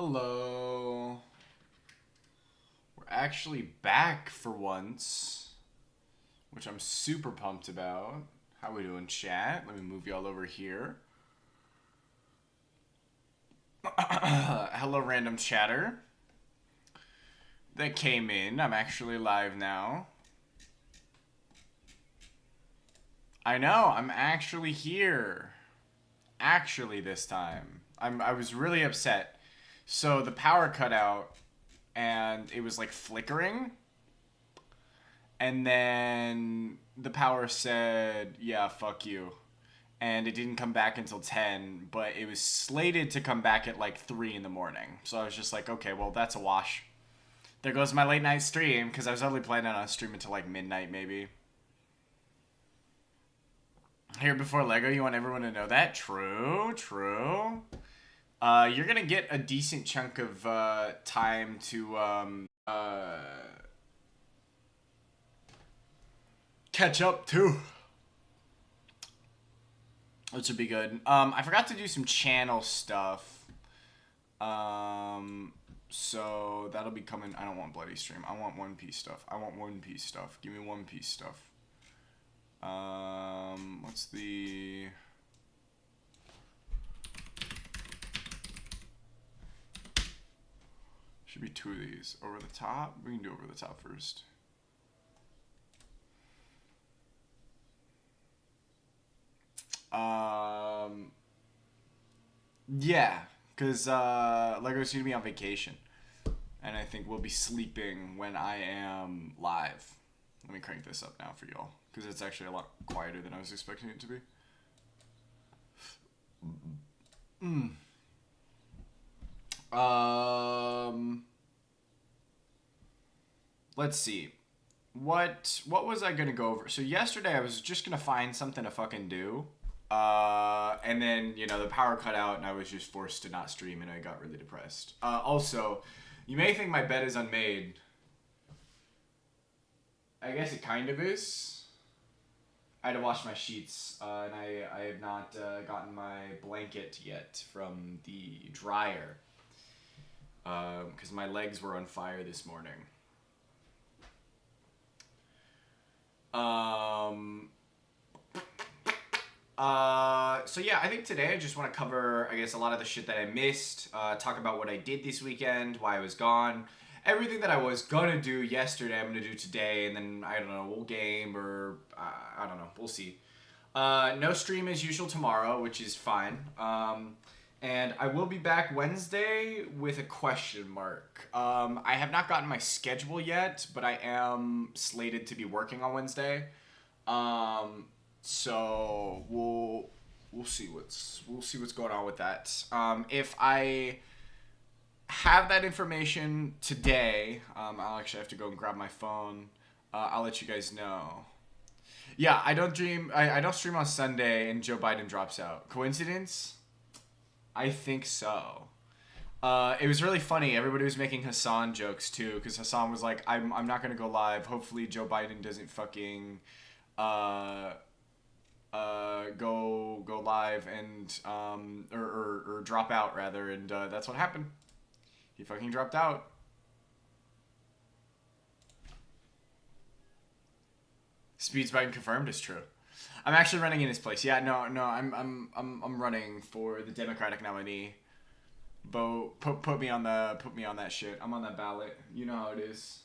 Hello. We're actually back for once, which I'm super pumped about. How we doing, chat? Let me move y'all over here. Hello, random chatter that came in. I'm actually live now. I know, I'm actually here. Actually, this time. I was really upset. So the power cut out and it was like flickering. And then the power said, yeah, fuck you. And it didn't come back until 10, but it was slated to come back at like 3 in the morning. So I was just like, okay, well, that's a wash. There goes my late night stream, because I was only planning on streaming until like midnight, maybe. Here before Lego, you want everyone to know that? True, true. You're gonna get a decent chunk of time to catch up too, which would be good. I forgot to do some channel stuff. So that'll be coming. I don't want Bloody Stream. I want One Piece stuff. I want One Piece stuff. Give me One Piece stuff. What's the... Should be 2 of these. Over the top? We can do over the top first. Yeah, because Lego's going to be on vacation. And I think we'll be sleeping when I am live. Let me crank this up now for y'all, because it's actually a lot quieter than I was expecting it to be. Let's see. What was I gonna go over? So yesterday I was just gonna find something to fucking do. And then, you know, the power cut out and I was just forced to not stream and I got really depressed. Also, you may think my bed is unmade. I guess it kind of is. I had to wash my sheets, and I have not gotten my blanket yet from the dryer. Because my legs were on fire this morning. So yeah, I think today I just want to cover, I guess, a lot of the shit that I missed, talk about what I did this weekend, why I was gone, everything that I was gonna do yesterday, I'm gonna do today, and then, I don't know, we'll game, or, I don't know, we'll see. No stream as usual tomorrow, which is fine. And I will be back Wednesday with a question mark. I have not gotten my schedule yet, but I am slated to be working on Wednesday. So we'll see what's going on with that. If I have that information today, I'll actually have to go and grab my phone. I'll let you guys know. Yeah, I don't stream on Sunday and Joe Biden drops out. Coincidence? I think so. It was really funny. Everybody was making Hassan jokes too, because Hassan was like, I'm not gonna go live. Hopefully Joe Biden doesn't fucking go live and or drop out rather, and that's what happened. He fucking dropped out. Speed's Biden confirmed is true. I'm actually running in his place. Yeah, no, I'm running for the Democratic nominee. Vote, put me on that shit. I'm on that ballot. You know how it is.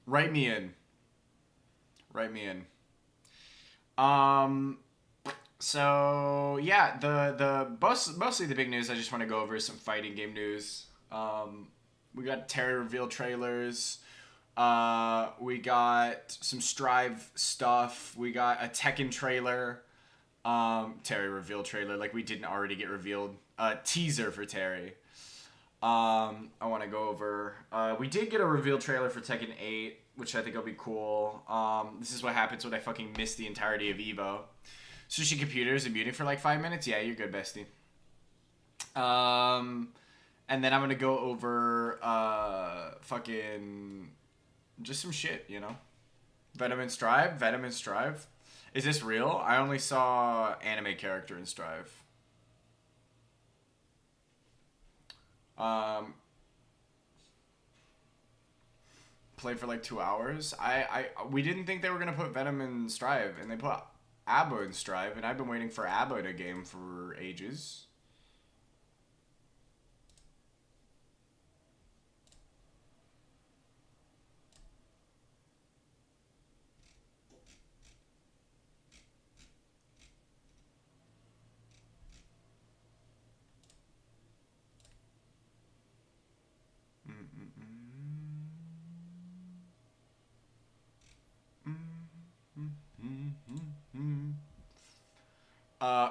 Write me in. Write me in. So yeah, the mostly the big news I just want to go over is some fighting game news. We got Terry reveal trailers. We got some Strive stuff. We got a Tekken trailer. Terry reveal trailer, like we didn't already get revealed. Teaser for Terry. I want to go over. We did get a reveal trailer for Tekken 8, which I think will be cool. This is what happens when I fucking miss the entirety of Evo. Sushi Computers and muting for like 5 minutes? Yeah, you're good, bestie. And then I'm gonna go over fucking just some shit, you know? Venom and Strive. Is this real? I only saw anime character in Strive. played for like 2 hours. We didn't think they were gonna put Venom in Strive, and they put Abba in Strive, and I've been waiting for Abba in a game for ages.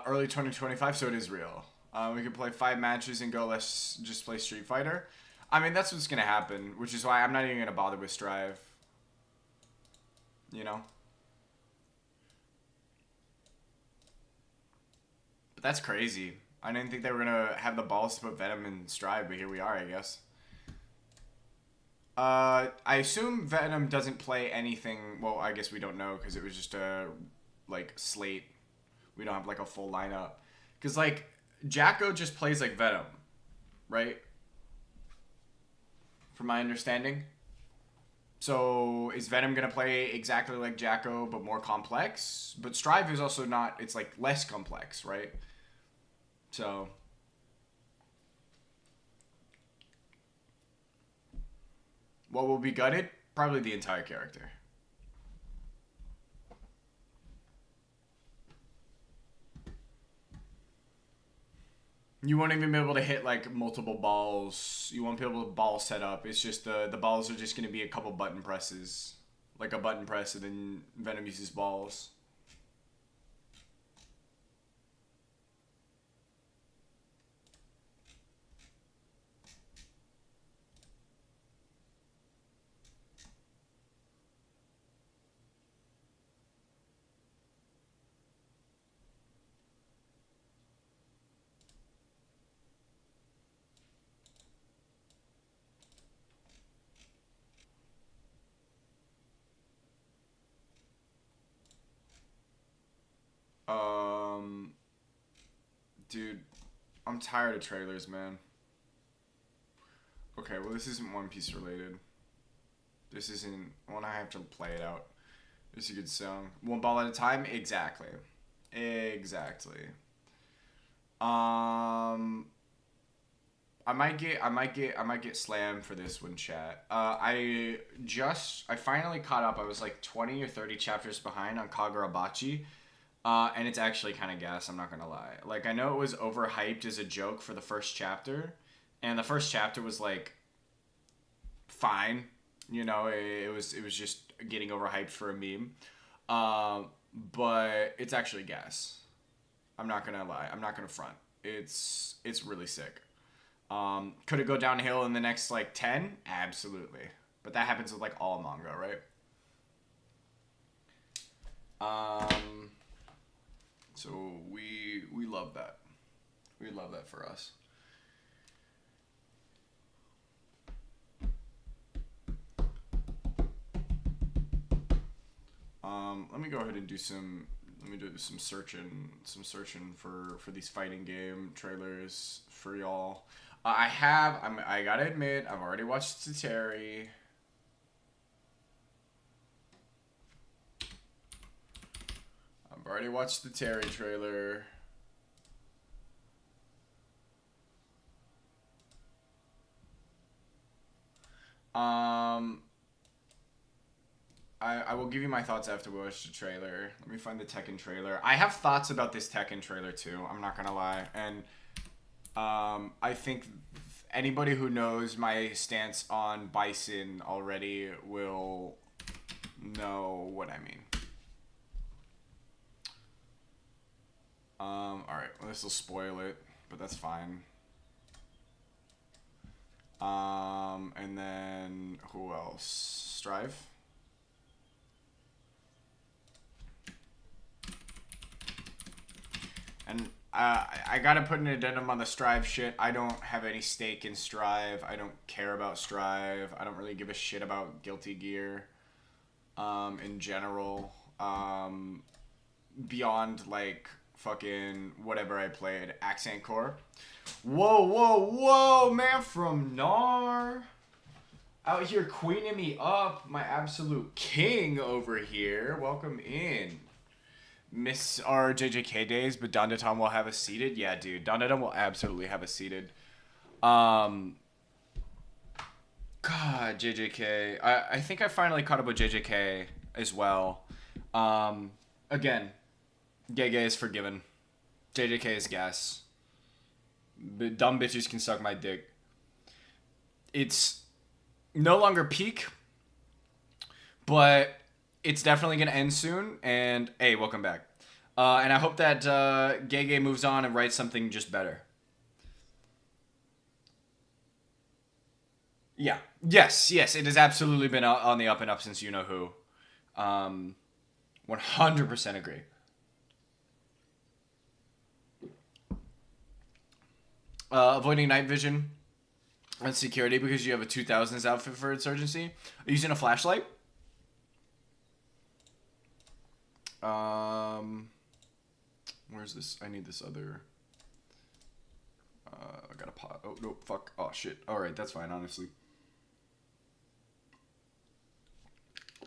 Early 2025, so it is real. We can play 5 matches and go, let's just play Street Fighter. I mean, that's what's going to happen, which is why I'm not even going to bother with Strive. You know? But that's crazy. I didn't think they were going to have the balls to put Venom in Strive, but here we are, I guess. I assume Venom doesn't play anything. Well, I guess we don't know because it was just a, like, slate. We don't have, like, a full lineup. Because, like, Jacko just plays like Venom, right? From my understanding. So, is Venom going to play exactly like Jacko, but more complex? But Strive is also not, it's, like, less complex, right? So... what will be gutted? Probably the entire character. You won't even be able to hit like multiple balls. You won't be able to ball set up. It's just the balls are just going to be a couple button presses. Like a button press and then Venom uses balls. Dude, I'm tired of trailers, man. Okay, well this isn't One Piece related. This isn't one I have to play it out. It's a good song. One ball at a time? Exactly. Exactly. I might get slammed for this one, chat. I finally caught up. I was like 20 or 30 chapters behind on Kagurabachi. And it's actually kind of gas, I'm not gonna lie. Like, I know it was overhyped as a joke for the first chapter, and the first chapter was like fine, you know. It was just getting overhyped for a meme, but it's actually gas. I'm not gonna lie. I'm not gonna front. It's really sick. Could it go downhill in the next like 10? Absolutely, but that happens with like all manga, right? So we love that. We love that for us. Let me go ahead and do some. Let me do some searching for these fighting game trailers for y'all. I gotta admit, I've already watched Tsuteri. I've already watched the Terry trailer. I will give you my thoughts after we watch the trailer. Let me find the Tekken trailer. I have thoughts about this Tekken trailer too. I'm not gonna lie, and I think anybody who knows my stance on Bison already will know what I mean. Alright, well, this will spoil it, but that's fine. And then, who else? Strive? And, I gotta put an addendum on the Strive shit. I don't have any stake in Strive. I don't care about Strive. I don't really give a shit about Guilty Gear, in general. Beyond, like, fucking whatever I played. Accent Core. Whoa, whoa, whoa, man from Nar. Out here queening me up, my absolute king over here. Welcome in. Miss our JJK days, but Dondatom will have us seated. Yeah, dude, Dondatom will absolutely have us seated. God, JJK. I think I finally caught up with JJK as well. Again, gay is forgiven. JJK is gas. But dumb bitches can suck my dick. It's no longer peak, but it's definitely going to end soon. And hey, welcome back. And I hope that Gay moves on and writes something just better. Yeah. Yes. It has absolutely been on the up and up since you know who. 100% agree. Avoiding night vision and security because you have a 2000s outfit for insurgency. Are you using a flashlight? Where's this? I need this other. I gotta pause. Oh no! Fuck! Oh shit! All right, that's fine. Honestly,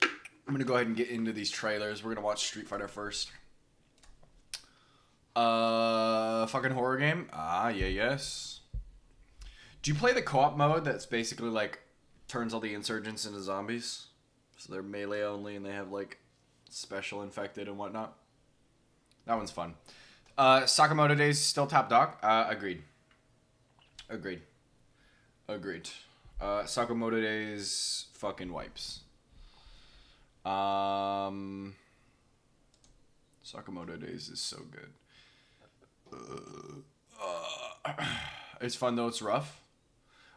I'm gonna go ahead and get into these trailers. We're gonna watch Street Fighter first. Fucking horror game. Yes. Do you play the co-op mode? That's basically like turns all the insurgents into zombies, so they're melee only and they have like special infected and whatnot. That one's fun. Sakamoto Days still top dog. Agreed. Sakamoto Days fucking wipes. Sakamoto Days is so good. It's fun though it's rough.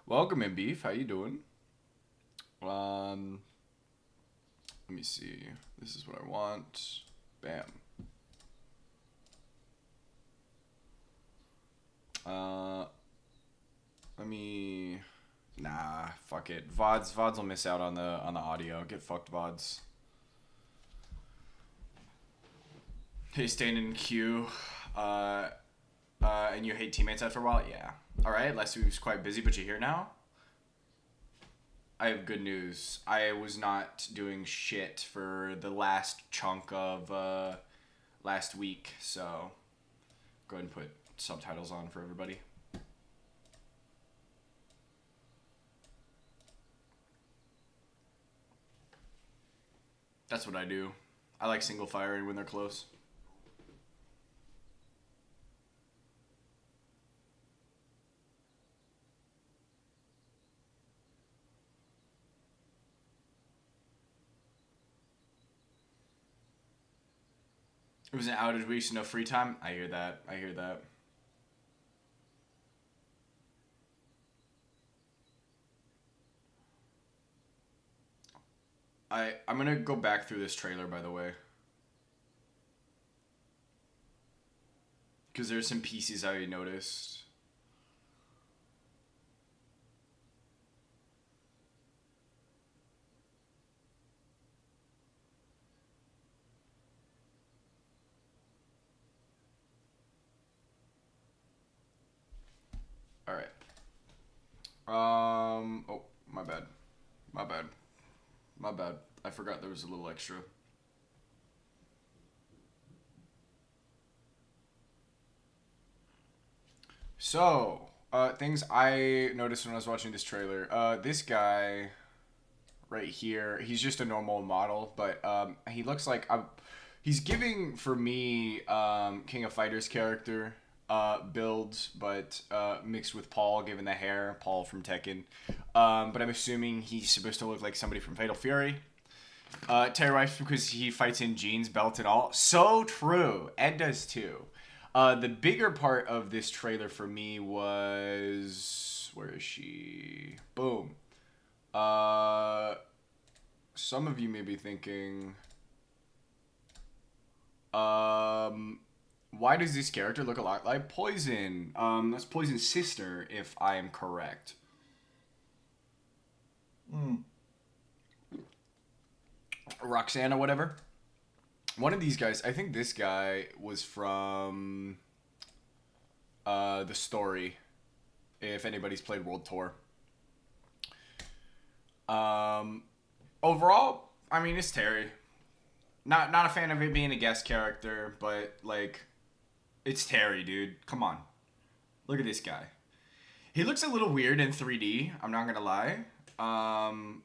Welcome in, Beef. How you doing? Let me see. This is what I want. Bam. Let me. Nah, fuck it. VODs will miss out on the audio. Get fucked, VODs. Hey, staying in queue. And you hate teammates after a while? Yeah. Alright, Leslie was quite busy, but you're here now? I have good news. I was not doing shit for the last chunk of last week, so go ahead and put subtitles on for everybody. That's what I do. I like single firing when they're close. It was an outage week, so no free time. I hear that. I'm gonna go back through this trailer, by the way, because there's some pieces I noticed. All right. Oh, my bad. I forgot there was a little extra. So, things I noticed when I was watching this trailer. This guy right here, he's just a normal model, but he looks like he's giving for me King of Fighters character build, but mixed with Paul, given the hair, Paul from Tekken. But I'm assuming he's supposed to look like somebody from Fatal Fury. Terry Rice because he fights in jeans, belt, and all. So true. Ed does too. The bigger part of this trailer for me was... Where is she? Boom. Some of you may be thinking... why does this character look a lot like Poison? That's Poison's sister, if I am correct. Roxanne or whatever. One of these guys, I think this guy was from The Story, if anybody's played World Tour. Um, Overall, I mean, it's Terry. Not a fan of it being a guest character, but like, it's Terry, dude. Come on, look at this guy. He looks a little weird in 3D. I'm not gonna lie. Um,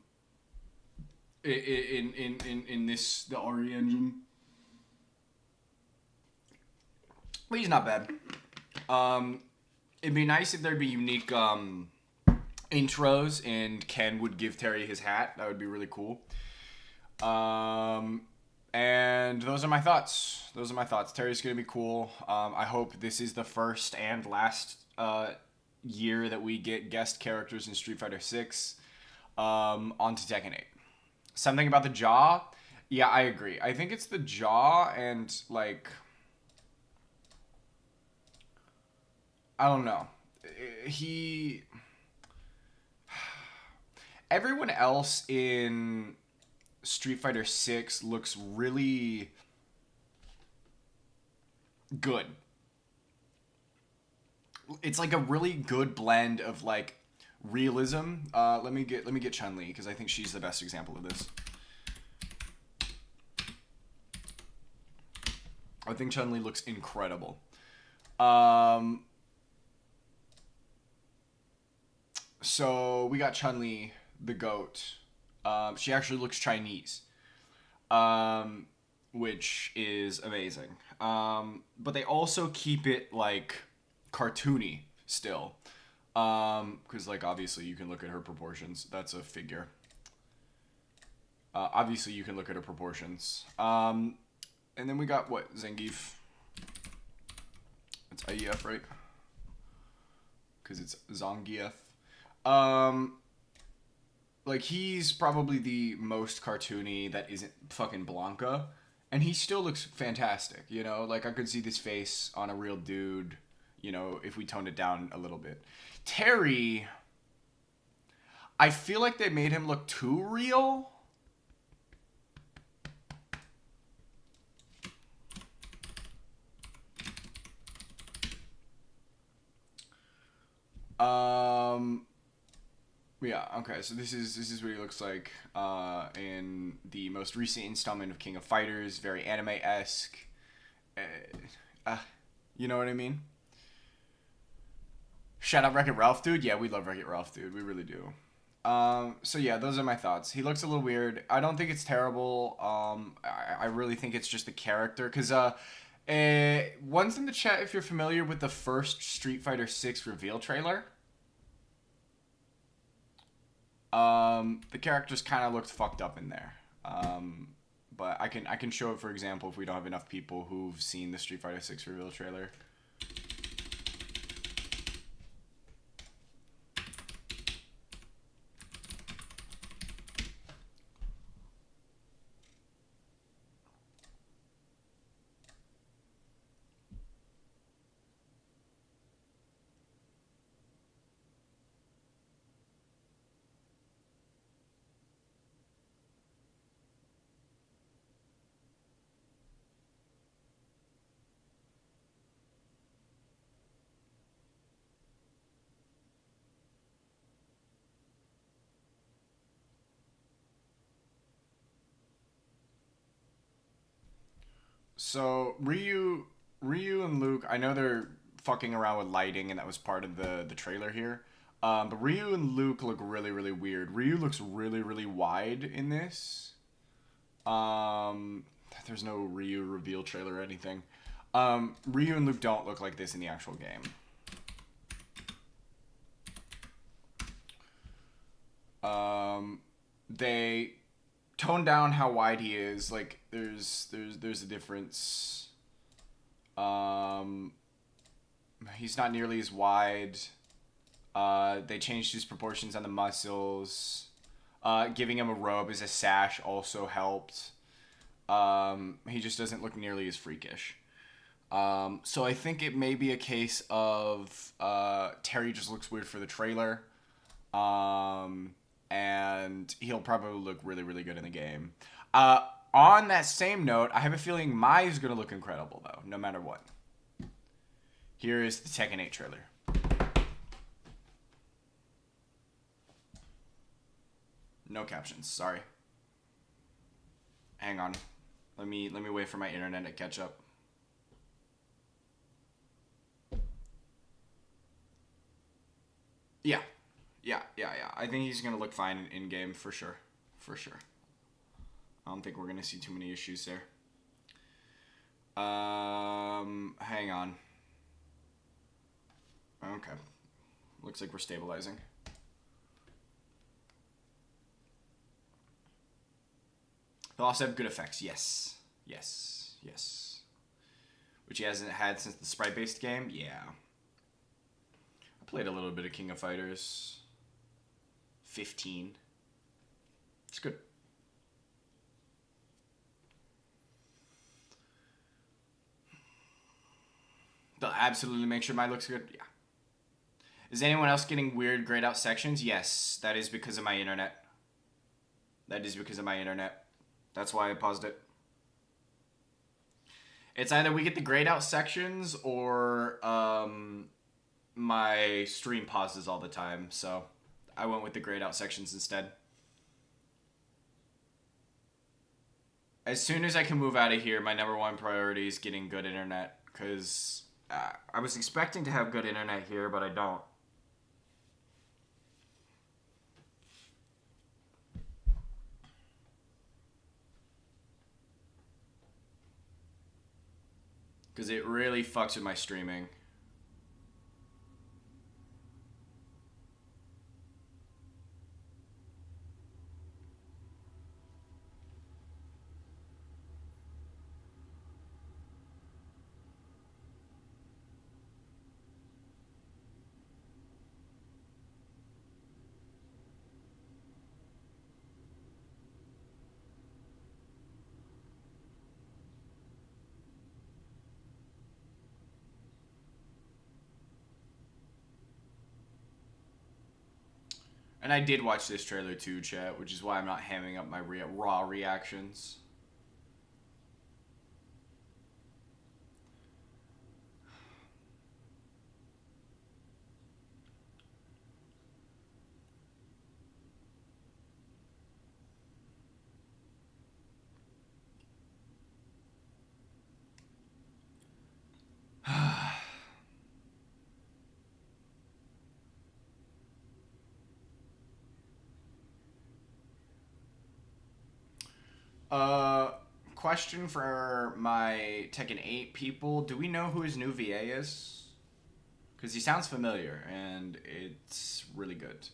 in this the RE engine, but he's not bad. Um, it'd be nice if there'd be unique intros and Ken would give Terry his hat. That would be really cool. And those are my thoughts. Terry's gonna be cool. I hope this is the first and last year that we get guest characters in Street Fighter 6. On to Tekken 8. Something about the jaw. Yeah, I agree. I think it's the jaw and like I don't know. He Everyone else in Street Fighter 6 looks really good. It's like a really good blend of like realism. Let me get Chun-Li because I think she's the best example of this. I think Chun-Li looks incredible. So we got Chun-Li, the goat. She actually looks Chinese, which is amazing. But they also keep it like cartoony still, because like obviously you can look at her proportions. That's a figure. Obviously you can look at her proportions. And then we got what, Zangief. It's IEF, right? Because it's Zangief. Like, he's probably the most cartoony that isn't fucking Blanca. And he still looks fantastic, you know? Like, I could see this face on a real dude, you know, if we toned it down a little bit. Terry, I feel like they made him look too real. Yeah, okay, so this is what he looks like in the most recent installment of King of Fighters, very anime-esque. You know what I mean? Shout out Wreck-It Ralph, dude. Yeah, we love Wreck-It Ralph, dude. We really do. So yeah, those are my thoughts. He looks a little weird. I don't think it's terrible. I really think it's just the character. Because, one's in the chat if you're familiar with the first Street Fighter 6 reveal trailer. The characters kind of looked fucked up in there. But I can show it, for example, if we don't have enough people who've seen the Street Fighter 6 reveal trailer. So Ryu and Luke, I know they're fucking around with lighting, and that was part of the trailer here. But Ryu and Luke look really really weird. Ryu looks really really wide in this. Um, there's no Ryu reveal trailer or anything. Ryu and Luke don't look like this in the actual game. They tone down how wide he is. Like there's a difference. He's not nearly as wide. They changed his proportions on the muscles. Giving him a robe as a sash also helped. He just doesn't look nearly as freakish. So I think it may be a case of Terry just looks weird for the trailer. And he'll probably look really, really good in the game. On that same note, I have a feeling Mai's going to look incredible, though, no matter what. Here is the Tekken 8 trailer. No captions. Sorry. Hang on. Let me wait for my internet to catch up. Yeah. Yeah. I think he's gonna look fine in game for sure. For sure. I don't think we're gonna see too many issues there. Hang on. Okay. Looks like we're stabilizing. He'll also have good effects. Yes. Which he hasn't had since the sprite-based game. Yeah. I played a little bit of King of Fighters 15. It's good. They'll absolutely make sure mine looks good. Yeah. Is anyone else getting weird grayed out sections? Yes. That is because of my internet. That's why I paused it. It's either we get the grayed out sections or my stream pauses all the time. So I went with the grayed out sections instead. As soon as I can move out of here, my number one priority is getting good internet. Because I was expecting to have good internet here, but I don't. Because it really fucks with my streaming. And I did watch this trailer too, chat, which is why I'm not hamming up my raw reactions. Question for my Tekken 8 people. Do we know who his new VA is? Because he sounds familiar, and it's really good.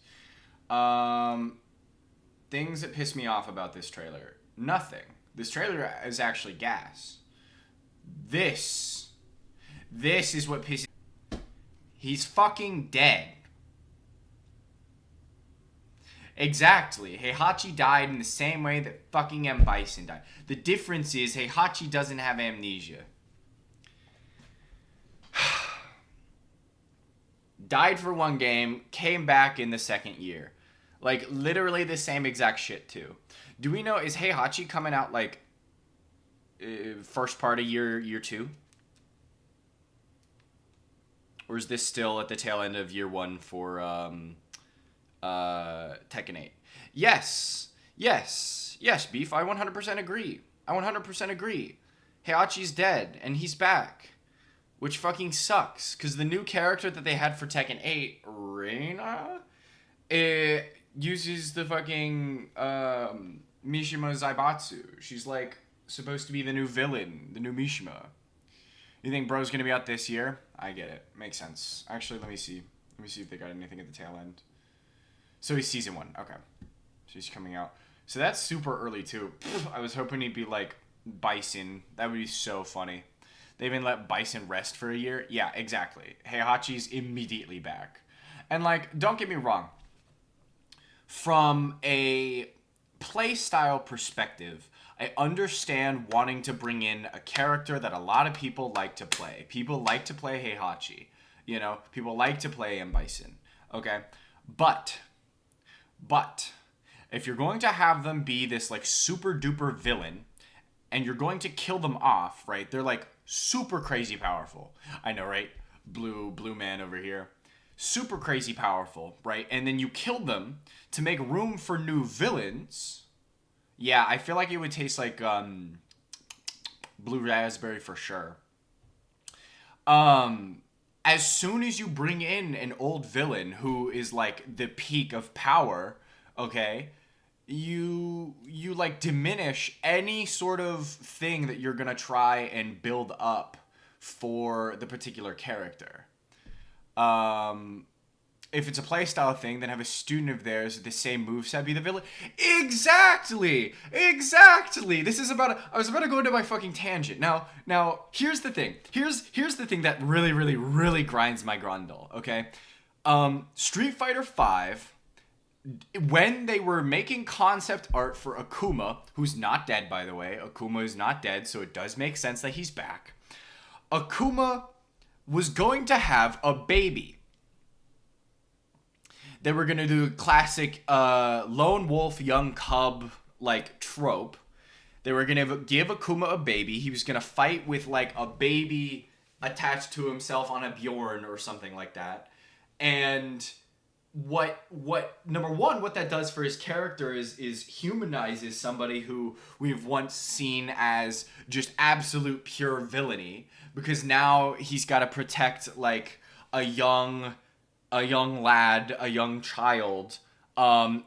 Things that piss me off about this trailer. Nothing. This trailer is actually gas. This is what pisses... He's fucking dead. Exactly. Heihachi died in the same way that fucking M. Bison died. The difference is Heihachi doesn't have amnesia. Died for one game, came back in the second year. Like, literally the same exact shit, too. Do we know, is Heihachi coming out, like, first part of year 2? Or is this still at the tail end of year 1 for, Tekken 8? Yes, Beef, I 100% agree. Heihachi's dead, and he's back. Which fucking sucks, because the new character that they had for Tekken 8, Reina, it uses the fucking Mishima Zaibatsu. She's like supposed to be the new villain, the new Mishima. You think bro's gonna be out this year? I get it. Makes sense. Actually, let me see if they got anything at the tail end. So he's season 1. Okay. So he's coming out. So that's super early too. I was hoping he'd be like Bison. That would be so funny. They even let Bison rest for a year. Yeah, exactly. Heihachi's immediately back. And like, don't get me wrong. From a playstyle perspective, I understand wanting to bring in a character that a lot of people like to play. People like to play Heihachi. You know, people like to play M. Bison. Okay? But if you're going to have them be this like super duper villain and you're going to kill them off, right? They're like super crazy powerful. I know, right? Blue man over here. super crazy powerful, right? And then you kill them to make room for new villains. Yeah, I feel like it would taste like blue raspberry for sure. Um, as soon as you bring in an old villain who is like the peak of power, okay, you like diminish any sort of thing that you're gonna try and build up for the particular character. Um, if it's a playstyle thing, then have a student of theirs with the same moveset be the villain. Exactly! Exactly! This is about I was about to go into my fucking tangent. Now, here's the thing. Here's the thing that really, really, really grinds my grundle, okay? Street Fighter V, when they were making concept art for Akuma, who's not dead, by the way. Akuma is not dead, so it does make sense that he's back. Akuma was going to have a baby. They were going to do a classic lone wolf, young cub, like, trope. They were going to give Akuma a baby. He was going to fight with, like, a baby attached to himself on a Bjorn or something like that. And what number one, what that does for his character is humanizes somebody who we've once seen as just absolute pure villainy. Because now he's got to protect, like, a young lad, a young child,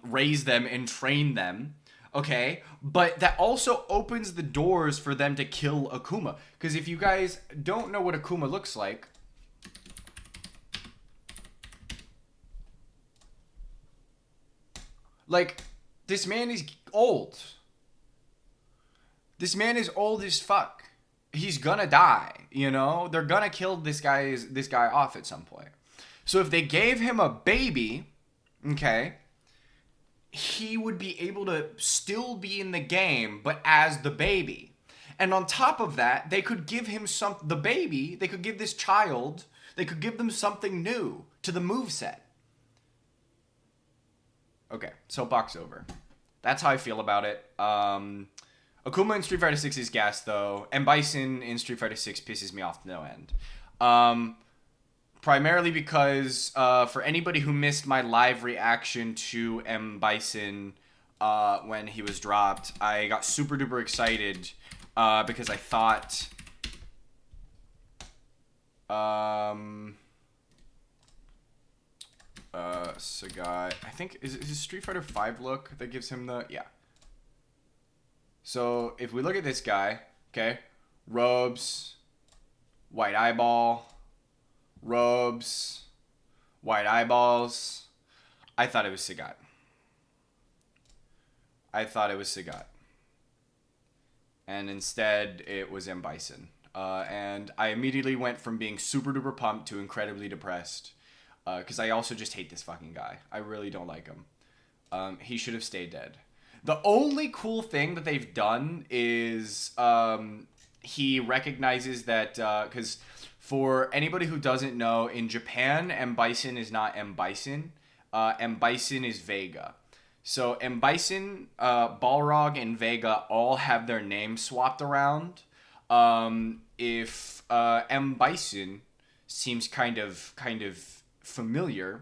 raise them and train them, okay? But that also opens the doors for them to kill Akuma. Because if you guys don't know what Akuma looks like, like, this man is old. This man is old as fuck. He's gonna die, you know? They're gonna kill this guy off at some point. So if they gave him a baby, okay, he would be able to still be in the game, but as the baby. And on top of that, they could give him they could give this child, they could give them something new to the moveset. Okay, soapbox over. That's how I feel about it. Akuma in Street Fighter 6 is gas, though, and Bison in Street Fighter 6 pisses me off to no end. Primarily because for anybody who missed my live reaction to M. Bison when he was dropped, I got super duper excited because I thought Sagai, I think is his Street Fighter 5 look that gives him the, yeah. So if we look at this guy, okay, robes, white eyeball, robes, white eyeballs. I thought it was Sagat. And instead, it was M. Bison. And I immediately went from being super duper pumped to incredibly depressed. Because I also just hate this fucking guy. I really don't like him. He should have stayed dead. The only cool thing that they've done is he recognizes that, because for anybody who doesn't know, in Japan, M. Bison is not M. Bison. M. Bison is Vega. So M. Bison, Balrog, and Vega all have their names swapped around. If M. Bison seems kind of familiar,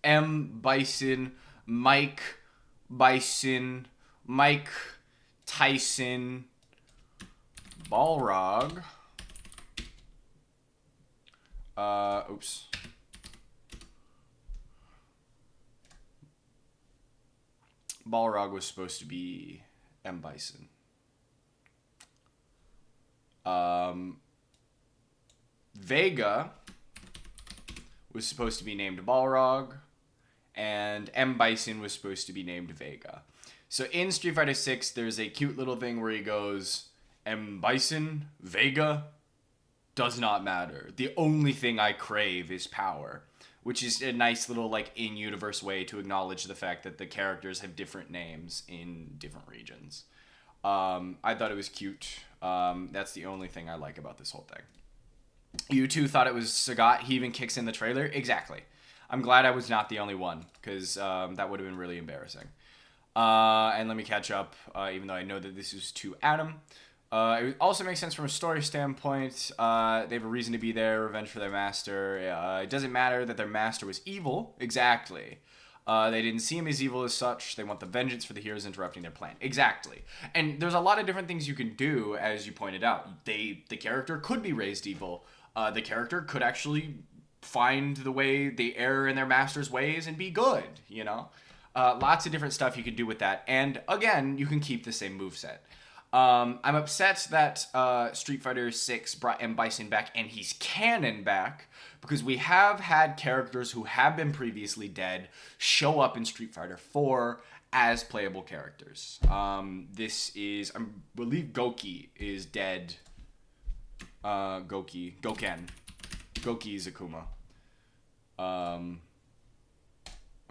M. Bison, Mike Bison, Mike Tyson, Balrog. Oops. Balrog was supposed to be M. Bison. Vega was supposed to be named Balrog, and M. Bison was supposed to be named Vega. So in Street Fighter 6, there's a cute little thing where he goes, M. Bison, Vega, does not matter. The only thing I crave is power. Which is a nice little, like, in-universe way to acknowledge the fact that the characters have different names in different regions. I thought it was cute. That's the only thing I like about this whole thing. You two thought it was Sagat. He even kicks in the trailer. Exactly. I'm glad I was not the only one, because that would have been really embarrassing. And let me catch up, even though I know that this is to Adam. It also makes sense from a story standpoint. They have a reason to be there, revenge for their master. It doesn't matter that their master was evil. Exactly. They didn't see him as evil as such. They want the vengeance for the heroes interrupting their plan. Exactly. And there's a lot of different things you can do, as you pointed out. The character could be raised evil. The character could actually find the way, the error in their master's ways and be good, you know? Lots of different stuff you can do with that. And again, you can keep the same moveset. I'm upset that Street Fighter 6 brought M. Bison back and he's canon back because we have had characters who have been previously dead show up in Street Fighter 4 as playable characters. This is, I believe Goki is dead. Goken. Goki is Akuma. I'm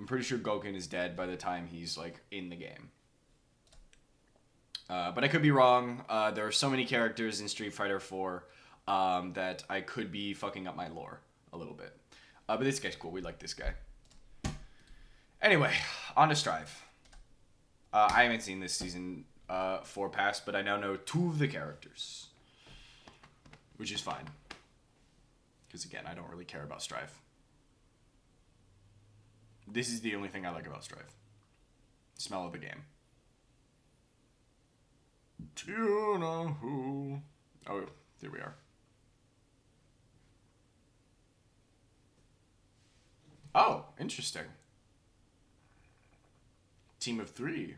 pretty sure Goken is dead by the time he's like in the game. But I could be wrong. There are so many characters in Street Fighter 4 that I could be fucking up my lore a little bit. But this guy's cool. We like this guy. Anyway, on to Strive. I haven't seen this season 4 pass, but I now know 2 of the characters. Which is fine. Because again, I don't really care about Strive. This is the only thing I like about Strive. Smell of the game. Do you know who? Oh, there we are. Oh, interesting. Team of 3.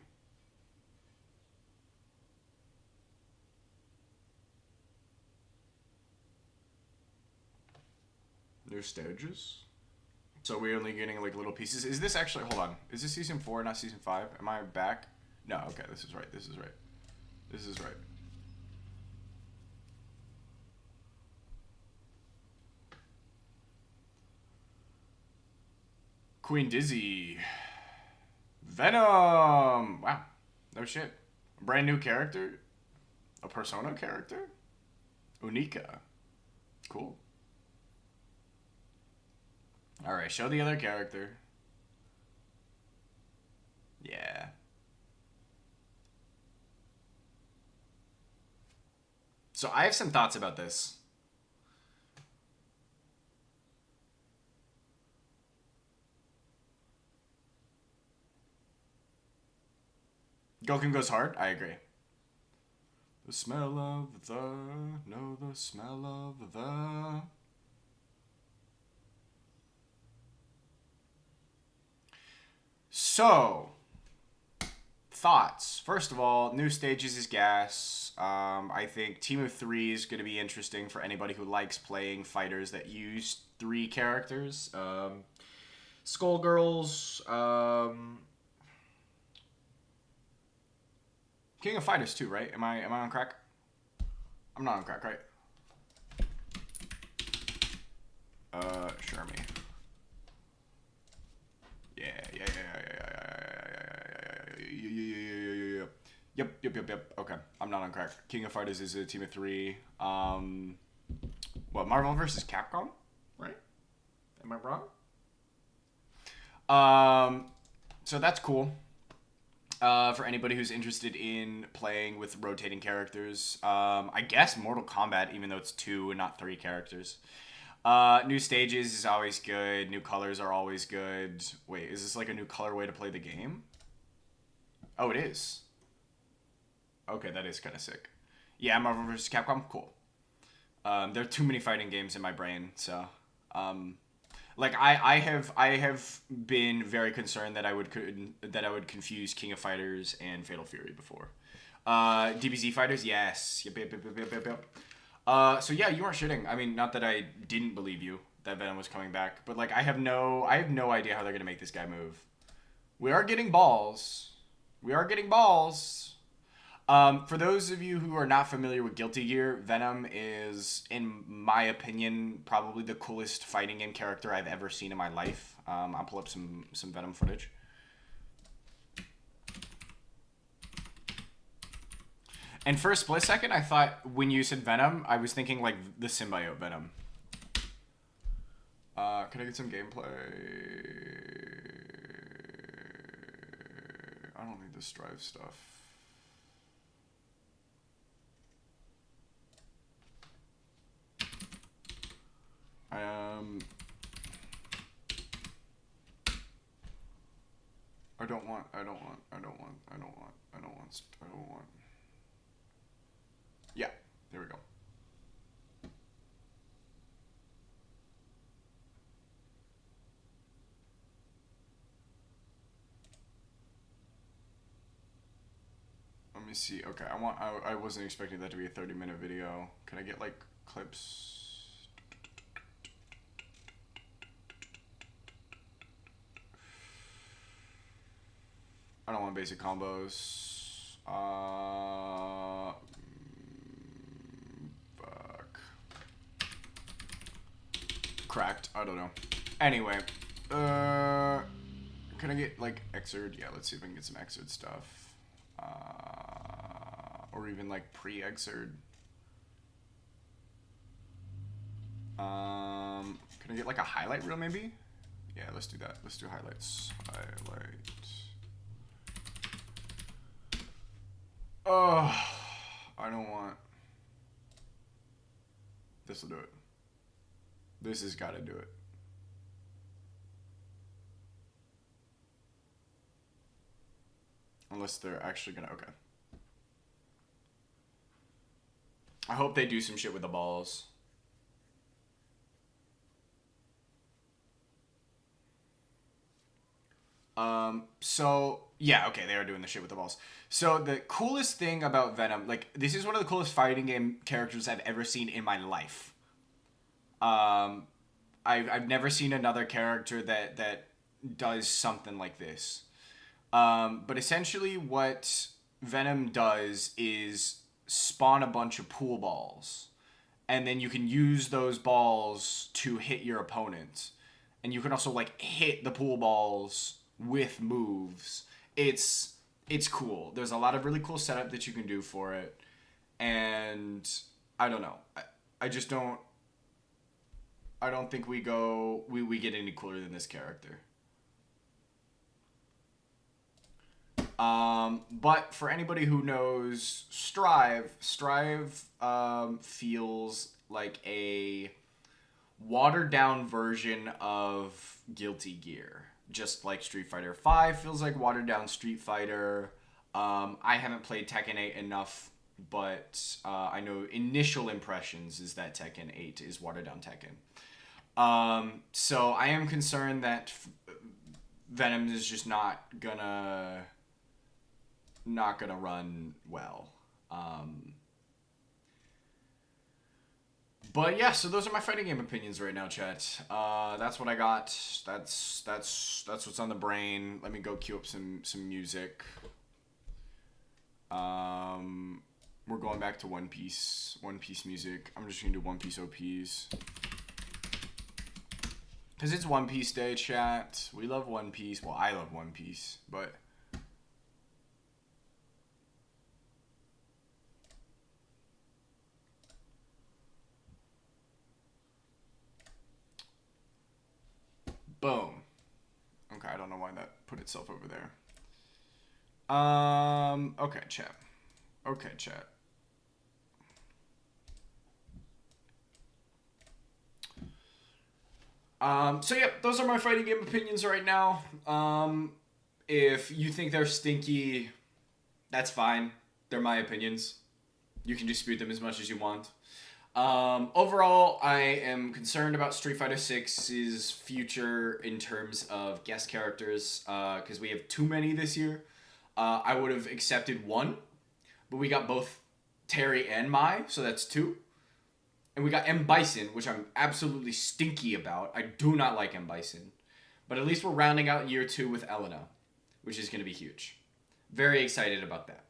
New stages? So we're only getting like little pieces. Is this actually, hold on. Is this season 4, not season 5? Am I back? No, okay, this is right. This is right. This is right. Queen Dizzy. Venom! Wow. No shit. A brand new character? A Persona character? Unica. Cool. Alright, show the other character. Yeah. So I have some thoughts about this. Goku goes hard? I agree. The smell of the... No, the smell of the... So, thoughts. First of all, new stages is gas. I think Team of 3 is going to be interesting for anybody who likes playing fighters that use 3 characters. Skullgirls, King of Fighters too, right? Am I on crack? I'm not on crack, right? Sure me. Yeah. Yep. Okay, I'm not on crack. King of Fighters is a team of 3. What, Marvel versus Capcom? Right? Am I wrong? So that's cool. For anybody who's interested in playing with rotating characters. I guess Mortal Kombat, even though it's 2 and not 3 characters. New stages is always good. New colors are always good. Wait, is this like a new colorway to play the game? Oh, it is. Okay, that is kind of sick. Yeah, Marvel vs. Capcom, cool. There are too many fighting games in my brain, so... Like I have been very concerned that I would confuse King of Fighters and Fatal Fury before. DBZ Fighters, yes. Yep. So yeah, you weren't shitting. I mean, not that I didn't believe you that Venom was coming back, but like I have no idea how they're gonna make this guy move. We are getting balls. For those of you who are not familiar with Guilty Gear, Venom is, in my opinion, probably the coolest fighting game character I've ever seen in my life. I'll pull up some Venom footage. And for a split second, I thought when you said Venom, I was thinking like the symbiote Venom. Can I get some gameplay? I don't need the Strive stuff. I don't want. I don't want. I don't want. I don't want. I don't want. I don't want. Yeah. There we go. Let me see. Okay, I wasn't expecting that to be a 30-minute video. Can I get like clips? I don't want basic combos. Fuck. Cracked. I don't know. Anyway, can I get like Xrd? Yeah, let's see if I can get some Xrd stuff. Or even like pre-Xrd. Can I get like a highlight reel maybe? Yeah, let's do that. Let's do highlights. Highlight. Oh, I don't want. This will do it. This has got to do it. Unless they're actually gonna. Okay. I hope they do some shit with the balls. So yeah, okay, they are doing the shit with the balls. So the coolest thing about Venom, like this is one of the coolest fighting game characters I've ever seen in my life. I've never seen another character that does something like this. But essentially what Venom does is spawn a bunch of pool balls. And then you can use those balls to hit your opponent. And you can also like hit the pool balls with moves. It's cool. There's a lot of really cool setup that you can do for it. And I don't know. I just don't think we get any cooler than this character. But for anybody who knows Strive feels like a watered down version of Guilty Gear. Just like Street Fighter V feels like watered down Street Fighter. I haven't played Tekken 8 enough, but I know initial impressions is that Tekken 8 is watered down Tekken. So I am concerned that Venom is just not gonna run well. But yeah, so those are my fighting game opinions right now, chat. That's what I got. That's what's on the brain. Let me go queue up some music. We're going back to One Piece music. I'm just gonna do One Piece OPs. Cause it's One Piece Day, chat. We love One Piece. Well, I love One Piece, but boom. Okay, I don't know why that put itself over there. Okay, chat. Okay, chat. So yeah, those are my fighting game opinions right now. If you think they're stinky, that's fine. They're my opinions. You can dispute them as much as you want. Overall, I am concerned about Street Fighter 6's future in terms of guest characters, because we have too many this year. I would have accepted one, but we got both Terry and Mai, so that's two. And we got M. Bison, which I'm absolutely stinky about. I do not like M. Bison. But at least we're rounding out year 2 with Elena, which is going to be huge. Very excited about that.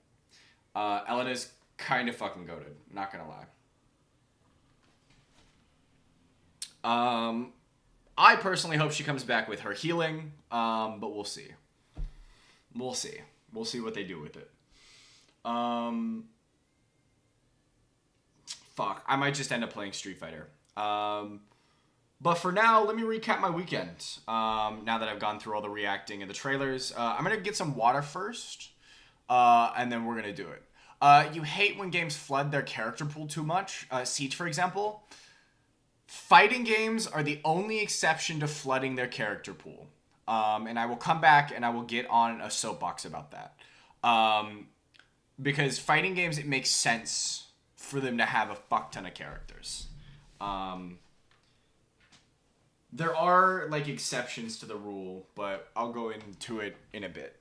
Elena's kind of fucking goated, not going to lie. I personally hope she comes back with her healing, but we'll see. We'll see. We'll see what they do with it. Fuck, I might just end up playing Street Fighter. But for now, let me recap my weekend. Now that I've gone through all the reacting and the trailers, I'm gonna get some water first, and then we're gonna do it. You hate when games flood their character pool too much. Siege, for example. Fighting games are the only exception to flooding their character pool. And I will come back and I will get on a soapbox about that. Because fighting games, it makes sense for them to have a fuck ton of characters. There are like exceptions to the rule, but I'll go into it in a bit.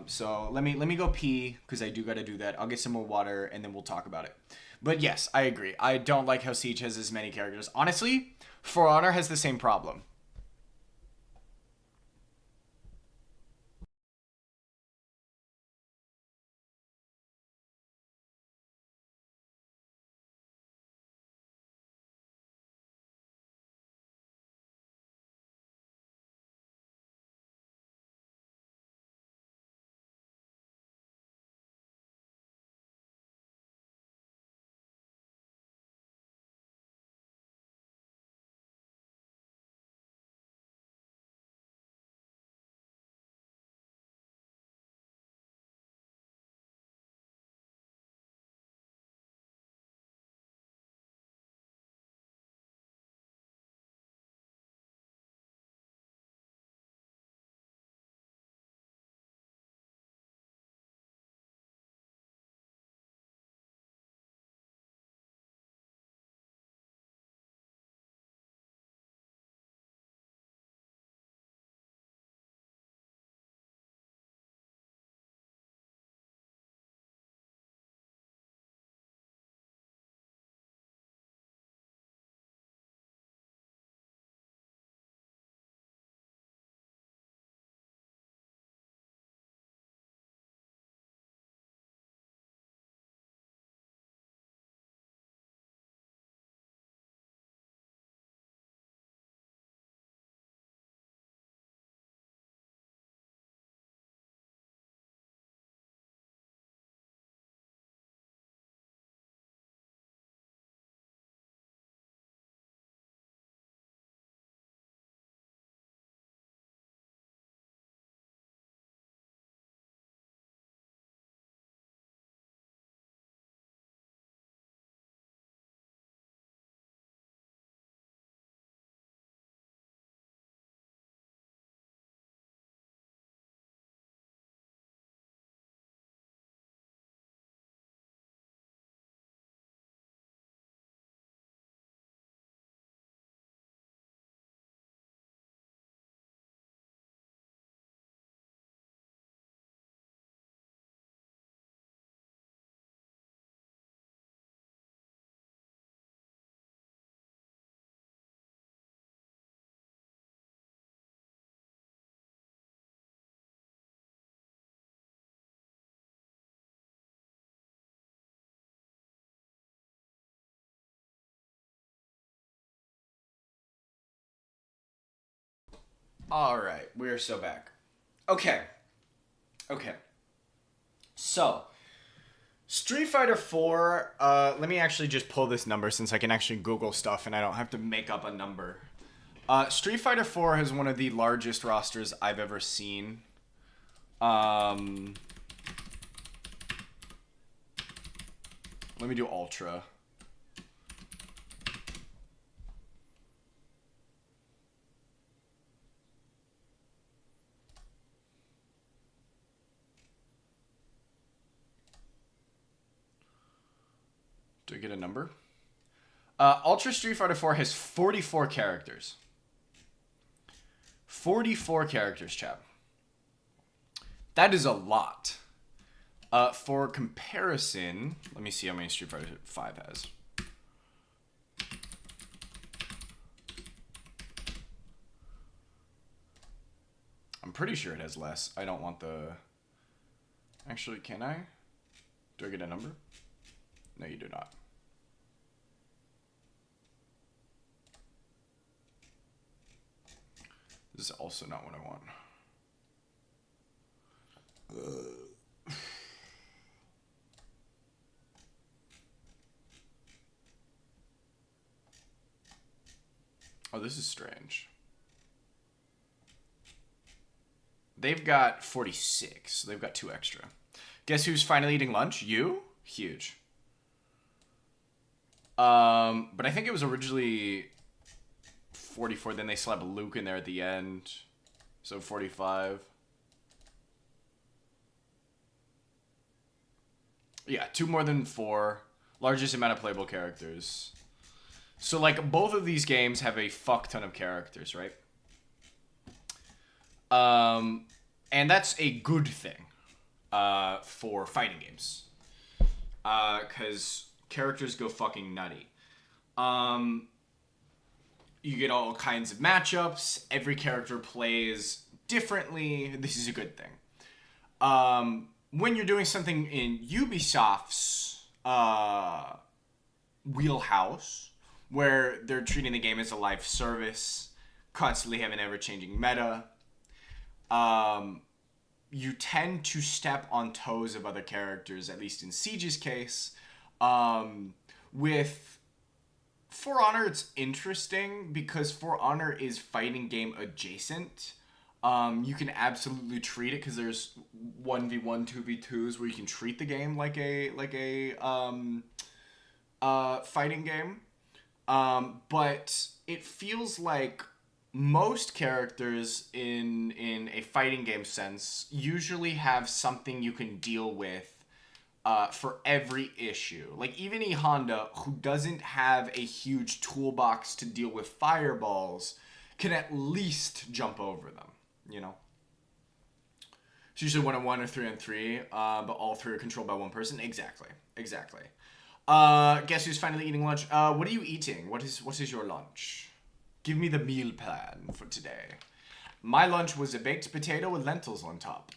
So let me go pee because I do got to do that. I'll get some more water and then we'll talk about it. But yes, I agree. I don't like how Siege has as many characters. Honestly, For Honor has the same problem. All right, we're so back. Okay. Okay. So, Street Fighter 4, let me actually just pull this number since I can actually Google stuff and I don't have to make up a number. Street Fighter 4 has one of the largest rosters I've ever seen. Um, Let me do Ultra. Do I get a number? Ultra Street Fighter 4 has 44 characters. 44 characters, chap. That is a lot. For comparison, let me see how many Street Fighter 5 has. I'm pretty sure it has less. I don't want the... Actually, can I? Do I get a number? No, you do not. This is also not what I want. Oh, this is strange. They've got 46. They've got 2 extra. Guess who's finally eating lunch? You? Huge. But I think it was originally 44. Then they slapped Luke in there at the end. So 45. Yeah, 2 more than 4. Largest amount of playable characters. So, like, both of these games have a fuck ton of characters, right? And that's a good thing for fighting games. Because characters go fucking nutty. You get all kinds of matchups. Every character plays differently. This is a good thing. When you're doing something in Ubisoft's wheelhouse, where they're treating the game as a live service, constantly have an ever-changing meta, you tend to step on toes of other characters, at least in Siege's case. With For Honor, it's interesting because For Honor is fighting game adjacent. You can absolutely treat it because there's 1v1, 2v2s where you can treat the game like a fighting game. But it feels like most characters in a fighting game sense usually have something you can deal with for every issue. Like, even a Honda, who doesn't have a huge toolbox to deal with fireballs, can at least jump over them, you know? It's usually 1-on-1 or 3-on-3, but all three are controlled by one person. Exactly. Guess who's finally eating lunch? What are you eating? What is your lunch? Give me the meal plan for today. My lunch was a baked potato with lentils on top.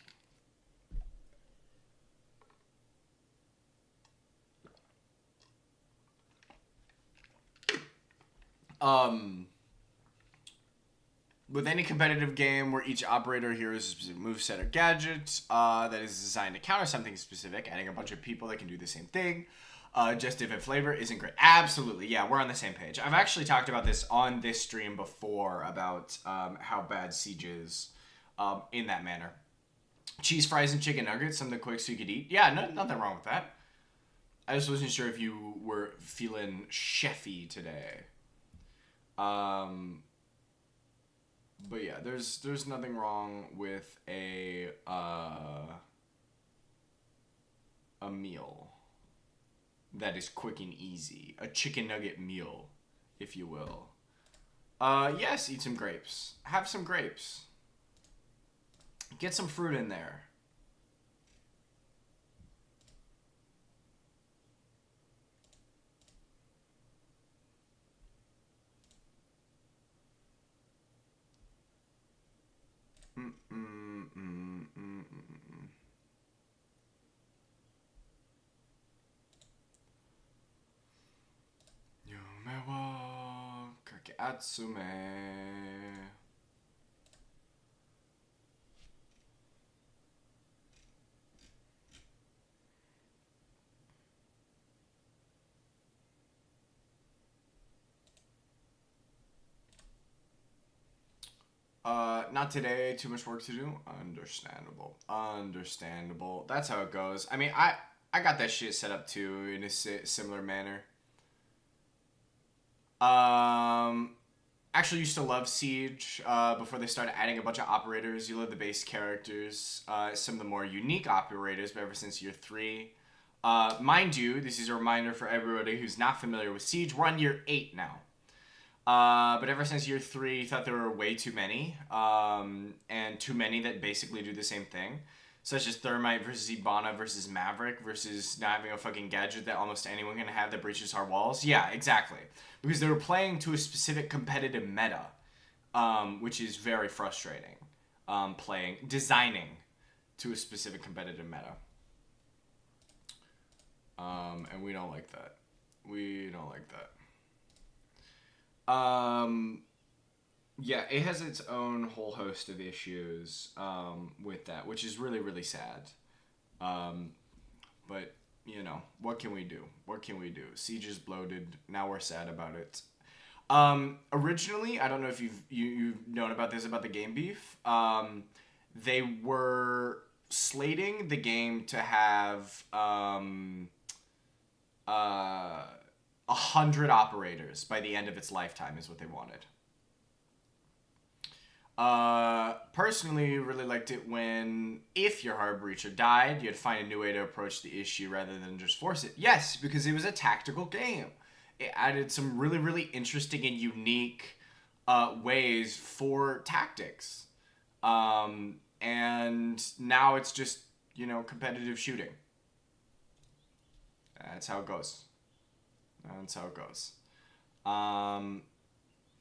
With any competitive game where each operator hears a specific moveset or gadget that is designed to counter something specific, adding a bunch of people that can do the same thing, just different flavor isn't great. Absolutely, yeah, we're on the same page. I've actually talked about this on this stream before about how bad Siege is in that manner. Cheese fries and chicken nuggets, something quick so you could eat. Yeah, nothing wrong with that. I just wasn't sure if you were feeling chefy today. But yeah, there's nothing wrong with a meal that is quick and easy. A chicken nugget meal, if you will. Yes, eat some grapes. Have some grapes. Get some fruit in there. Yume wa kakeatsume. Not today. Too much work to do. Understandable. That's how it goes. I mean, I got that shit set up too in a similar manner. Actually used to love Siege before they started adding a bunch of operators. You love the base characters, some of the more unique operators, but ever since year 3. Mind you, this is a reminder for everybody who's not familiar with Siege. We're on year 8 now. But ever since year 3, thought there were way too many, and too many that basically do the same thing. Such as Thermite versus Ibana versus Maverick versus not having a fucking gadget that almost anyone can have that breaches our walls. Yeah, exactly. Because they were playing to a specific competitive meta, which is very frustrating. Designing to a specific competitive meta. And we don't like that. Yeah, it has its own whole host of issues with that, which is really, really sad. But, you know, what can we do? Siege is bloated. Now we're sad about it. Originally, I don't know if you've known about this, about the game beef. They were slating the game to have 100 operators by the end of its lifetime is what they wanted. Personally, really liked it when if your hard breacher died, you had to find a new way to approach the issue rather than just force it. Yes, because it was a tactical game. It added some really, really interesting and unique ways for tactics. And now it's just, competitive shooting. That's how it goes. That's how it goes. Um,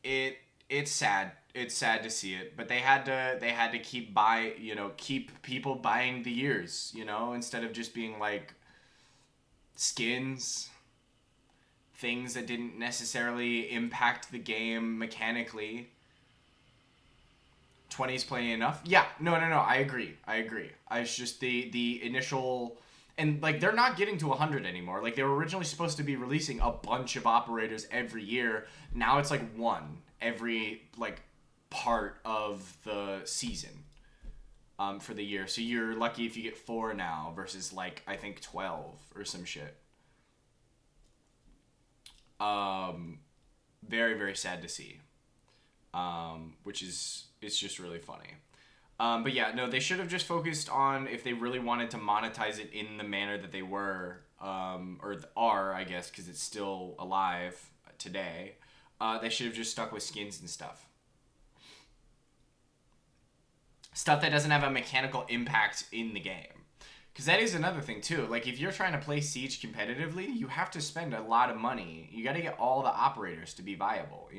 it it's sad. It's sad to see it, but they had to keep people buying the years, instead of just being like skins, things that didn't necessarily impact the game mechanically. 20's plenty enough. Yeah, no, I agree. It's just the initial, and like they're not getting to 100 anymore. Like they were originally supposed to be releasing a bunch of operators every year. Now it's like one every like part of the season for the year. So you're lucky if you get 4 now versus like I think 12 or some shit. Very, very sad to see. Which is, it's just really funny. But yeah, no, they should have just focused on if they really wanted to monetize it in the manner that they were, or are, I guess, because it's still alive today. They should have just stuck with skins and stuff. Stuff that doesn't have a mechanical impact in the game. Because that is another thing, too. Like, if you're trying to play Siege competitively, you have to spend a lot of money. You got to get all the operators to be viable,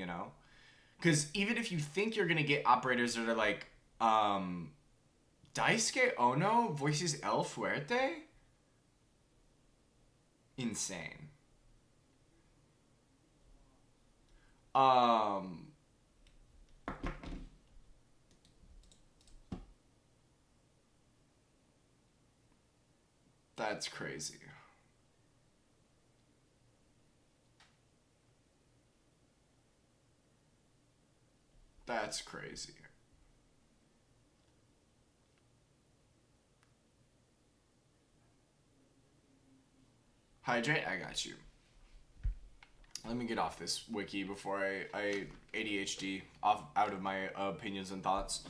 Because even if you think you're going to get operators that are like, Daisuke Ono voices El Fuerte? Insane. That's crazy. That's crazy. Hydrate? I got you. Let me get off this wiki before I ADHD out of my opinions and thoughts.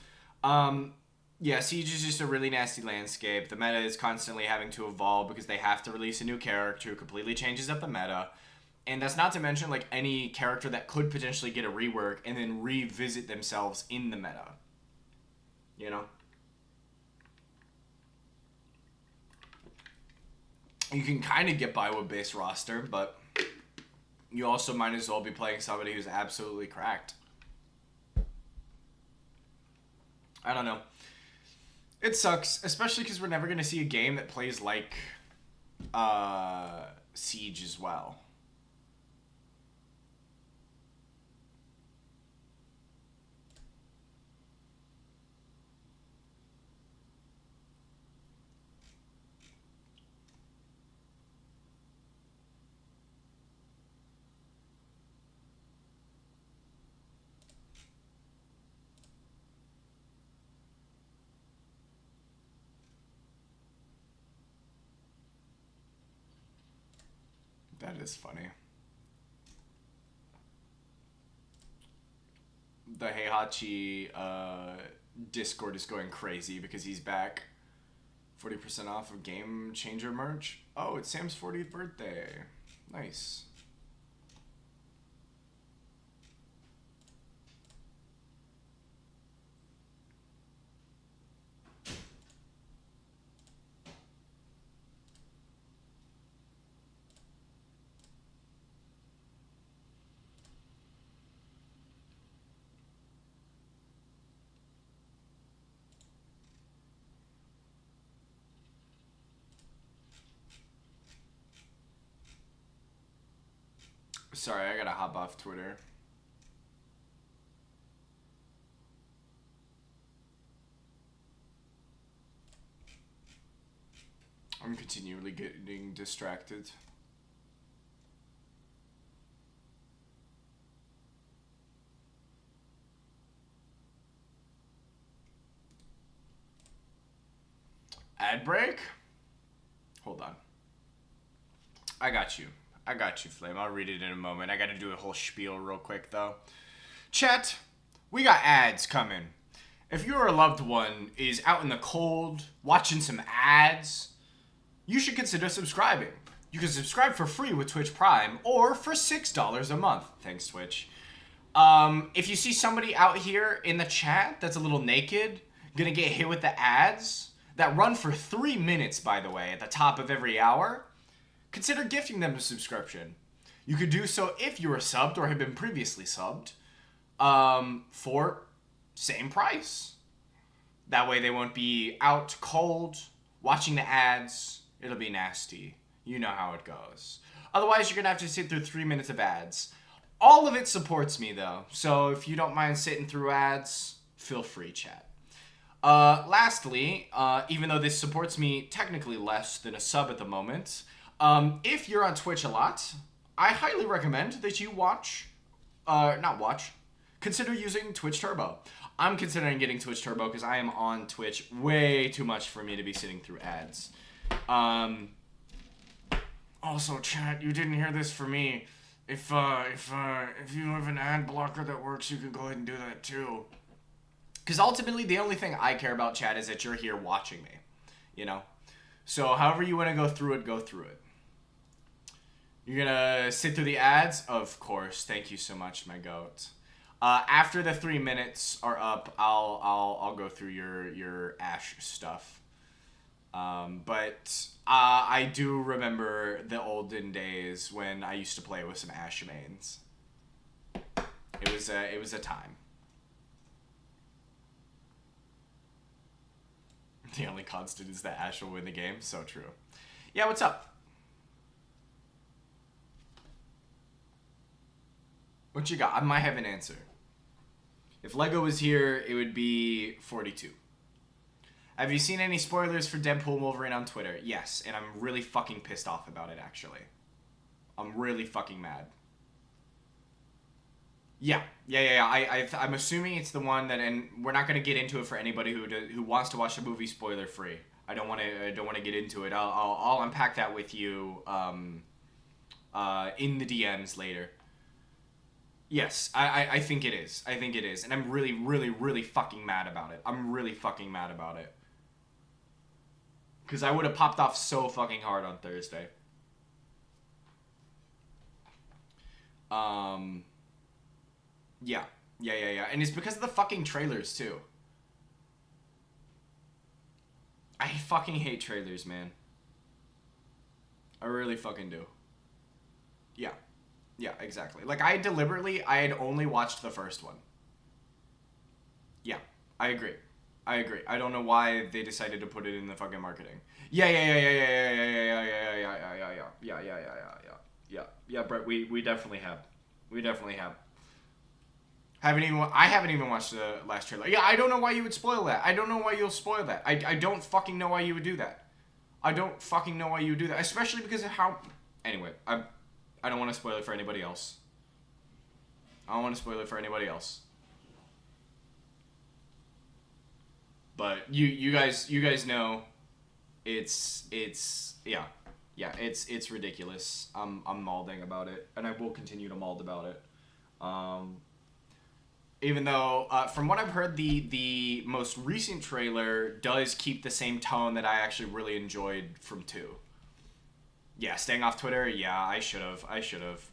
Yeah, Siege is just a really nasty landscape. The meta is constantly having to evolve because they have to release a new character who completely changes up the meta. And that's not to mention like any character that could potentially get a rework and then revisit themselves in the meta. You know? You can kind of get by with base roster, but you also might as well be playing somebody who's absolutely cracked. I don't know. It sucks, especially because we're never going to see a game that plays like Siege as well. That is funny. The Heihachi Discord is going crazy because he's back. 40% off of Game Changer merch. Oh, it's Sam's 40th birthday. Nice. Sorry, I gotta hop off Twitter. I'm continually getting distracted. Ad break? Hold on. I got you, Flame. I'll read it in a moment. I gotta do a whole spiel real quick, though. Chat, we got ads coming. If your loved one is out in the cold, watching some ads, you should consider subscribing. You can subscribe for free with Twitch Prime or for $6 a month. Thanks, Twitch. If you see somebody out here in the chat that's a little naked, gonna get hit with the ads that run for 3 minutes, by the way, at the top of every hour, consider gifting them a subscription. You could do so if you are subbed or have been previously subbed, for same price. That way they won't be out cold, watching the ads. It'll be nasty. You know how it goes. Otherwise, you're gonna have to sit through 3 minutes of ads. All of it supports me, though. So if you don't mind sitting through ads, feel free, chat. Lastly, even though this supports me technically less than a sub at the moment, if you're on Twitch a lot, I highly recommend that you consider using Twitch Turbo. I'm considering getting Twitch Turbo because I am on Twitch way too much for me to be sitting through ads. Also, chat, you didn't hear this from me. If you have an ad blocker that works, you can go ahead and do that too. Because ultimately, the only thing I care about, chat, is that you're here watching me. You know? So, however you want to go through it, go through it. You're gonna sit through the ads? Of course. Thank you so much, my goat. After the 3 minutes are up, I'll go through your Ash stuff. But I do remember the olden days when I used to play with some Ash mains. It was a time. The only constant is that Ash will win the game. So true. Yeah, what's up? What you got? I might have an answer. If Lego was here, it would be 42. Have you seen any spoilers for Deadpool and Wolverine on Twitter? Yes, and I'm really fucking pissed off about it, actually. I'm really fucking mad. Yeah. I'm assuming it's the one that, and we're not gonna get into it for anybody who wants to watch the movie spoiler free. I don't want to get into it. I'll unpack that with you in the DMs later. Yes, I think it is. I think it is, and I'm really, really, really fucking mad about it. I'm really fucking mad about it. Because I would have popped off so fucking hard on Thursday. Yeah. And it's because of the fucking trailers, too. I fucking hate trailers, man. I really fucking do. Yeah. Yeah, exactly. Like, I had only watched the first one. Yeah, I agree. I don't know why they decided to put it in the fucking marketing. Yeah, Brett, we definitely have. I haven't even watched the last trailer. Yeah, I don't know why you would spoil that. I don't know why you'll spoil that. I don't fucking know why you would do that. I don't fucking know why you would do that. Especially because of how... Anyway, I don't want to spoil it for anybody else. But you guys know it's ridiculous. I'm malding about it, and I will continue to mauld about it. Even though, from what I've heard, the most recent trailer does keep the same tone that I actually really enjoyed from 2. Yeah, staying off Twitter. Yeah, I should have.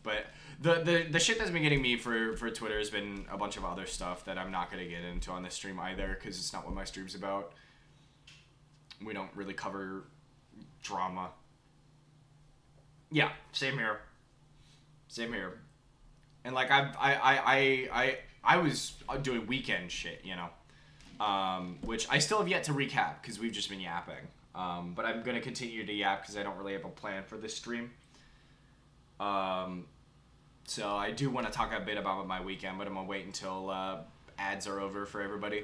But the shit that's been getting me for Twitter has been a bunch of other stuff that I'm not gonna get into on this stream either, because it's not what my stream's about. We don't really cover drama. Yeah, same here. And like I was doing weekend shit, you know, which I still have yet to recap because we've just been yapping. But I'm going to continue to yap because I don't really have a plan for this stream. So I do want to talk a bit about my weekend, but I'm going to wait until ads are over for everybody.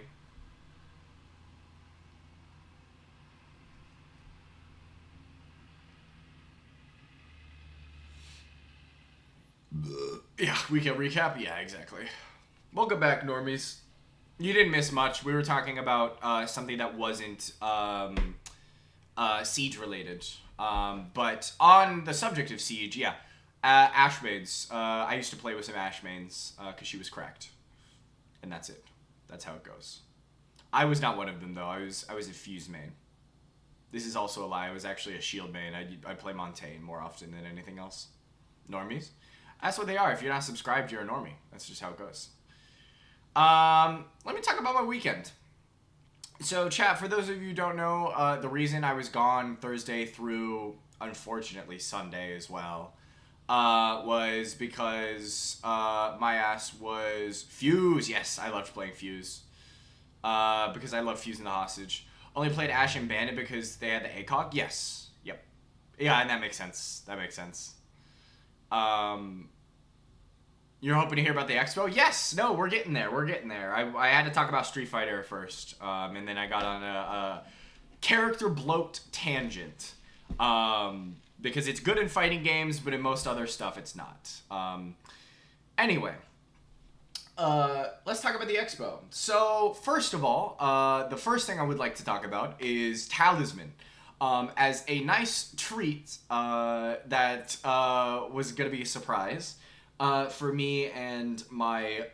Yeah, weekend recap? Yeah, exactly. Welcome back, normies. You didn't miss much. We were talking about something that wasn't... Siege related. But on the subject of Siege, yeah. Ash mains. I used to play with some Ash mains because she was cracked. And that's it. That's how it goes. I was not one of them though. I was a Fuse main. This is also a lie. I was actually a Shield main. I play Montaigne more often than anything else. Normies. That's what they are. If you're not subscribed, you're a normie. That's just how it goes. Let me talk about my weekend. So, chat, for those of you who don't know, the reason I was gone Thursday through, unfortunately, Sunday as well, was because my ass was Fuse. Yes, I loved playing Fuse. Because I love Fuse and the Hostage. Only played Ash and Bandit because they had the ACOG? Yes. Yep. Yeah, and that makes sense. That makes sense. You're hoping to hear about the expo? Yes! No, we're getting there. We're getting there. I had to talk about Street Fighter first, and then I got on a character bloat tangent. Because it's good in fighting games, but in most other stuff it's not. Anyway. Let's talk about the expo. So, first of all, the first thing I would like to talk about is Talisman. As a nice treat that was going to be a surprise for me and my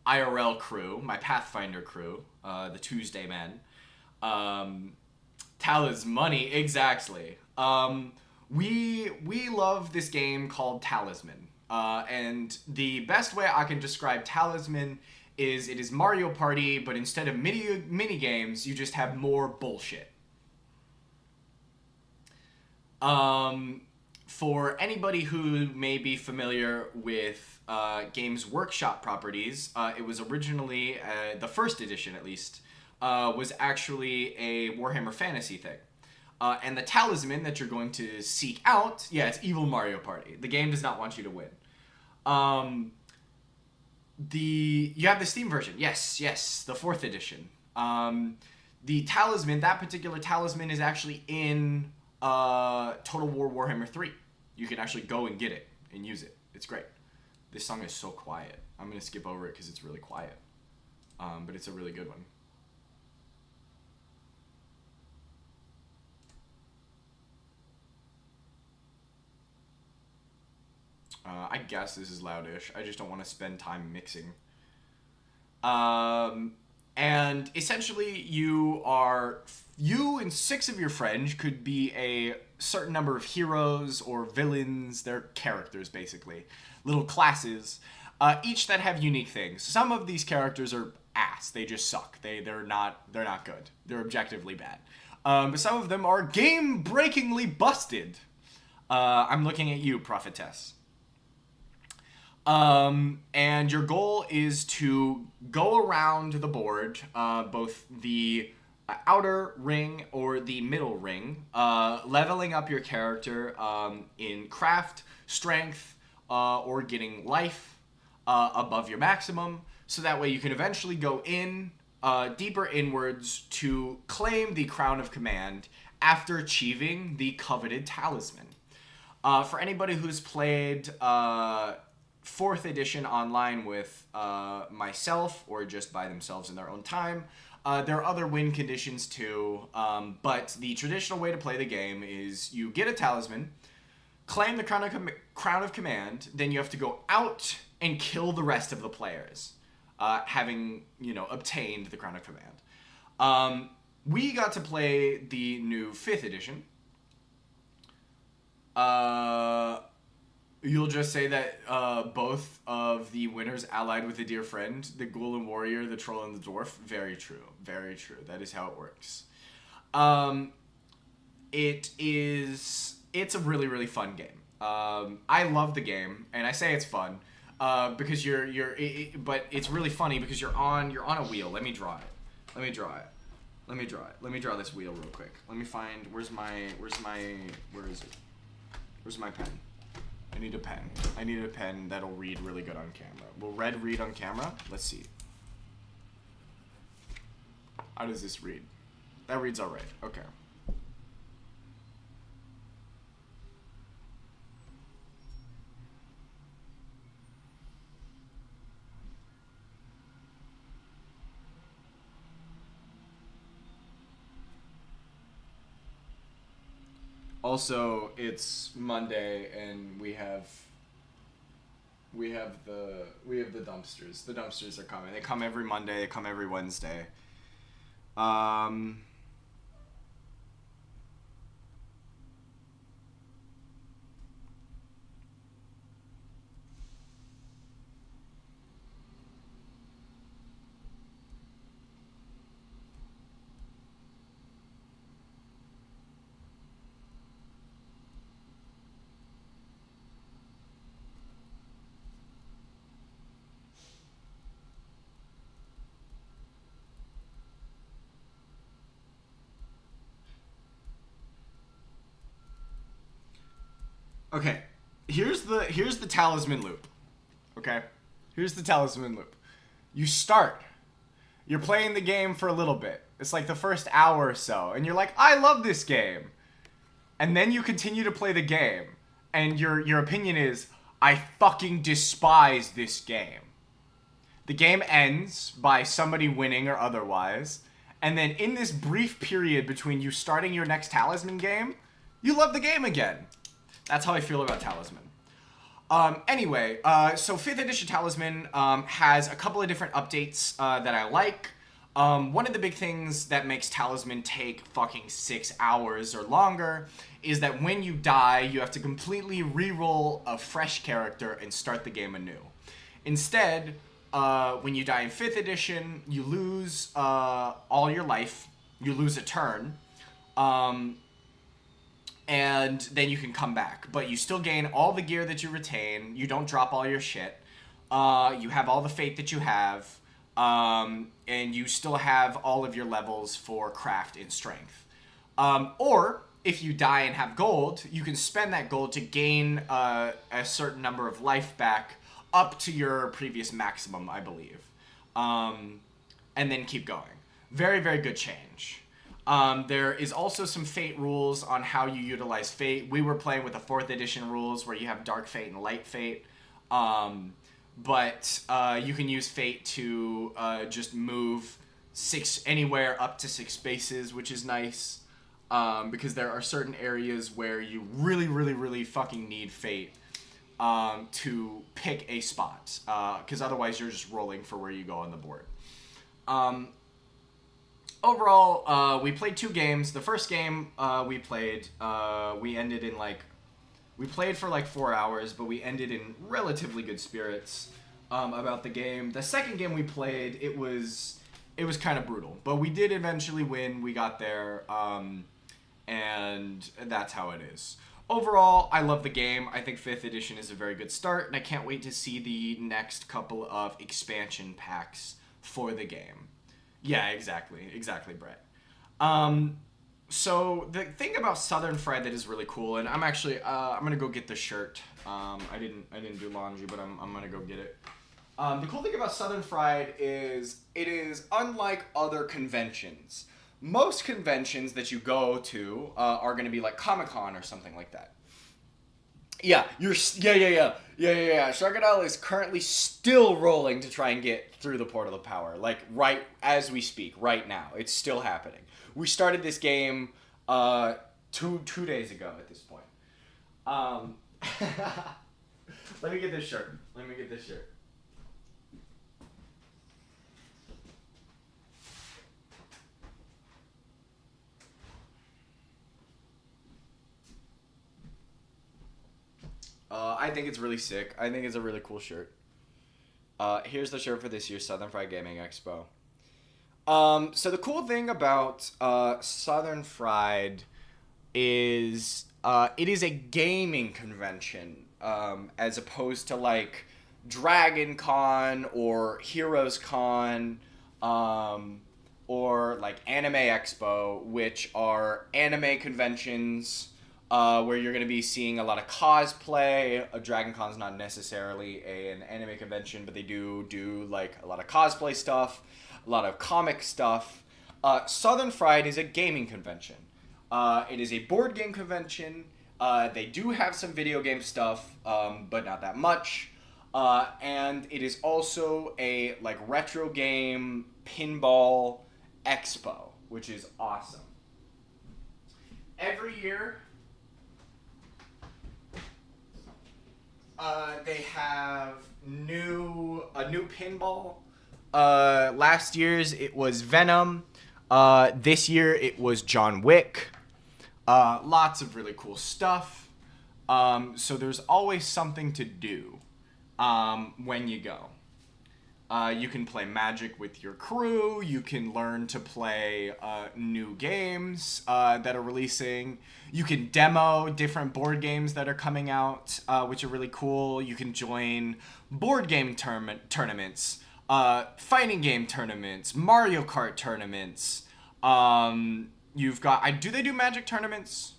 IRL crew, my Pathfinder crew, the Tuesday men. Talismoney, exactly. We love this game called Talisman. And the best way I can describe Talisman is it is Mario Party, but instead of mini games, you just have more bullshit. For anybody who may be familiar with Games Workshop properties, it was originally, the first edition at least, was actually a Warhammer Fantasy thing. And the talisman that you're going to seek out, yeah, it's Evil Mario Party. The game does not want you to win. You have the Steam version. Yes, the 4th edition. The talisman, that particular talisman is actually in Total War Warhammer 3. You can actually go and get it and use it. It's great. This song is so quiet. I'm going to skip over it because it's really quiet. But it's a really good one. I guess this is loudish. I just don't want to spend time mixing. And essentially, you and 6 of your friends could be a certain number of heroes or villains. They're characters, basically. Little classes, each that have unique things. Some of these characters are ass. They just suck. They're not good. They're objectively bad. But some of them are game-breakingly busted. I'm looking at you, Prophetess. And your goal is to go around the board, both the outer ring or the middle ring, leveling up your character in craft, strength, or getting life above your maximum, so that way you can eventually go in deeper inwards to claim the Crown of Command after achieving the coveted talisman. For anybody who's played 4th edition online with myself or just by themselves in their own time, there are other win conditions too, but the traditional way to play the game is you get a talisman, claim the Crown of Command, then you have to go out and kill the rest of the players, having, obtained the Crown of Command. We got to play the new 5th edition. You'll just say that both of the winners allied with a dear friend, the ghoul and warrior, the troll and the dwarf. Very true. Very true. That is how it works. It's a really, really fun game. I love the game, and I say it's fun because but it's really funny because you're on a wheel. Let me draw it. Let me draw this wheel real quick. Let me find where is it? Where's my pen? I need a pen. I need a pen that'll read really good on camera. Will red read on camera? Let's see. How does this read? That reads alright. Okay. Also, it's Monday and we have the dumpsters. The dumpsters are coming. They come every Monday, they come every Wednesday. Um, okay, here's the talisman loop. Okay, here's the talisman loop. You start. You're playing the game for a little bit. It's like the first hour or so, and you're like, I love this game. And then you continue to play the game, and your opinion is, I fucking despise this game. The game ends by somebody winning or otherwise, and then in this brief period between you starting your next Talisman game, you love the game again. That's how I feel about Talisman. Anyway, so 5th edition Talisman has a couple of different updates that I like. One of the big things that makes Talisman take fucking 6 hours or longer is that when you die, you have to completely re-roll a fresh character and start the game anew. Instead, when you die in 5th edition, you lose all your life, you lose a turn, and then you can come back. But you still gain all the gear that you retain, you don't drop all your shit, you have all the fate that you have, and you still have all of your levels for craft and strength. Or, if you die and have gold, you can spend that gold to gain a certain number of life back up to your previous maximum, I believe. And then keep going. Very, very good change. There is also some fate rules on how you utilize fate. We were playing with the 4th edition rules where you have dark fate and light fate. But you can use fate to just move anywhere up to 6 spaces, which is nice. Because there are certain areas where you really, really, really fucking need fate to pick a spot. Because otherwise you're just rolling for where you go on the board. Overall, we played 2 games. The first game we played, we ended in we played for 4 hours, but we ended in relatively good spirits about the game. The second game we played, it was kind of brutal, but we did eventually win. We got there, and that's how it is. Overall, I love the game. I think 5th edition is a very good start, and I can't wait to see the next couple of expansion packs for the game. Yeah, exactly, Brett. So the thing about Southern Fried that is really cool, and I'm actually I'm gonna go get the shirt. I didn't do laundry, but I'm gonna go get it. The cool thing about Southern Fried is it is unlike other conventions. Most conventions that you go to are gonna be like Comic-Con or something like that. Yeah, Sharkadal is currently still rolling to try and get through the Portal of Power. Like, right as we speak, right now. It's still happening. We started this game two days ago at this point. Let me get this shirt. I think it's really sick. I think it's a really cool shirt. Here's the shirt for this year's Southern Fried Gaming Expo. So the cool thing about Southern Fried is it is a gaming convention as opposed to like Dragon Con or Heroes Con or like Anime Expo, which are anime conventions where you're going to be seeing a lot of cosplay. Dragon Con's not necessarily an anime convention, but they do like a lot of cosplay stuff, a lot of comic stuff. Southern Fried is a gaming convention. It is a board game convention. They do have some video game stuff, but not that much. And it is also a like retro game pinball expo, which is awesome. Every year, they have a new pinball. Last year's it was Venom. This year it was John Wick. Lots of really cool stuff. So there's always something to do when you go. You can play Magic with your crew. You can learn to play new games that are releasing. You can demo different board games that are coming out, which are really cool. You can join board game tournaments, fighting game tournaments, Mario Kart tournaments. You've got. Do they do Magic tournaments?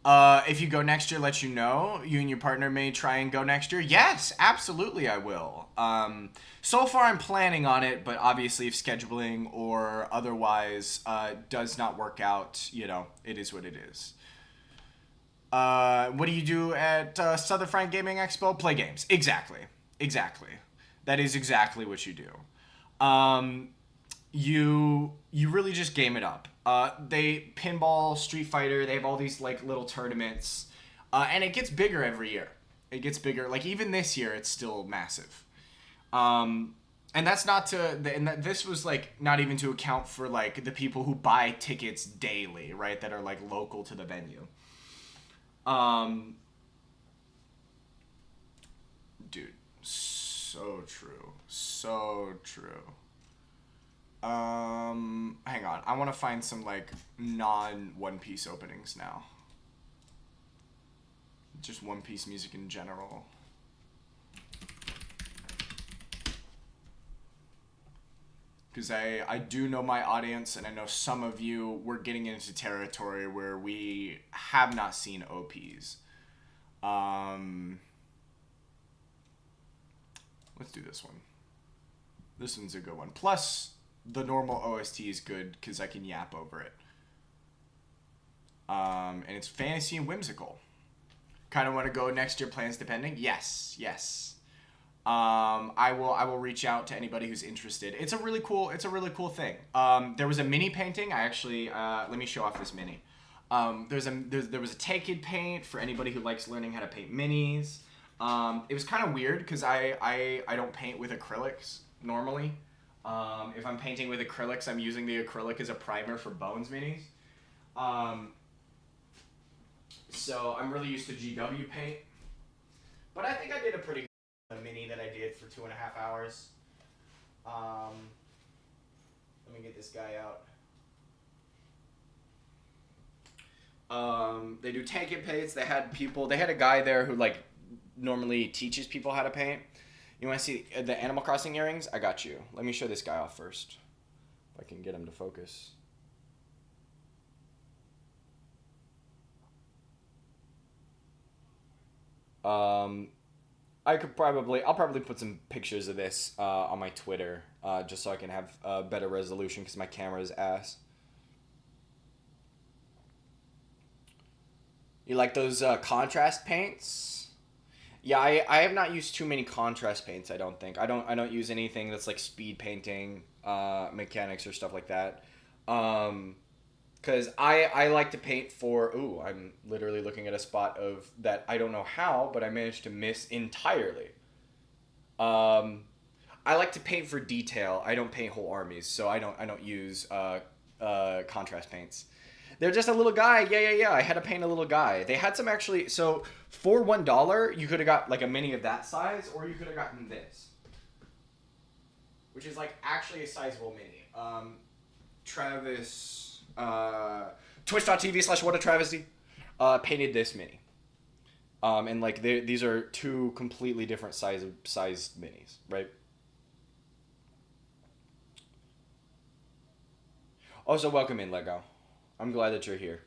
If you go next year, let you know. You and your partner may try and go next year. Yes, absolutely, I will. So far, I'm planning on it, but obviously, if scheduling or otherwise does not work out, it is what it is. What do you do at Southern Frank Gaming Expo? Play games. Exactly. That is exactly what you do. You really just game it up. They pinball, Street Fighter. They have all these like little tournaments, and it gets bigger every year. It gets bigger. Like even this year, it's still massive. And that's not to. And this was like not even to account for like the people who buy tickets daily, right? That are like local to the venue. Dude, so true, so true. Hang on. I want to find some like non One Piece openings now. Just One Piece music in general. Because I do know my audience, and I know some of you, we're getting into territory where we have not seen OPs. Let's do this one. This one's a good one. Plus, the normal OST is good because I can yap over it. And it's fantasy and whimsical. Kind of want to go next year, plans depending? Yes. I will reach out to anybody who's interested. It's a really cool thing. There was a mini painting. I actually let me show off this mini. There was a take it paint for anybody who likes learning how to paint minis. It was kind of weird because I don't paint with acrylics normally. If I'm painting with acrylics, I'm using the acrylic as a primer for Bones minis. So I'm really used to GW paint. But I think I did a pretty good mini that I did for 2.5 hours. Let me get this guy out. They do tank it paints. They had a guy there who like normally teaches people how to paint. You want to see the Animal Crossing earrings? I got you. Let me show this guy off first. If I can get him to focus. I'll probably put some pictures of this on my Twitter just so I can have better resolution because my camera is ass. You like those contrast paints? Yeah, I have not used too many contrast paints. I don't think I don't use anything that's like speed painting mechanics or stuff like that. Because I like to paint for. Ooh, I'm literally looking at a spot of that I don't know how, but I managed to miss entirely. I like to paint for detail. I don't paint whole armies, so I don't use contrast paints. They're just a little guy. Yeah. I had to paint a little guy. They had some actually. So for $1, you could have got like a mini of that size, or you could have gotten this, which is like actually a sizable mini. Travis, Twitch.tv/What a Travesty, painted this mini. And like these are two completely different sized minis, right? Also, welcome in, Lego. I'm glad that you're here.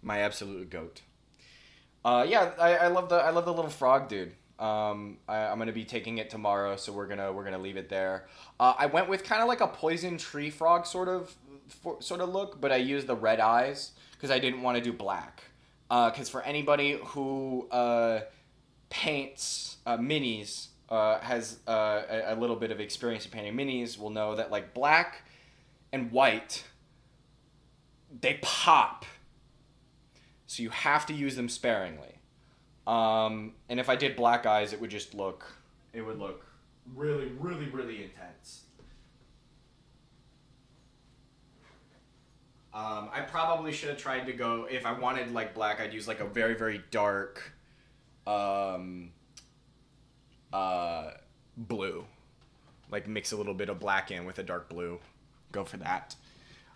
My absolute goat. Yeah, I love the little frog dude. I'm gonna be taking it tomorrow, so we're gonna leave it there. I went with kind of like a poison tree frog sort of look, but I used the red eyes because I didn't want to do black. Because for anybody who paints minis, has a little bit of experience in painting minis, will know that like black and white, they pop. So you have to use them sparingly. And if I did black eyes, it would look really, really, really intense. I probably should have tried to go, if I wanted like black, I'd use like a very, very dark um, blue. Like mix a little bit of black in with a dark blue. Go for that.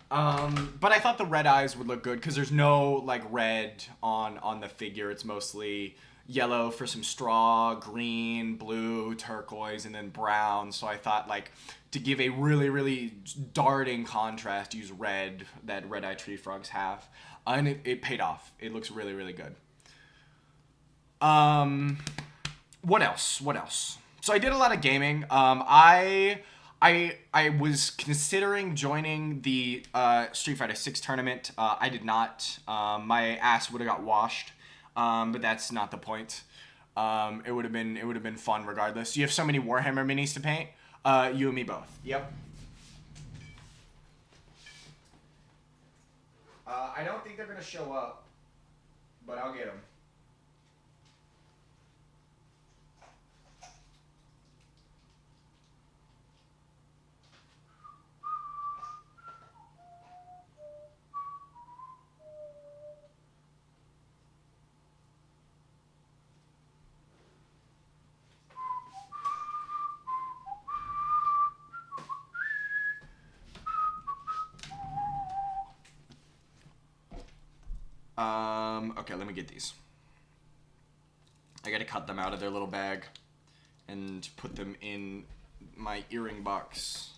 But I thought the red eyes would look good because there's no like red on the figure. It's mostly yellow for some straw, green, blue, turquoise, and then brown. So I thought like to give a really, really darting contrast, use red that red eye tree frogs have. And it paid off. It looks really, really good. Um, what else? What else? So I did a lot of gaming. I was considering joining the Street Fighter 6 tournament. I did not. My ass would have got washed. But that's not the point. It would have been fun regardless. You have so many Warhammer minis to paint. You and me both. Yep. I don't think they're gonna show up, but I'll get them. Okay, let me get these. I gotta cut them out of their little bag and put them in my earring box.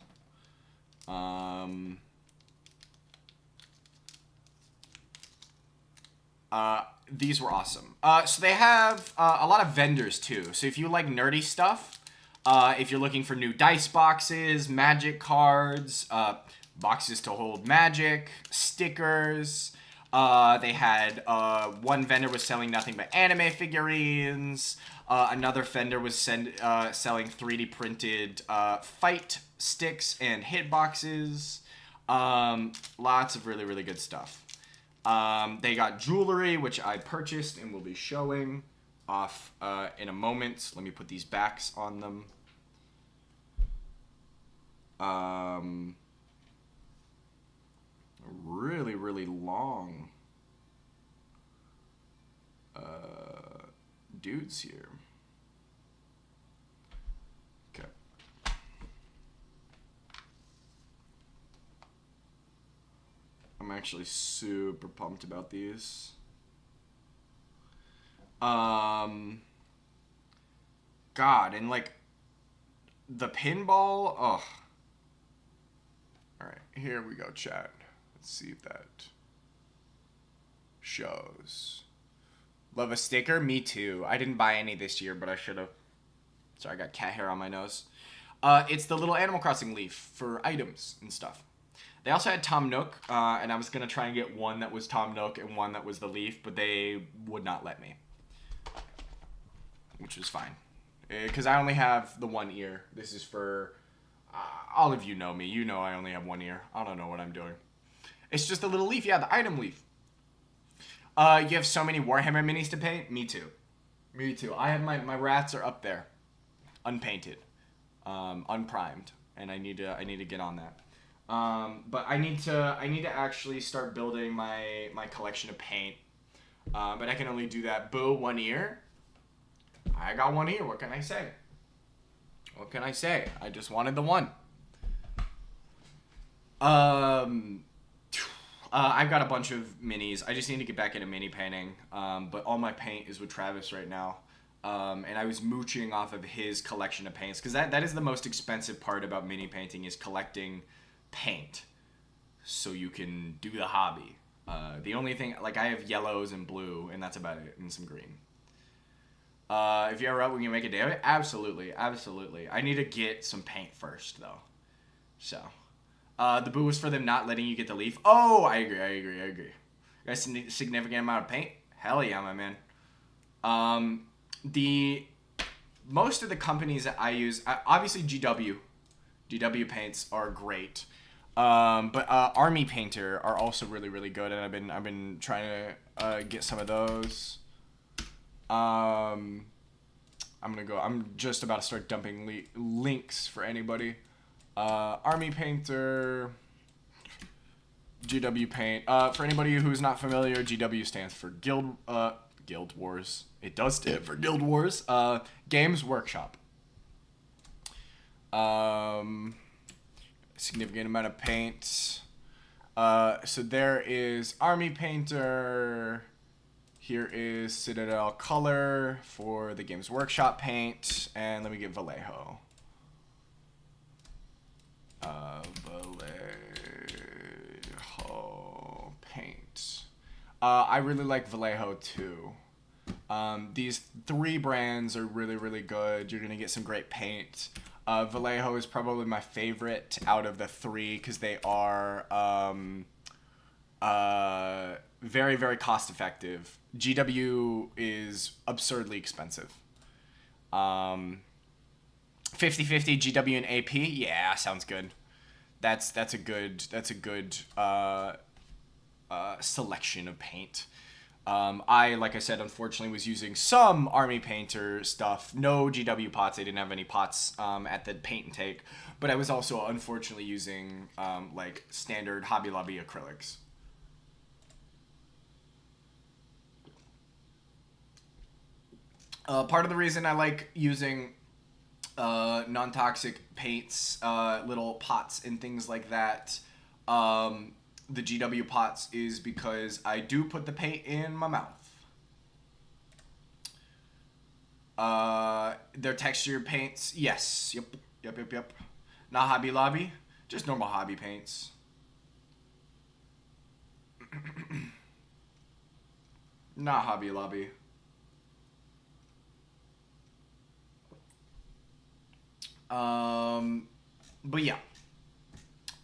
These were awesome. So they have a lot of vendors too. So if you like nerdy stuff, if you're looking for new dice boxes, magic cards, boxes to hold magic, stickers. They had one vendor was selling nothing but anime figurines. Another vendor was selling 3D printed fight sticks and hitboxes. Lots of really, really good stuff. They got jewelry, which I purchased and will be showing off in a moment. Let me put these backs on them. Really, really long dudes here. Okay. I'm actually super pumped about these. God, and like the pinball. Oh. All right, here we go, chat. Let's see if that shows. Love a sticker? Me too. I didn't buy any this year, but I should have. Sorry, I got cat hair on my nose. It's the little Animal Crossing leaf for items and stuff. They also had Tom Nook, and I was going to try and get one that was Tom Nook and one that was the leaf, but they would not let me. Which was fine. Because I only have the one ear. This is for... all of you know me. You know I only have one ear. I don't know what I'm doing. It's just a little leaf. Yeah, the item leaf. You have so many Warhammer minis to paint? Me too. Me too. I have my rats are up there. Unpainted. Unprimed. And I need to get on that. But I need to actually start building my collection of paint. But I can only do that. Boo, one ear. I got one ear. What can I say? What can I say? I just wanted the one. I've got a bunch of minis. I just need to get back into mini painting. But all my paint is with Travis right now. And I was mooching off of his collection of paints. Because that is the most expensive part about mini painting is collecting paint. So you can do the hobby. The only thing, like I have yellows and blue, and that's about it, and some green. If you're up, we can make a day of it. Absolutely, absolutely. I need to get some paint first, though. So, the boo was for them not letting you get the leaf. Oh, I agree. Got a significant amount of paint? Hell yeah, my man. Most of the companies that I use, obviously GW paints are great. But Army Painter are also really, really good, and I've been trying to get some of those. I'm just about to start dumping links for anybody. Army Painter. GW Paint. For anybody who's not familiar, GW stands for Guild Wars. It does stand for Guild Wars. Games Workshop. Significant amount of paint. So there is Army Painter. Here is Citadel Color for the Games Workshop paint. And let me get Vallejo. Vallejo paint. I really like Vallejo too. These three brands are really, really good. You're going to get some great paint. Vallejo is probably my favorite out of the three because they are very, very cost effective. GW is absurdly expensive. 50-50 GW and AP. Yeah, sounds good. That's a good selection of paint. Like I said, unfortunately was using some Army Painter stuff. No GW pots. I didn't have any pots at the paint intake. But I was also unfortunately using like standard Hobby Lobby acrylics. Part of the reason I like using non-toxic paints, little pots and things like that, the GW pots, is because I do put the paint in my mouth. They're textured paints. Yes. Yep. Not Hobby Lobby. Just normal hobby paints. Not Hobby Lobby. But yeah.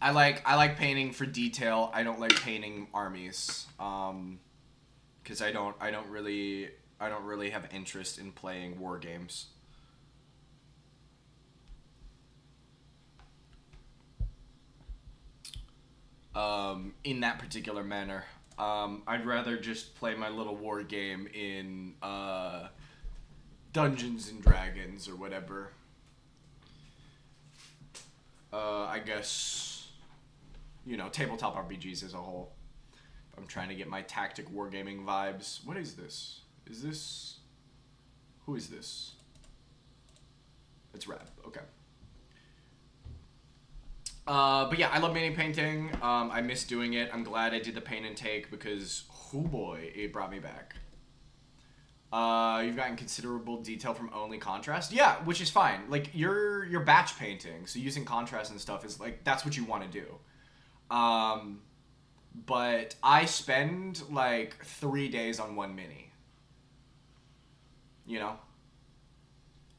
I like painting for detail. I don't like painting armies. Because I don't really have interest in playing war games. In that particular manner. I'd rather just play my little war game in Dungeons and Dragons or whatever. I guess, tabletop RPGs as a whole. I'm trying to get my tactic wargaming vibes. What is this? Who is this? It's Rab. Okay. But yeah, I love mini painting. I miss doing it. I'm glad I did the paint intake because, oh boy, it brought me back. You've gotten considerable detail from only contrast. Yeah, which is fine. Like, you're batch painting, so using contrast and stuff is, like, that's what you want to do. But I spend, like, 3 days on one mini. You know?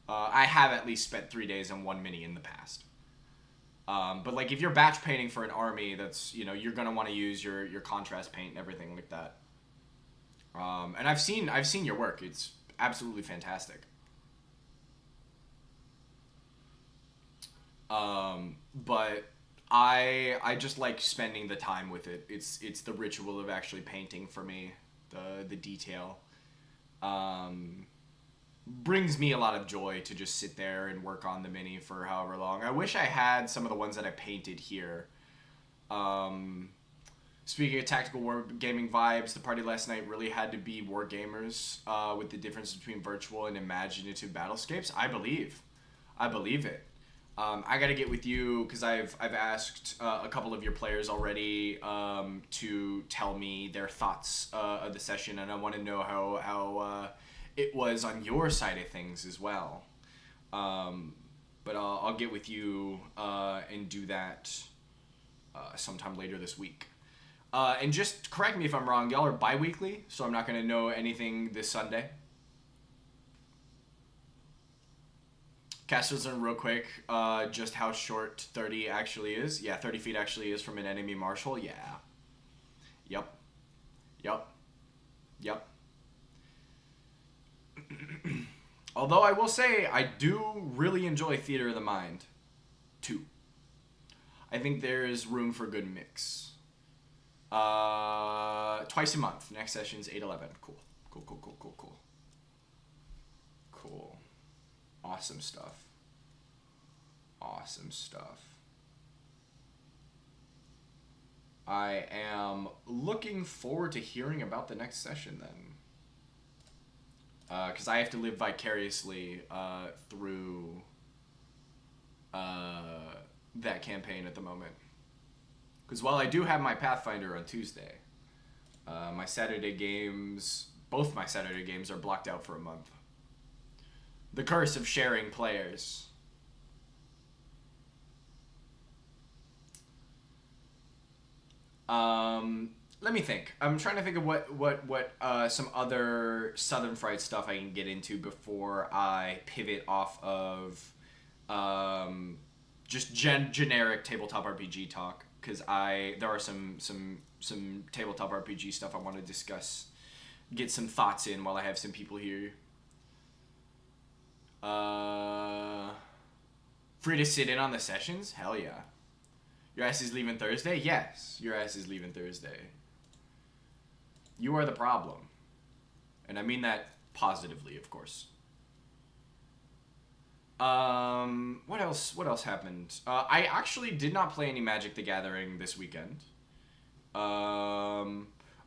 I have at least spent 3 days on one mini in the past. But, like, if you're batch painting for an army, that's, you're going to want to use your contrast paint and everything like that. And I've seen your work. It's absolutely fantastic. But I just like spending the time with it. It's the ritual of actually painting for me. The detail brings me a lot of joy to just sit there and work on the mini for however long. I wish I had some of the ones that I painted here. Speaking of tactical war gaming vibes, the party last night really had to be war gamers with the difference between virtual and imaginative battlescapes. I believe it. I gotta get with you because I've asked a couple of your players already to tell me their thoughts of the session, and I want to know how it was on your side of things as well. But I'll get with you and do that sometime later this week. And just correct me if I'm wrong, y'all are bi-weekly, so I'm not going to know anything this Sunday. Casters learn real quick just how short 30 actually is. Yeah, 30 feet actually is from an enemy marshal. Yeah. Yep. Although I will say, I do really enjoy Theater of the Mind, too. I think there is room for a good mix. Twice a month. Next session's 8/11. Cool. Awesome stuff. I am looking forward to hearing about the next session then. Because I have to live vicariously through that campaign at the moment. Because while I do have my Pathfinder on Tuesday, my Saturday games, both my Saturday games are blocked out for a month. The curse of sharing players. Let me think. I'm trying to think of what some other Southern Fried stuff I can get into before I pivot off of just generic tabletop RPG talk, because there are some tabletop RPG stuff I want to discuss, get some thoughts in while I have some people here. Free to sit in on the sessions? Hell yeah. Your ass is leaving Thursday? Yes, your ass is leaving Thursday. You are the problem. And I mean that positively, of course. What else happened? I actually did not play any Magic the Gathering this weekend.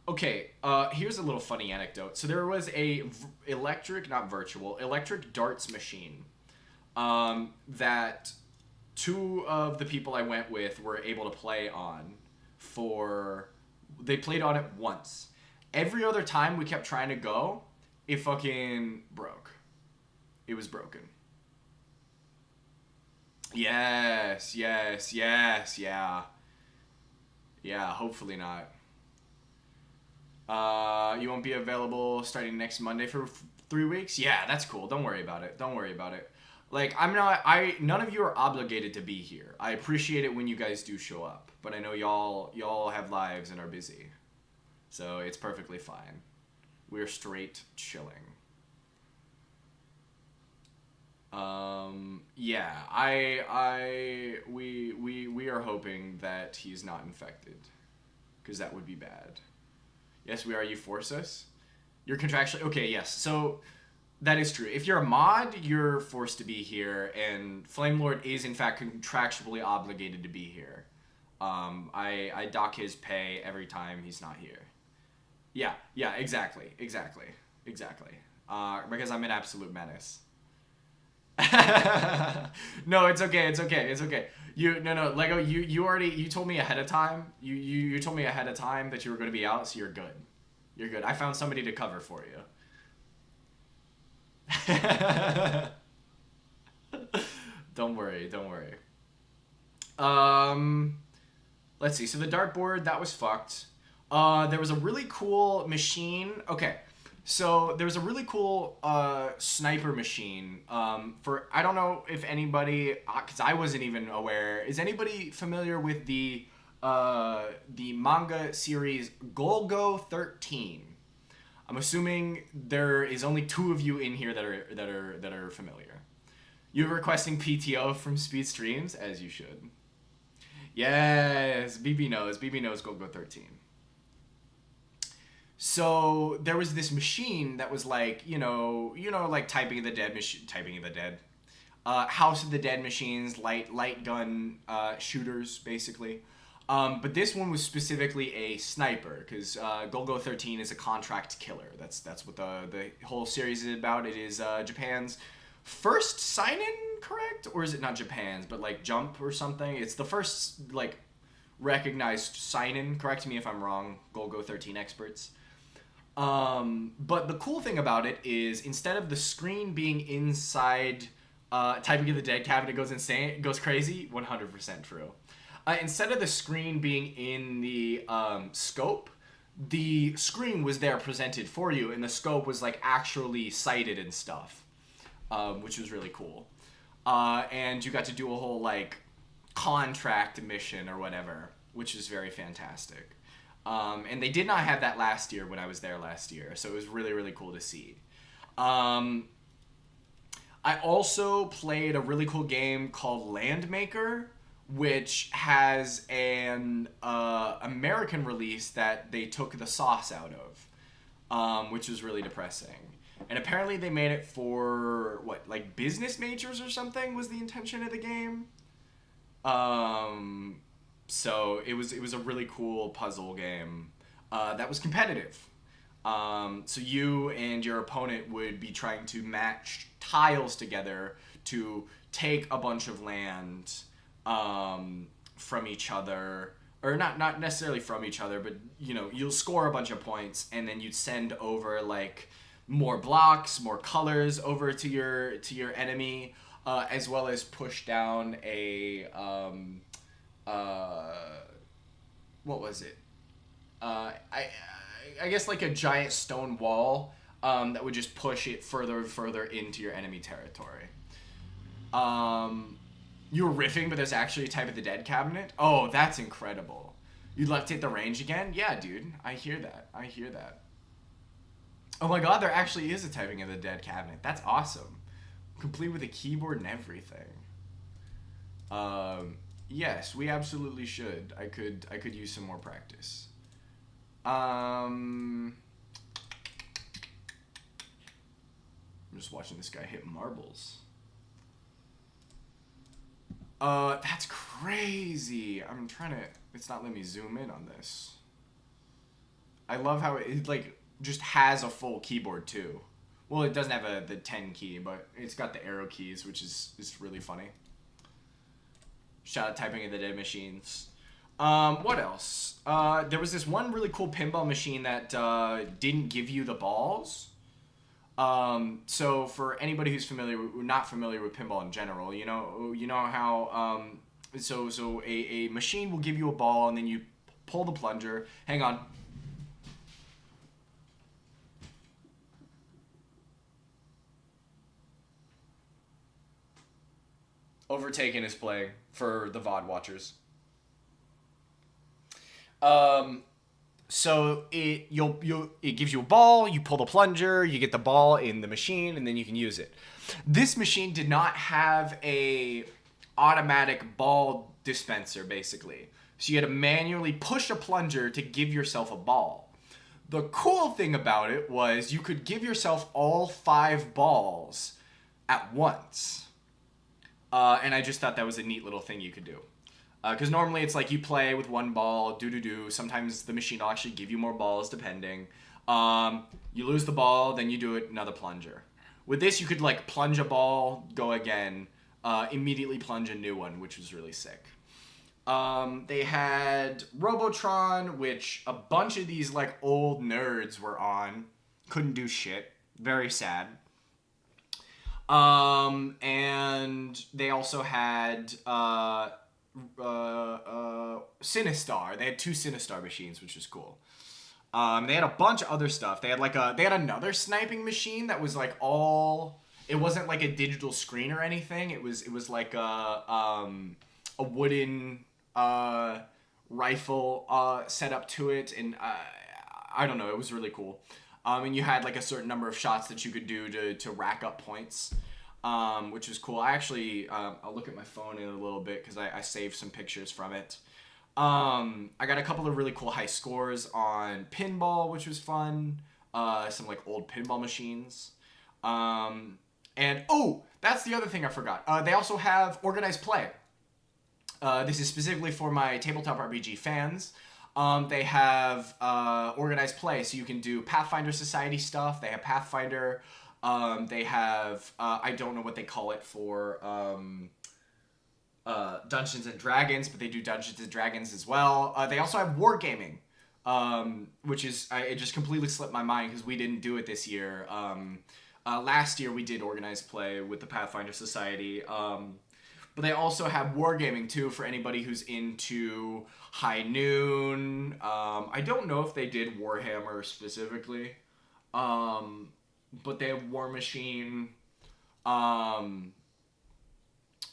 Okay, here's a little funny anecdote. So there was a electric darts machine that two of the people I went with were able to play on they played on it once. Every other time we kept trying to go, it fucking broke. It was broken. Yes, yeah. Yeah, hopefully not. You won't be available starting next Monday for 3 weeks? Yeah, that's cool. Don't worry about it. Like, none of you are obligated to be here. I appreciate it when you guys do show up, but I know y'all have lives and are busy. So it's perfectly fine. We're straight chilling. Yeah, we are hoping that he's not infected, because that would be bad. Yes, we are. You force us. You're contractually okay. Yes, so that is true. If you're a mod, you're forced to be here, and Flame Lord is in fact contractually obligated to be here. I dock his pay every time he's not here. Yeah, exactly. Because I'm an absolute menace. No, it's okay. No, Lego, you told me ahead of time. You told me ahead of time that you were going to be out, so you're good. I found somebody to cover for you. Don't worry. Let's see. So the dartboard, that was fucked. There was a really cool machine. Okay. So there was a really cool sniper machine I don't know if anybody, because I wasn't even aware. Is anybody familiar with the manga series Golgo 13? I'm assuming there is only 2 of you in here that are familiar. You're requesting PTO from Speed Streams, as you should. Yes, BB knows Golgo 13. So there was this machine that was like, like Typing of the Dead, House of the Dead machines, light gun shooters, basically. But this one was specifically a sniper, because Golgo 13 is a contract killer. That's what the whole series is about. It is Japan's first sign-in, correct? Or is it not Japan's, but like Jump or something? It's the first like recognized sign-in. Correct me if I'm wrong, Golgo 13 experts. But the cool thing about it is, instead of the screen being inside Typing of the Dead cabinet goes crazy, 100% true. Instead of the screen being in the scope, the screen was there presented for you, and the scope was like actually sighted and stuff, which was really cool. And you got to do a whole like contract mission or whatever, which is very fantastic. And they did not have that last year when I was there last year, so it was really, really cool to see. I also played a really cool game called Landmaker, which has an American release that they took the sauce out of, which was really depressing. And apparently they made it for, like business majors or something was the intention of the game. So it was a really cool puzzle game that was competitive. So you and your opponent would be trying to match tiles together to take a bunch of land from each other, or not necessarily from each other, but you'll score a bunch of points, and then you'd send over like more blocks, more colors over to your enemy, as well as push down a uh, what was it? I guess like a giant stone wall that would just push it further and further into your enemy territory. Um, you were riffing, but there's actually a Type of the Dead cabinet. Oh, that's incredible. You'd like to hit the range again? Yeah, dude. I hear that. I hear that. Oh my god, there actually is a Typing of the Dead cabinet. That's awesome. Complete with a keyboard and everything. Yes, we absolutely should. I could use some more practice. I'm just watching this guy hit marbles. That's crazy. I'm trying to. It's not letting me zoom in on this. I love how it like just has a full keyboard too. Well, it doesn't have the 10 key, but it's got the arrow keys, which is really funny. Shout out Typing of the Dead machines. What else? There was this one really cool pinball machine that didn't give you the balls. So for anybody who's not familiar with pinball in general, you know how so a machine will give you a ball, and then you pull the plunger. Hang on. Overtaken is playing for the VOD watchers. So it gives you a ball, you pull the plunger, you get the ball in the machine, and then you can use it. This machine did not have a automatic ball dispenser, basically. So you had to manually push a plunger to give yourself a ball. The cool thing about it was you could give yourself all 5 balls at once. And I just thought that was a neat little thing you could do. Because normally it's like you play with one ball, do. Sometimes the machine will actually give you more balls, depending. You lose the ball, then you do it another plunger. With this, you could like plunge a ball, go again, immediately plunge a new one, which was really sick. They had Robotron, which a bunch of these like old nerds were on. Couldn't do shit. Very sad. And they also had Sinistar. They had 2 Sinistar machines, which was cool. They had a bunch of other stuff. They had another sniping machine that was like all. It wasn't like a digital screen or anything. It was like a wooden rifle set up to it, and I don't know. It was really cool. And you had like a certain number of shots that you could do to rack up points. Which was cool. I actually, I'll look at my phone in a little bit because I saved some pictures from it. I got a couple of really cool high scores on pinball, which was fun. Some like old pinball machines. And that's the other thing I forgot. They also have organized play. This is specifically for my tabletop RPG fans. They have organized play, so you can do Pathfinder Society stuff. They have Pathfinder. They have, I don't know what they call it for Dungeons and Dragons, but they do Dungeons and Dragons as well. They also have Wargaming, which is, it just completely slipped my mind because we didn't do it this year. Last year we did organized play with the Pathfinder Society. But they also have Wargaming too for anybody who's into High Noon. I don't know if they did Warhammer specifically. But they have War Machine, and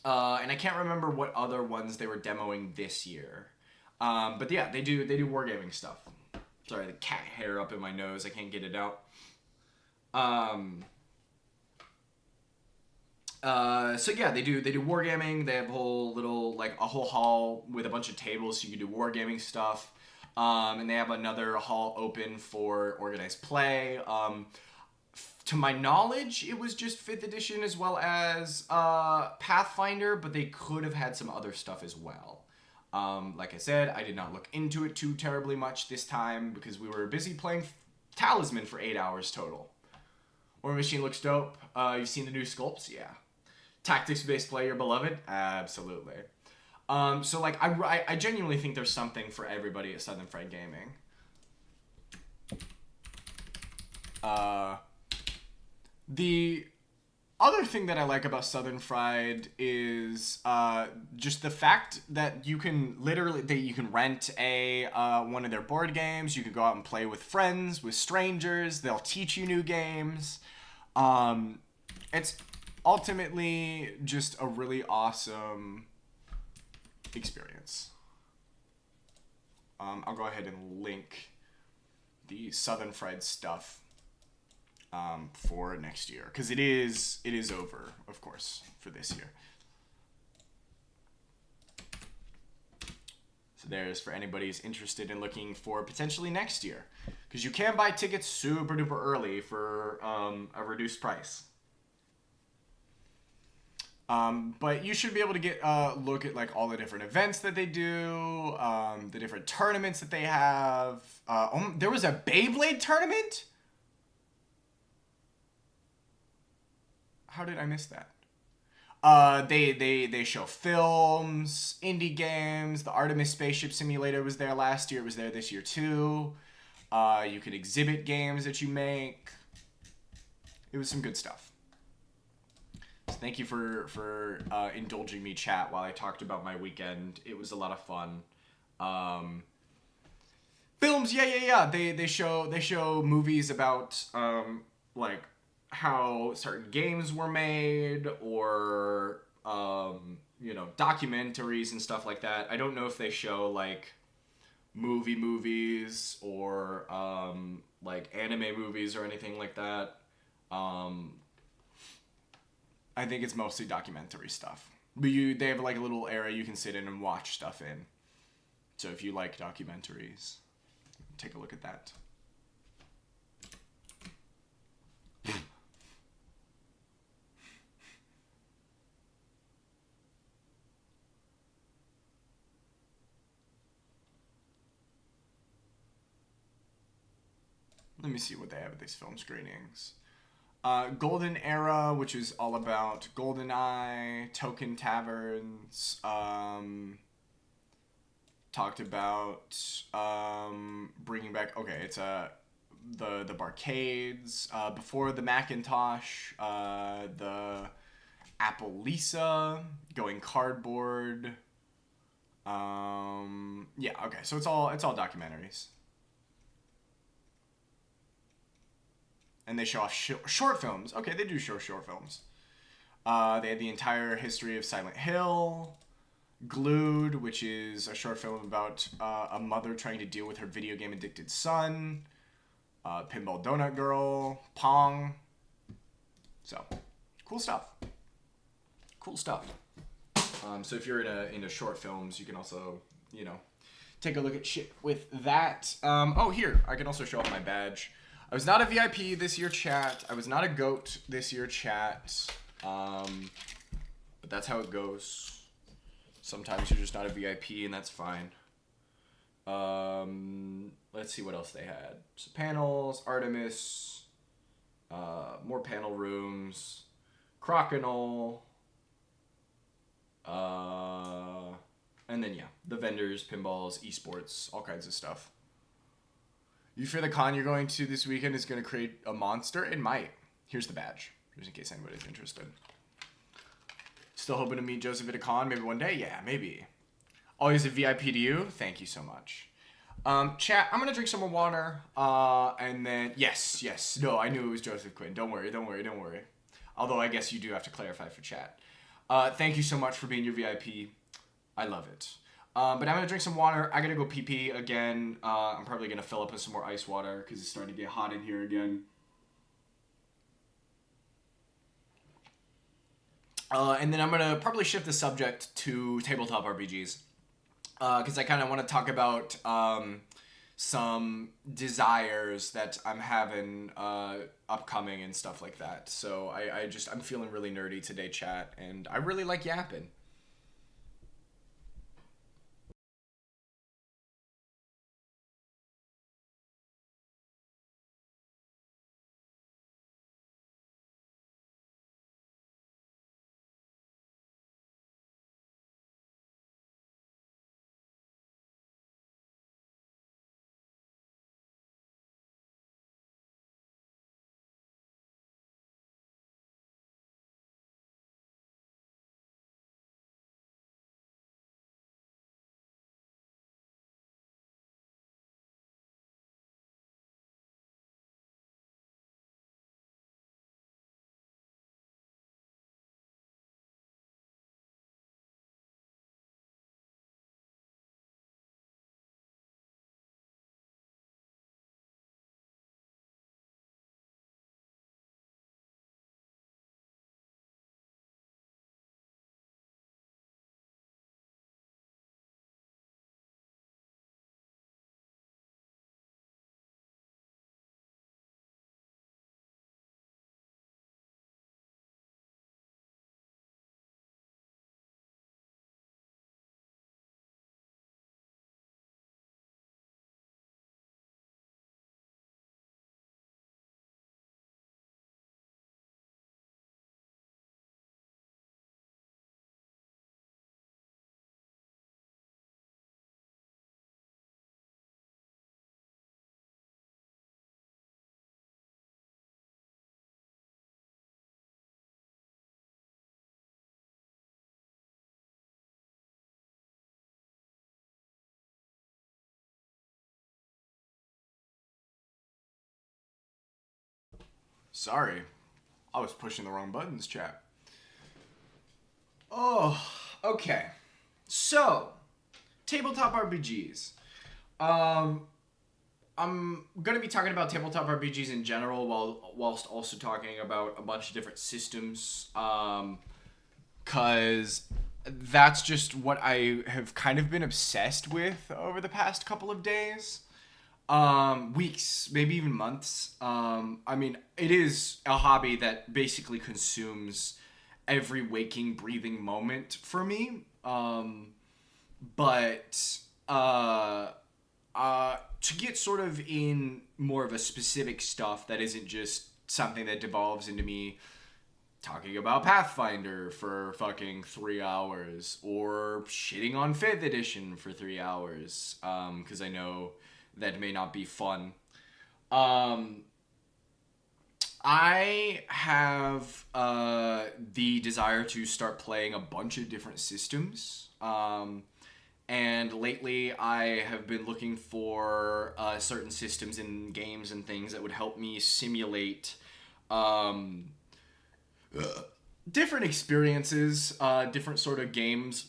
I can't remember what other ones they were demoing this year. But yeah, they do wargaming stuff. Sorry, the cat hair up in my nose. I can't get it out. So yeah, they do wargaming. They have a whole hall with a bunch of tables so you can do wargaming stuff. And they have another hall open for organized play. To my knowledge, it was just 5th edition as well as Pathfinder, but they could have had some other stuff as well. Like I said, I did not look into it too terribly much this time because we were busy playing Talisman for 8 hours total. War Machine looks dope. You've seen the new sculpts? Yeah. Tactics-based play, your beloved? Absolutely. So like I genuinely think there's something for everybody at Southern Fried Gaming. The other thing that I like about Southern Fried is just the fact that you can rent a one of their board games. You can go out and play with friends, with strangers. They'll teach you new games. It's ultimately just a really awesome experience. I'll go ahead and link the Southern Fried stuff for next year, because it is over, of course, for this year. So there's for anybody who's interested in looking for potentially next year, because you can buy tickets super duper early for a reduced price. But you should be able to get look at like all the different events that they do, the different tournaments that they have. There was a Beyblade tournament? How did I miss that? They show films, indie games. The Artemis Spaceship Simulator was there last year. It was there this year too. You could exhibit games that you make. It was some good stuff. So thank you for indulging me, chat, while I talked about my weekend. It was a lot of fun. Films, yeah. They show movies about like how certain games were made, or documentaries and stuff like that. I don't know if they show like movies or like anime movies or anything like that. I think it's mostly documentary stuff. But they have like a little area you can sit in and watch stuff in. So if you like documentaries, take a look at that. Let me see what they have at these film screenings. Golden Era, which is all about GoldenEye, Token Taverns. Talked about bringing back. Okay, it's the barcades. Before the Macintosh, the Apple Lisa, going cardboard. Yeah. Okay, so it's all documentaries. And they show off short films. Okay, they do show short films. They had the entire history of Silent Hill. Glued, which is a short film about a mother trying to deal with her video game addicted son. Pinball Donut Girl. Pong. So, cool stuff. So if you're into short films, you can also, take a look at shit with that. Here, I can also show off my badge. I was not a VIP this year, chat. I was not a GOAT this year, chat. But that's how it goes. Sometimes you're just not a VIP, and that's fine. Let's see what else they had. So panels, Artemis, more panel rooms, Crokinole, and then, the vendors, pinballs, esports, all kinds of stuff. You fear the con you're going to this weekend is going to create a monster? It might. Here's the badge, just in case anybody's interested. Still hoping to meet Joseph at a con maybe one day? Yeah, maybe. Always a VIP to you? Thank you so much. Chat, I'm going to drink some more water. And then, yes. No, I knew it was Joseph Quinn. Don't worry. Although I guess you do have to clarify for chat. Thank you so much for being your VIP. I love it. But I'm going to drink some water. I got to go pee again. I'm probably going to fill up with some more ice water because it's starting to get hot in here again. And then I'm going to probably shift the subject to tabletop RPGs. Because I kind of want to talk about some desires that I'm having upcoming and stuff like that. So I'm feeling really nerdy today, chat. And I really like yapping. Sorry, I was pushing the wrong buttons, chat. Oh, okay. So, tabletop RPGs. I'm gonna be talking about tabletop RPGs in general, whilst also talking about a bunch of different systems. Cause that's just what I have kind of been obsessed with over the past couple of days. Weeks, maybe even months. I mean, it is a hobby that basically consumes every waking, breathing moment for me. But to get sort of in more of a specific stuff that isn't just something that devolves into me talking about Pathfinder for fucking 3 hours or shitting on 5th edition for 3 hours, because I know that may not be fun. I have the desire to start playing a bunch of different systems. And lately I have been looking for certain systems in games and things that would help me simulate different experiences, different sort of games.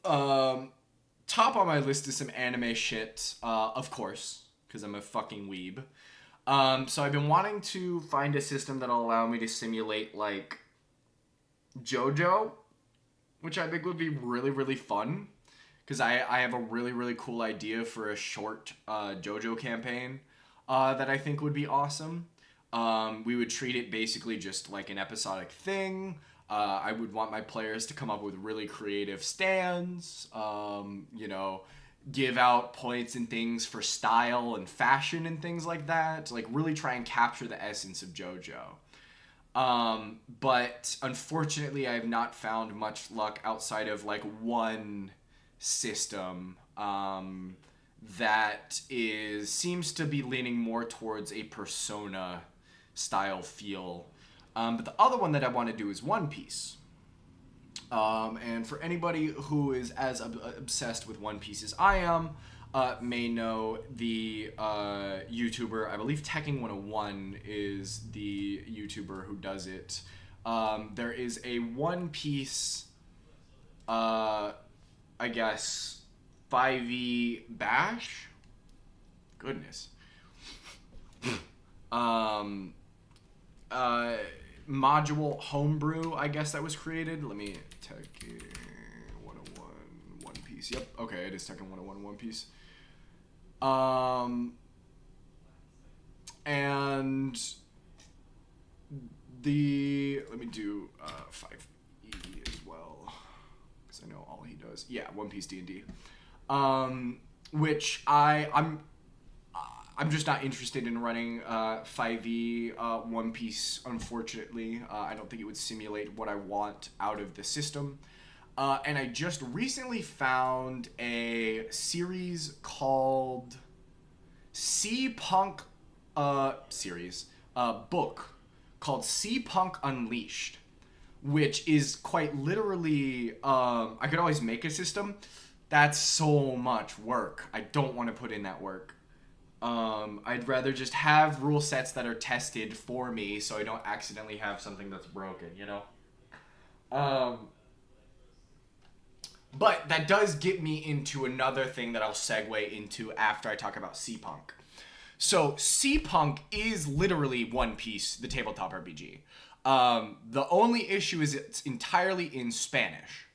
Top on my list is some anime shit, of course, because I'm a fucking weeb. So I've been wanting to find a system that'll allow me to simulate, like, JoJo, which I think would be really, really fun. Because I have a really, really cool idea for a short JoJo campaign that I think would be awesome. We would treat it basically just like an episodic thing. I would want my players to come up with really creative stands, give out points and things for style and fashion and things like that. To, like, really try and capture the essence of JoJo. But unfortunately, I have not found much luck outside of, like, one system that seems to be leaning more towards a Persona style feel. But the other one that I want to do is One Piece. And for anybody who is as obsessed with One Piece as I am, may know the YouTuber, I believe Tekken 101 is the YouTuber who does it. There is a One Piece I guess 5e bash. Goodness. Module homebrew, I guess, that was created. Let me Tekken 101 One Piece. Yep. Okay, it is Tekken 101 One Piece. And let me do 5e as well, because I know all he does. Yeah, One Piece D&D. Which I'm just not interested in running 5e One Piece, unfortunately. I don't think it would simulate what I want out of the system. And I just recently found a series called C-Punk book called C-Punk Unleashed, which is quite literally, I could always make a system. That's so much work. I don't want to put in that work. I'd rather just have rule sets that are tested for me so I don't accidentally have something that's broken, you know? But that does get me into another thing that I'll segue into after I talk about C-Punk. So C-Punk is literally One Piece, the tabletop RPG. The only issue is it's entirely in Spanish.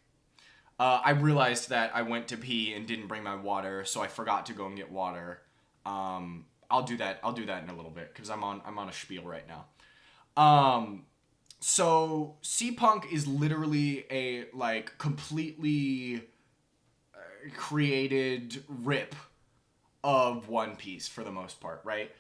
I realized that I went to pee and didn't bring my water, so I forgot to go and get water. I'll do that in a little bit because I'm on a spiel right now. So C-Punk is literally a, like, completely created rip of One Piece for the most part, right?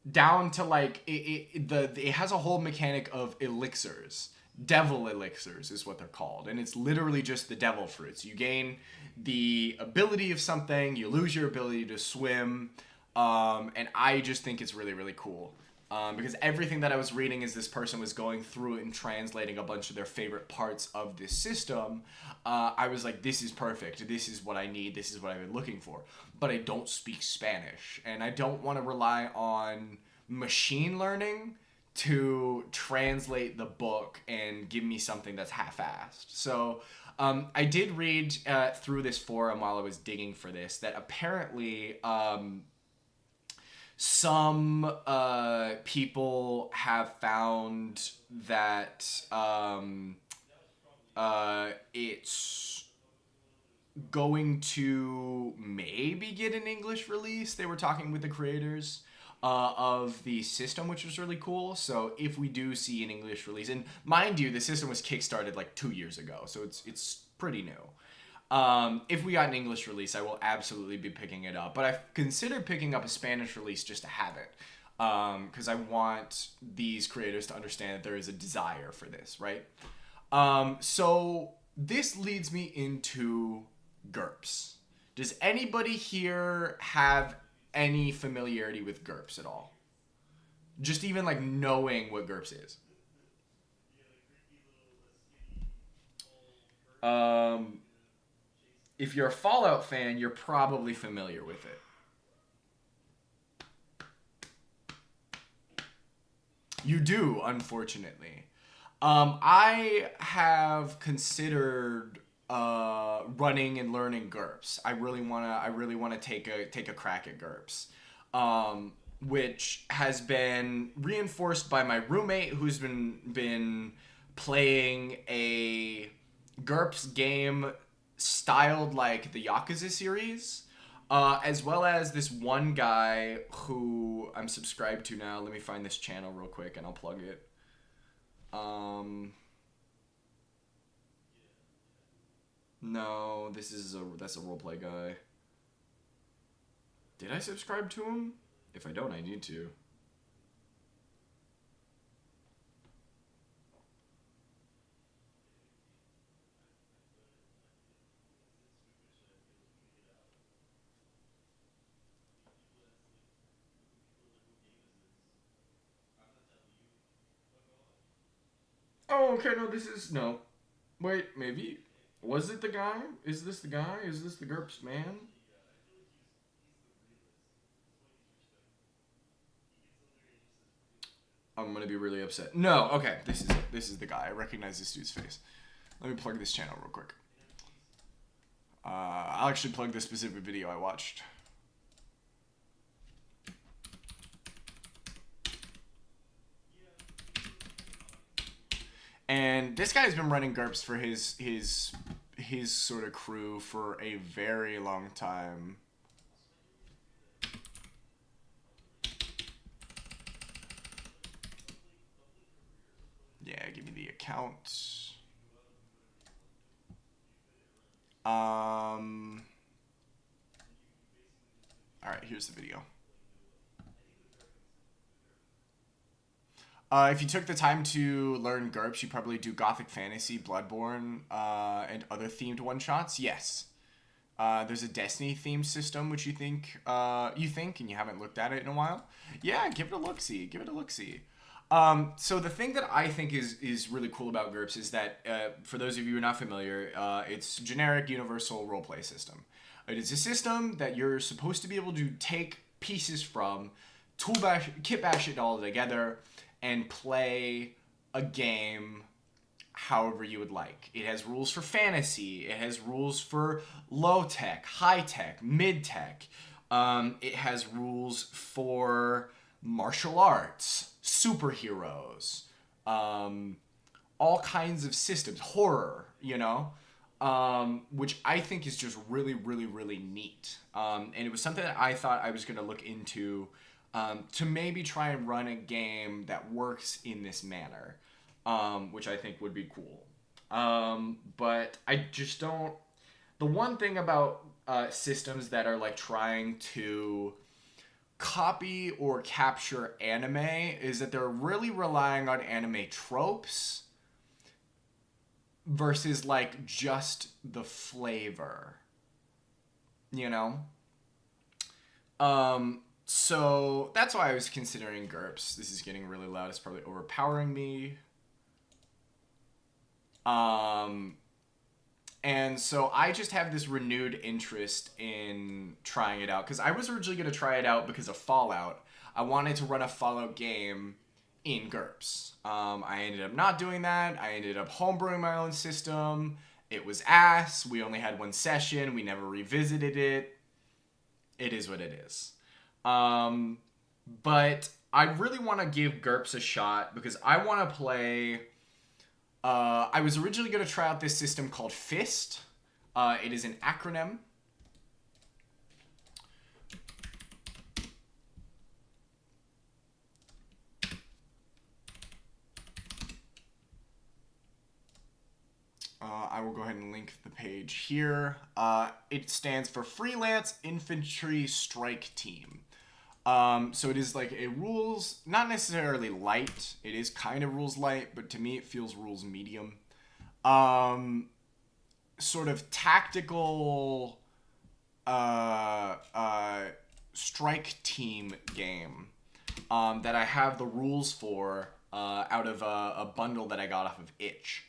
Down to, like, it has a whole mechanic of elixirs. Devil elixirs is what they're called, and it's literally just the devil fruits. You gain the ability of something, you lose your ability to swim, and I just think it's really, really cool. Because everything that I was reading as this person was going through it and translating a bunch of their favorite parts of this system, I was like, this is perfect. This is what I need. This is what I've been looking for. But I don't speak Spanish, and I don't want to rely on machine learning to translate the book and give me something that's half-assed. So I did read through this forum while I was digging for this that apparently some people have found that it's going to maybe get an English release. They were talking with the creators of the system, which was really cool. So if we do see an English release, and mind you, the system was kickstarted like 2 years ago, so it's pretty new. If we got an English release, I will absolutely be picking it up. But I've considered picking up a Spanish release just to have it, because I want these creators to understand that there is a desire for this, right? So this leads me into GURPS. Does anybody here have any familiarity with GURPS at all? Just even like knowing what GURPS is. If you're a Fallout fan, you're probably familiar with it. You do, unfortunately. I have considered running and learning GURPS. I really wanna take a crack at GURPS, which has been reinforced by my roommate, who's been playing a GURPS game styled like the Yakuza series, as well as this one guy who I'm subscribed to now. Let me find this channel real quick and I'll plug it. No, that's a roleplay guy. Did I subscribe to him? If I don't, I need to. Oh, okay, no, this is no. Wait, maybe. Was it the guy? Is this the guy? Is this the GURPS man? I'm gonna be really upset. No, okay, this is it. This is the guy. I recognize this dude's face. Let me plug this channel real quick. I'll actually plug this specific video I watched. And this guy's been running GURPS for his sort of crew for a very long time. Yeah, give me the account. All right, here's the video. If you took the time to learn GURPS, you probably do Gothic Fantasy, Bloodborne, and other themed one-shots. Yes. There's a Destiny themed system, which you think, and you haven't looked at it in a while. Yeah, give it a look-see. Give it a look-see. So the thing that I think is really cool about GURPS is that, for those of you who are not familiar, it's generic universal roleplay system. It is a system that you're supposed to be able to take pieces from, kit bash it all together, and play a game however you would like. It has rules for fantasy. It has rules for low tech, high tech, mid tech. It has rules for martial arts, superheroes, all kinds of systems, horror, which I think is just really, really, really neat. And it was something that I thought I was going to look into, to maybe try and run a game that works in this manner, which I think would be cool. But I just don't... The one thing about systems that are like trying to copy or capture anime is that they're really relying on anime tropes versus like just the flavor, So that's why I was considering GURPS. This is getting really loud. It's probably overpowering me. And so I just have this renewed interest in trying it out, because I was originally going to try it out because of Fallout. I wanted to run a Fallout game in GURPS. I ended up not doing that. I ended up homebrewing my own system. It was ass. We only had one session. We never revisited it. It is what it is. But I really want to give GURPS a shot because I want to play... I was originally going to try out this system called FIST. It is an acronym. I will go ahead and link the page here. It stands for Freelance Infantry Strike Team. So it is like a rules, not necessarily light. It is kind of rules light, but to me it feels rules medium. Sort of tactical strike team game that I have the rules for out of a bundle that I got off of Itch.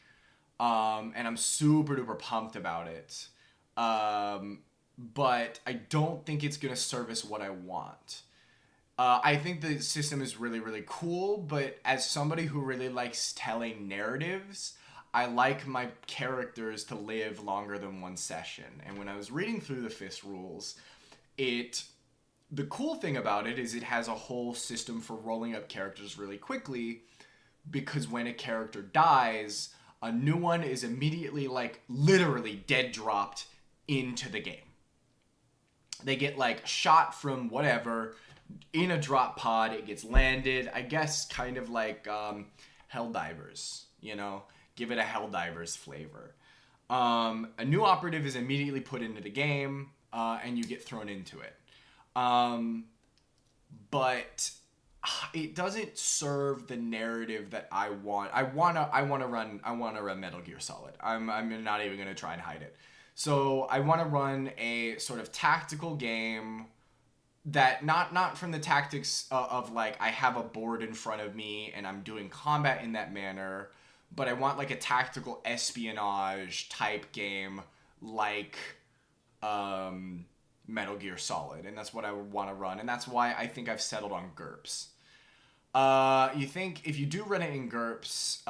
And I'm super duper pumped about it. But I don't think it's going to service what I want. I think the system is really, really cool, but as somebody who really likes telling narratives, I like my characters to live longer than one session. And when I was reading through the FIST rules, the cool thing about it is it has a whole system for rolling up characters really quickly, because when a character dies, a new one is immediately, like, literally dead dropped into the game. They get, like, shot from whatever in a drop pod. It gets landed, I guess, kind of like Helldivers, you know? Give it a Helldivers flavor. A new operative is immediately put into the game, and you get thrown into it. But it doesn't serve the narrative that I want. I wanna run Metal Gear Solid. I'm not even gonna try and hide it. So I want to run a sort of tactical game that not from the tactics of like I have a board in front of me and I'm doing combat in that manner, but I want like a tactical espionage type game like Metal Gear Solid, and that's what I would want to run, and that's why I think I've settled on GURPS. You think if you do run it in GURPS,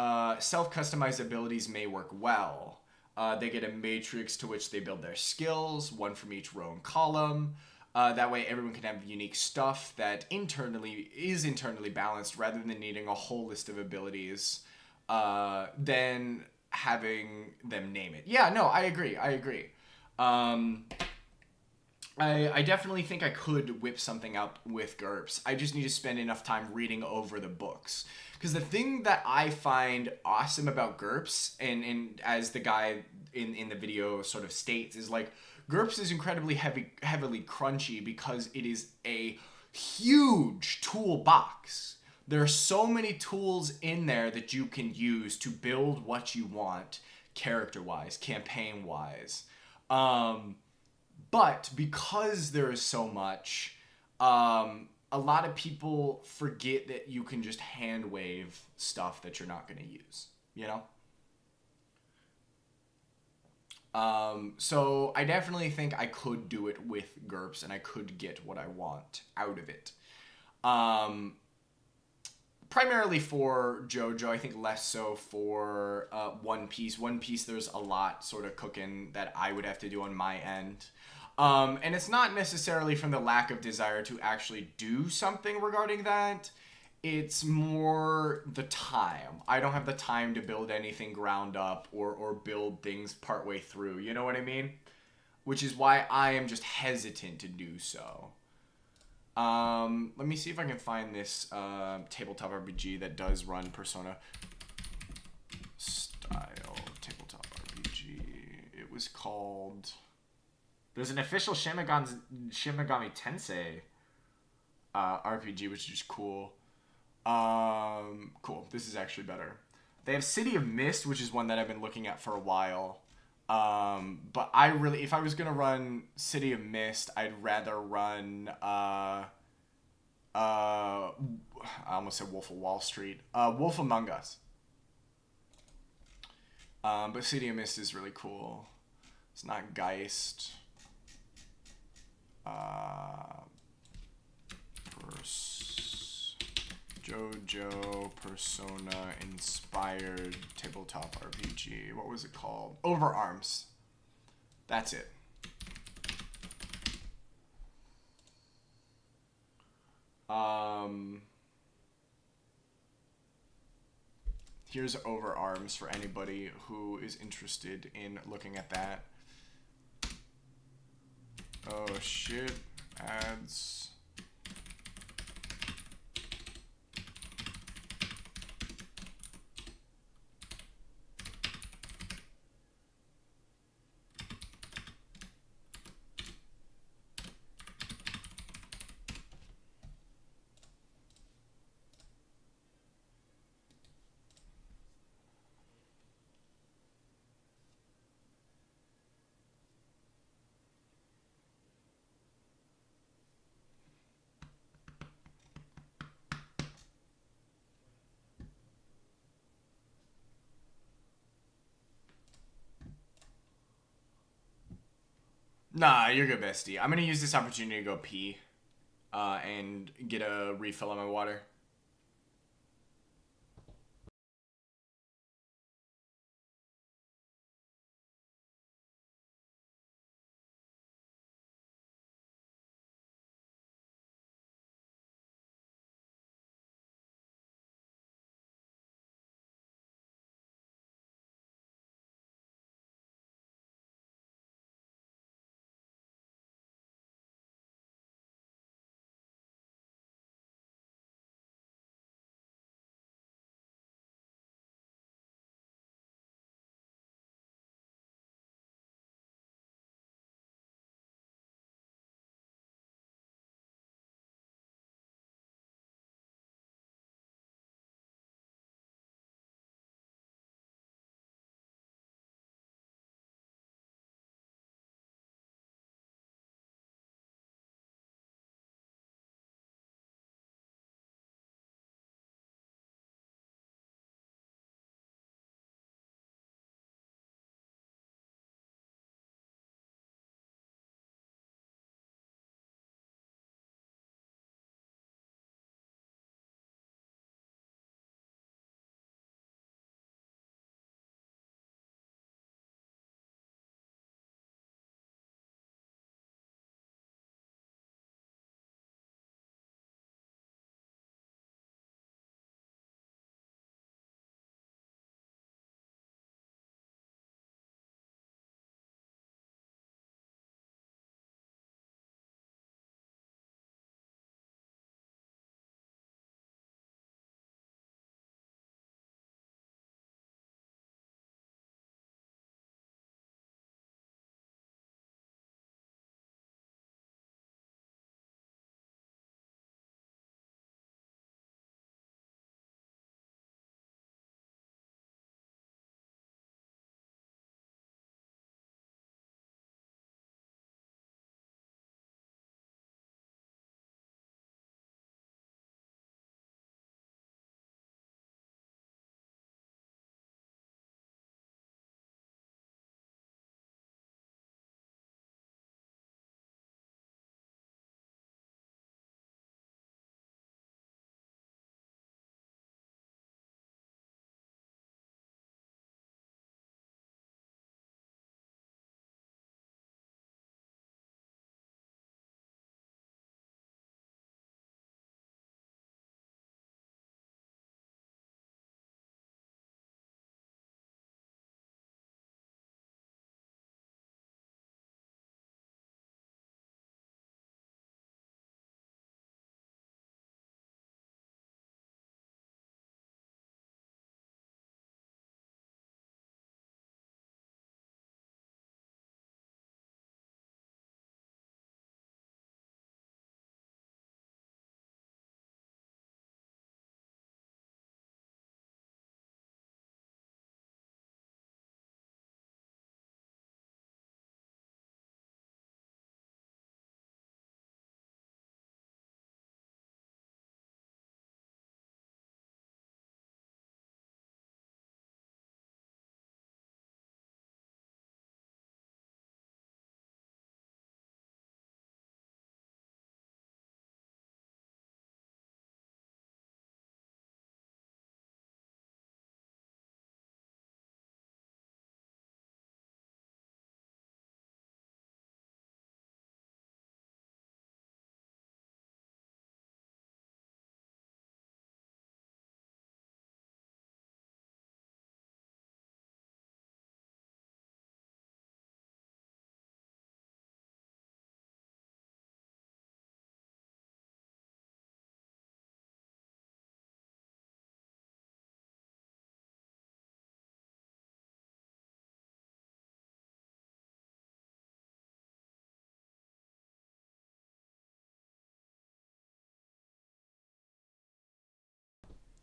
self-customized abilities may work well. They get a matrix to which they build their skills, one from each row and column. That way everyone can have unique stuff that is internally balanced rather than needing a whole list of abilities, then having them name it. Yeah, no, I agree. I definitely think I could whip something up with GURPS. I just need to spend enough time reading over the books. Because the thing that I find awesome about GURPS, and as the guy in the video sort of states, is like, GURPS is incredibly heavily crunchy because it is a huge toolbox. There are so many tools in there that you can use to build what you want, character-wise, campaign-wise. But because there is so much, a lot of people forget that you can just hand wave stuff that you're not going to use, you know? So I definitely think I could do it with GURPS and I could get what I want out of it. Primarily for JoJo, I think less so for One Piece. One Piece, there's a lot sort of cooking that I would have to do on my end. And it's not necessarily from the lack of desire to actually do something regarding that. It's more the time. I don't have the time to build anything ground up or build things partway through. You know what I mean? Which is why I am just hesitant to do so. Let me see if I can find this tabletop RPG that does run Persona style tabletop RPG. It was called... There's an official Shin Megami Tensei RPG, which is cool. Cool. This is actually better. They have City of Mist, which is one that I've been looking at for a while. But if I was gonna run City of Mist, I'd rather run I almost said Wolf of Wall Street. Wolf Among Us. But City of Mist is really cool. It's not Geist. JoJo Persona inspired tabletop RPG. What was it called? Overarms. That's it. Here's Overarms for anybody who is interested in looking at that. Oh shit. Ads. Nah, you're good, bestie. I'm gonna use this opportunity to go pee, and get a refill on my water.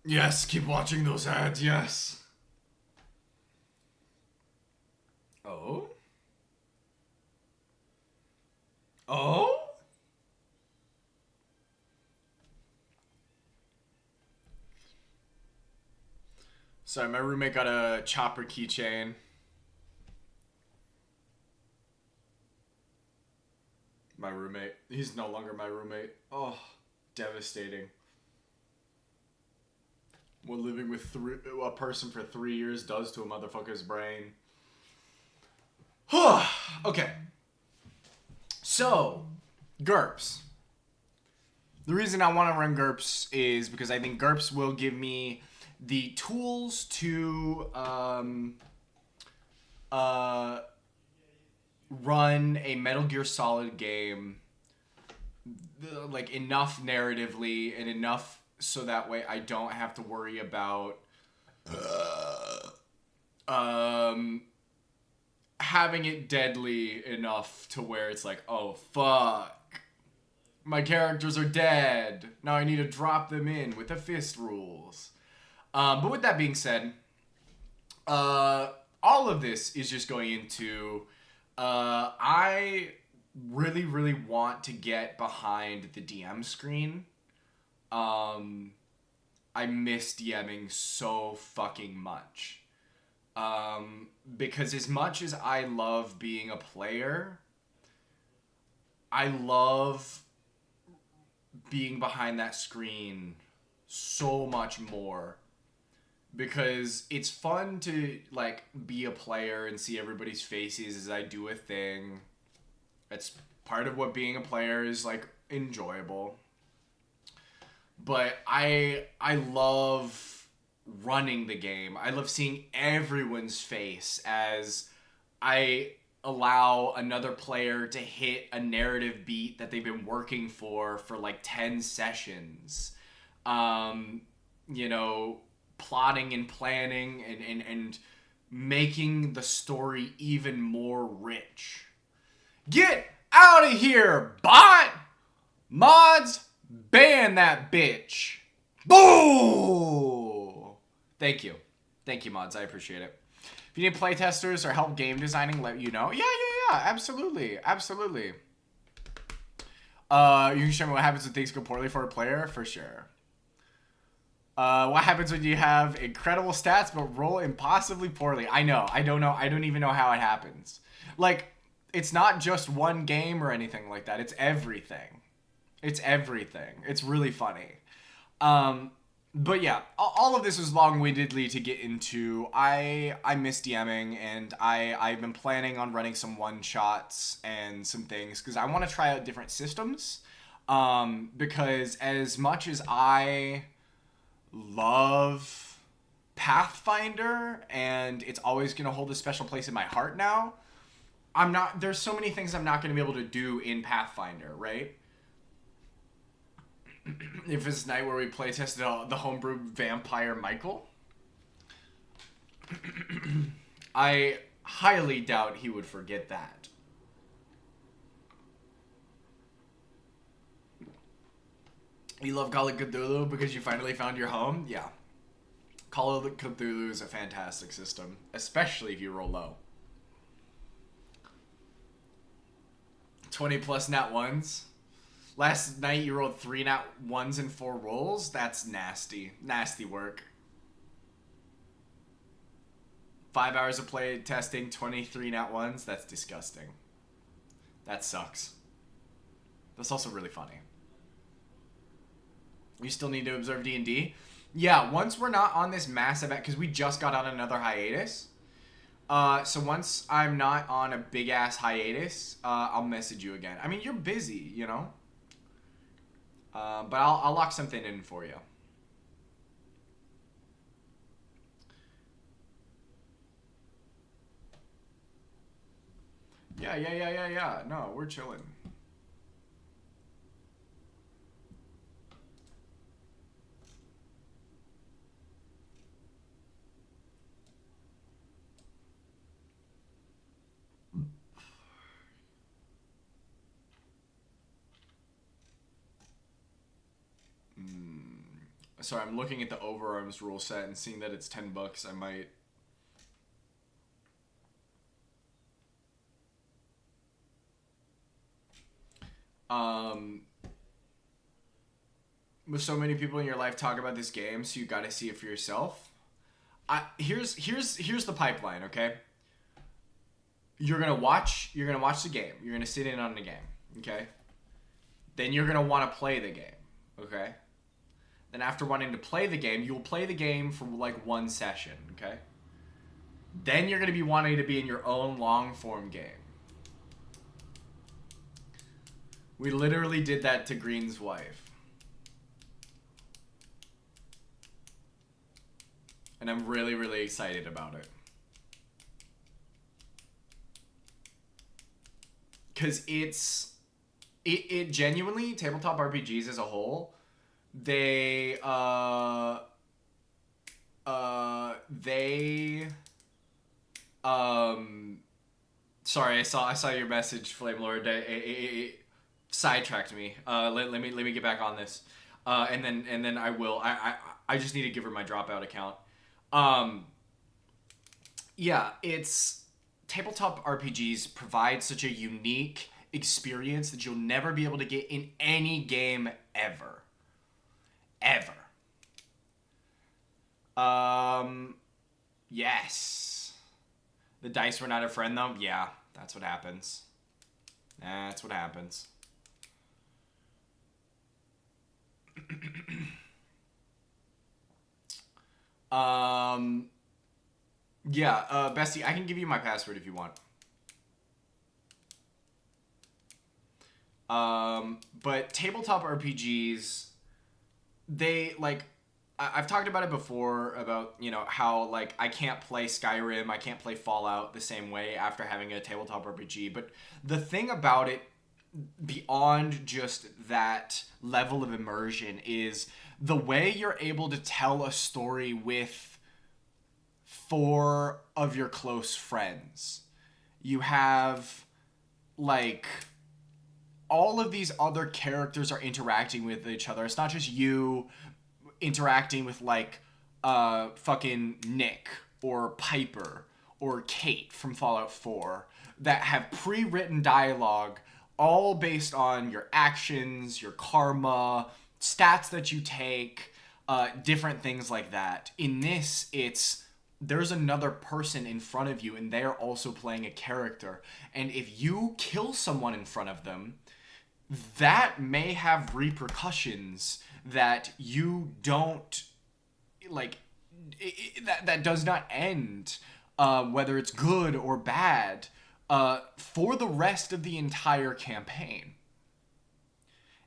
Yes, keep watching those ads, yes. Oh? Oh? Sorry, my roommate got a chopper keychain. My roommate. He's no longer my roommate. Oh, devastating. What living with a person for 3 years does to a motherfucker's brain. Okay. So, GURPS. The reason I want to run GURPS is because I think GURPS will give me the tools to run a Metal Gear Solid game, like enough narratively and enough so that way I don't have to worry about having it deadly enough to where it's like, oh fuck, my characters are dead. Now I need to drop them in with the fist rules. But with that being said, all of this is just going into I really, really want to get behind the DM screen. I miss DMing so fucking much. Because as much as I love being a player, I love being behind that screen so much more. Because it's fun to like be a player and see everybody's faces as I do a thing. It's part of what being a player is like enjoyable. But I love running the game. I love seeing everyone's face as I allow another player to hit a narrative beat that they've been working for like 10 sessions. You know, plotting and planning and making the story even more rich. Get out of here, bot! Mods, ban that bitch. Boo! Thank you. Thank you, mods. I appreciate it. If you need playtesters or help game designing, let you know. Yeah. Absolutely. Absolutely. You can show me what happens when things go poorly for a player? For sure. What happens when you have incredible stats but roll impossibly poorly? I know. I don't know. I don't even know how it happens. Like, it's not just one game or anything like that. It's everything. It's everything. It's really funny. But yeah, all of this is long-windedly to get into. I miss DMing, and I've been planning on running some one-shots and some things because I want to try out different systems. Because as much as I love Pathfinder, and it's always going to hold a special place in my heart now, there's so many things I'm not going to be able to do in Pathfinder, right? If it's night where we playtested the homebrew vampire Michael, I highly doubt he would forget that. You love Call of Cthulhu because you finally found your home? Yeah. Call of Cthulhu is a fantastic system, especially if you roll low. 20 plus nat ones. Last night you rolled 3 nat ones and 4 rolls? That's nasty. Nasty work. 5 hours of play testing, 23 nat ones? That's disgusting. That sucks. That's also really funny. You still need to observe D&D? Yeah, once we're not on this massive... because we just got on another hiatus. So once I'm not on a big-ass hiatus, I'll message you again. I mean, you're busy, you know? But I'll lock something in for you. Yeah. No, we're chilling. Sorry, I'm looking at the overarms rule set and seeing that it's $10. I might. With so many people in your life talk about this game, so you got to see it for yourself. Here's the pipeline. Okay. You're gonna watch the game. You're gonna sit in on the game. Okay. Then you're gonna want to play the game. Okay. Then after wanting to play the game, you'll play the game for like one session, okay? Then you're going to be wanting to be in your own long-form game. We literally did that to Green's wife. And I'm really, really excited about it. Because it genuinely, tabletop RPGs as a whole, they sorry, I saw your message, Flame Lord. It sidetracked me. Let me get back on this. And then I will. I just need to give her my dropout account. Yeah, it's tabletop RPGs provide such a unique experience that you'll never be able to get in any game ever. Ever. Yes. The dice were not a friend, though? Yeah, that's what happens. That's what happens. Yeah, Bestie, I can give you my password if you want. But tabletop RPGs, they, like, I've talked about it before about, you know, how, like, I can't play Skyrim, I can't play Fallout the same way after having a tabletop RPG, but the thing about it, beyond just that level of immersion, is the way you're able to tell a story with 4 of your close friends. You have, like, all of these other characters are interacting with each other. It's not just you interacting with, like, fucking Nick or Piper or Kate from Fallout 4 that have pre-written dialogue all based on your actions, your karma, stats that you take, different things like that. In this, there's another person in front of you and they're also playing a character. And if you kill someone in front of them, that may have repercussions that you don't, like, that does not end, whether it's good or bad, for the rest of the entire campaign.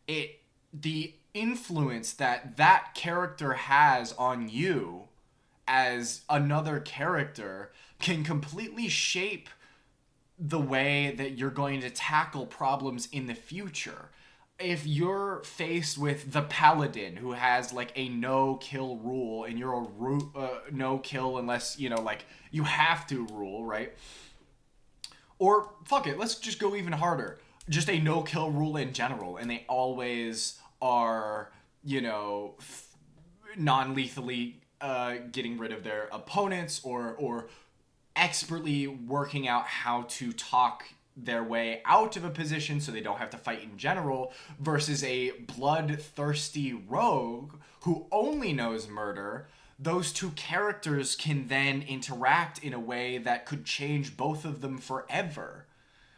The influence that character has on you as another character can completely shape the way that you're going to tackle problems in the future. If you're faced with the paladin who has, like, a no-kill rule and you're a no-kill unless, you know, like, you have to rule, right? Or, fuck it, let's just go even harder. Just a no-kill rule in general, and they always are, you know, non-lethally getting rid of their opponents or expertly working out how to talk their way out of a position so they don't have to fight in general, versus a bloodthirsty rogue who only knows murder. Those two characters can then interact in a way that could change both of them forever.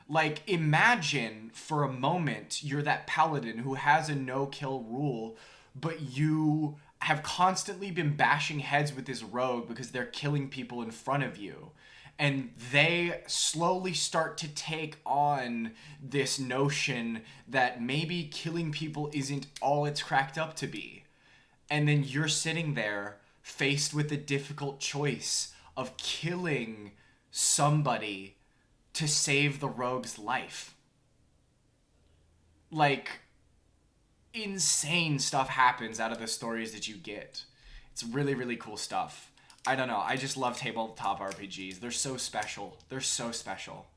Like, imagine for a moment you're that paladin who has a no-kill rule, but you have constantly been bashing heads with this rogue because they're killing people in front of you. And they slowly start to take on this notion that maybe killing people isn't all it's cracked up to be. And then you're sitting there faced with the difficult choice of killing somebody to save the rogue's life. Like, insane stuff happens out of the stories that you get. It's really, really cool stuff. I don't know. I just love tabletop RPGs. They're so special. They're so special.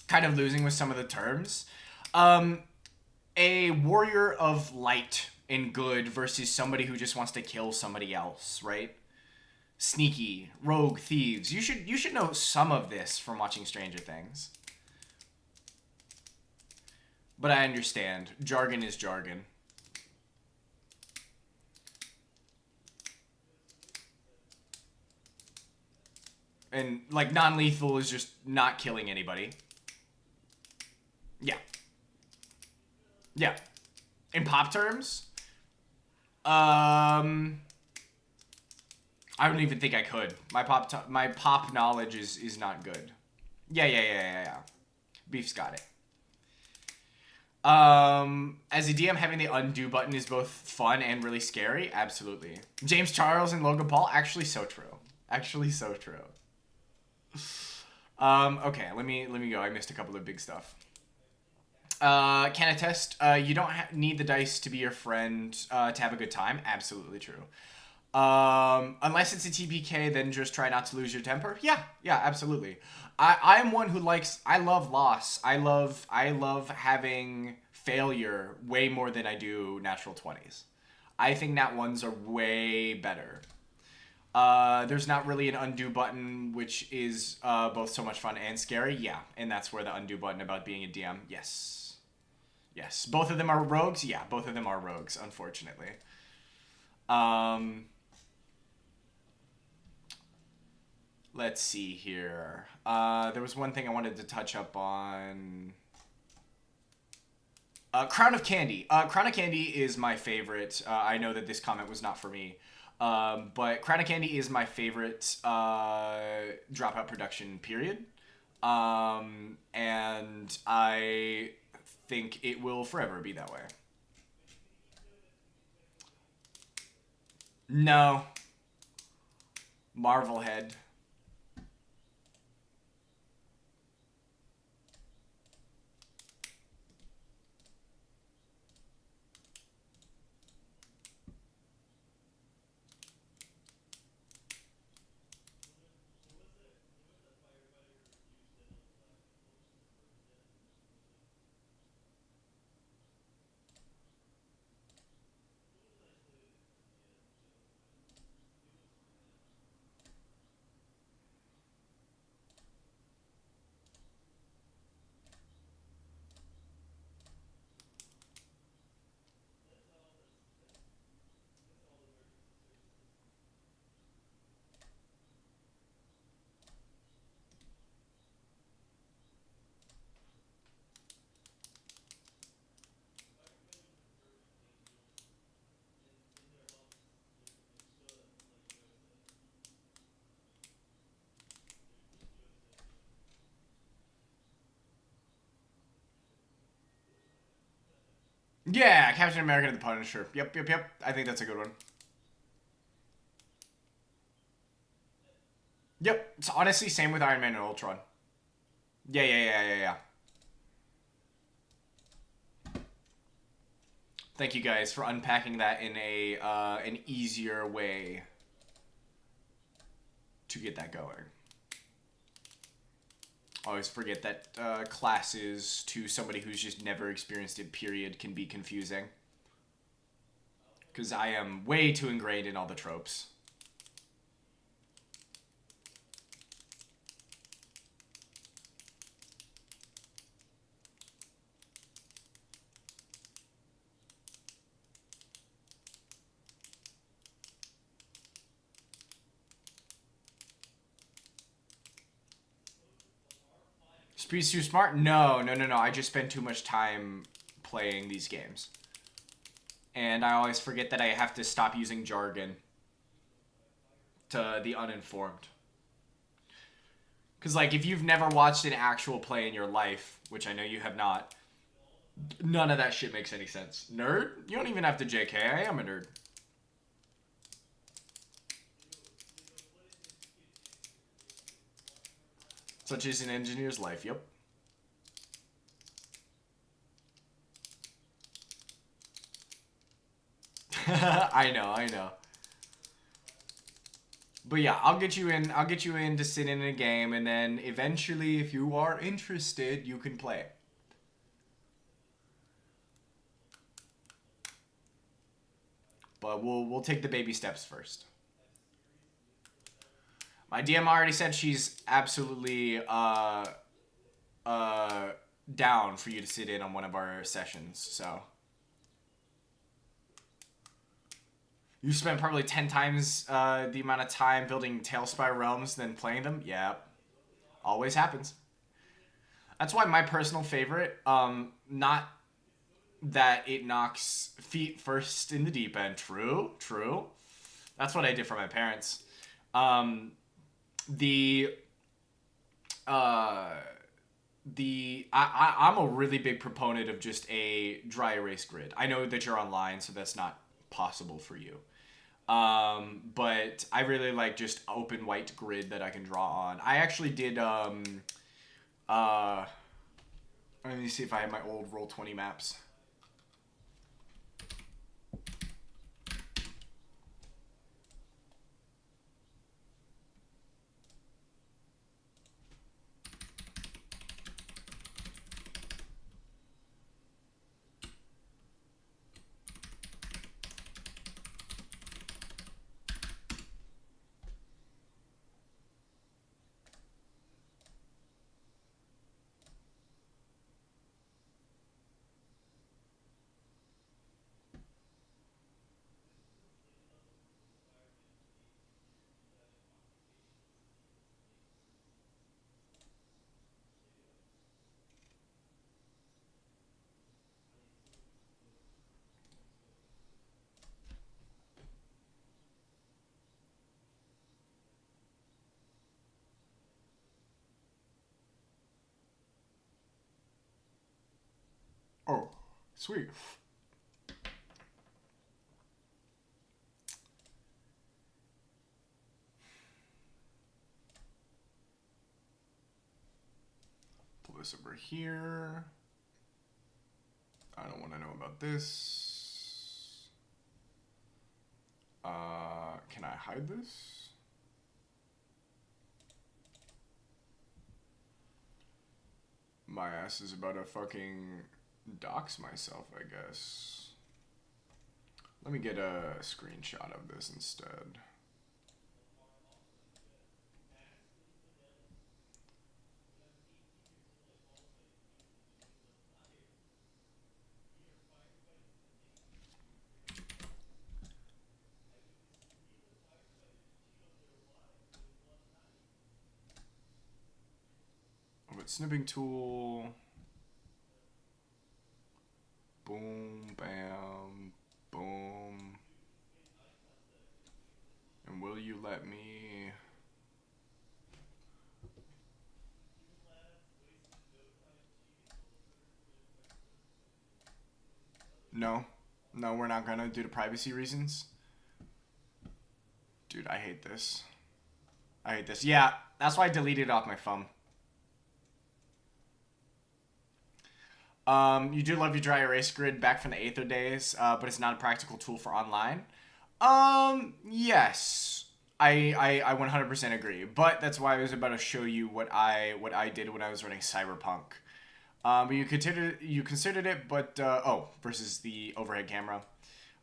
Kind of losing with some of the terms. A warrior of light and good versus somebody who just wants to kill somebody else, right? Sneaky, rogue, thieves. You should know some of this from watching Stranger Things. But I understand. Jargon is jargon. And, like, non-lethal is just not killing anybody. Yeah. Yeah. In pop terms, I don't even think I could. My pop knowledge is not good. Yeah. Beef's got it. As a DM, having the undo button is both fun and really scary. Absolutely. James Charles and Logan Paul, actually so true. Actually so true. Okay, let me go. I missed a couple of big stuff. Can attest, you don't need the dice to be your friend to have a good time. Absolutely true. Unless it's a TPK, then just try not to lose your temper. Yeah, absolutely. I am one who likes. I love loss. I love having failure way more than I do natural 20s. I think nat ones are way better. There's not really an undo button, which is both so much fun and scary. Yeah, and that's where the undo button about being a DM. Yes. Both of them are rogues. Yeah, both of them are rogues. Unfortunately. Let's see here. There was one thing I wanted to touch up on. Crown of Candy. Crown of Candy is my favorite. I know that this comment was not for me. But Crown of Candy is my favorite Dropout production, period. And I think it will forever be that way. No. Marvel Head. Yeah, Captain America and the Punisher. Yep. I think that's a good one. Yep. It's honestly same with Iron Man and Ultron. Yeah. Thank you guys for unpacking that in a an easier way to get that going. I always forget that classes to somebody who's just never experienced it, period, can be confusing. Because I am way too ingrained in all the tropes. Speed's too smart? No. I just spend too much time playing these games. And I always forget that I have to stop using jargon to the uninformed. Because, like, if you've never watched an actual play in your life, which I know you have not, none of that shit makes any sense. Nerd? You don't even have to JK. I am a nerd. Such is an engineer's life. Yep. I know. But yeah, I'll get you in to sit in a game, and then eventually, if you are interested, you can play. But we'll take the baby steps first. My DM already said she's absolutely down for you to sit in on one of our sessions. So you spent probably 10 times the amount of time building Tailspire realms than playing them. Yeah, always happens. That's why my personal favorite, not that it knocks feet first in the deep end. True, true. That's what I did for my parents. The I'm a really big proponent of just a dry erase grid. I know that you're online, so that's not possible for you. But I really like just open white grid that I can draw on. I actually did let me see if I have my old Roll20 maps. Oh, sweet. Pull this over here. I don't want to know about this. Can I hide this? My ass is about to fucking dox myself, I guess. Let me get a screenshot of this instead. With snipping tool. Boom, bam, boom. And will you let me... No. No, we're not gonna due to privacy reasons. Dude, I hate this. I hate this. Yeah, that's why I deleted it off my phone. You do love your dry erase grid back from the Aether days, but it's not a practical tool for online. Yes. I 100% agree. But that's why I was about to show you what I did when I was running Cyberpunk. But you considered it, but versus the overhead camera.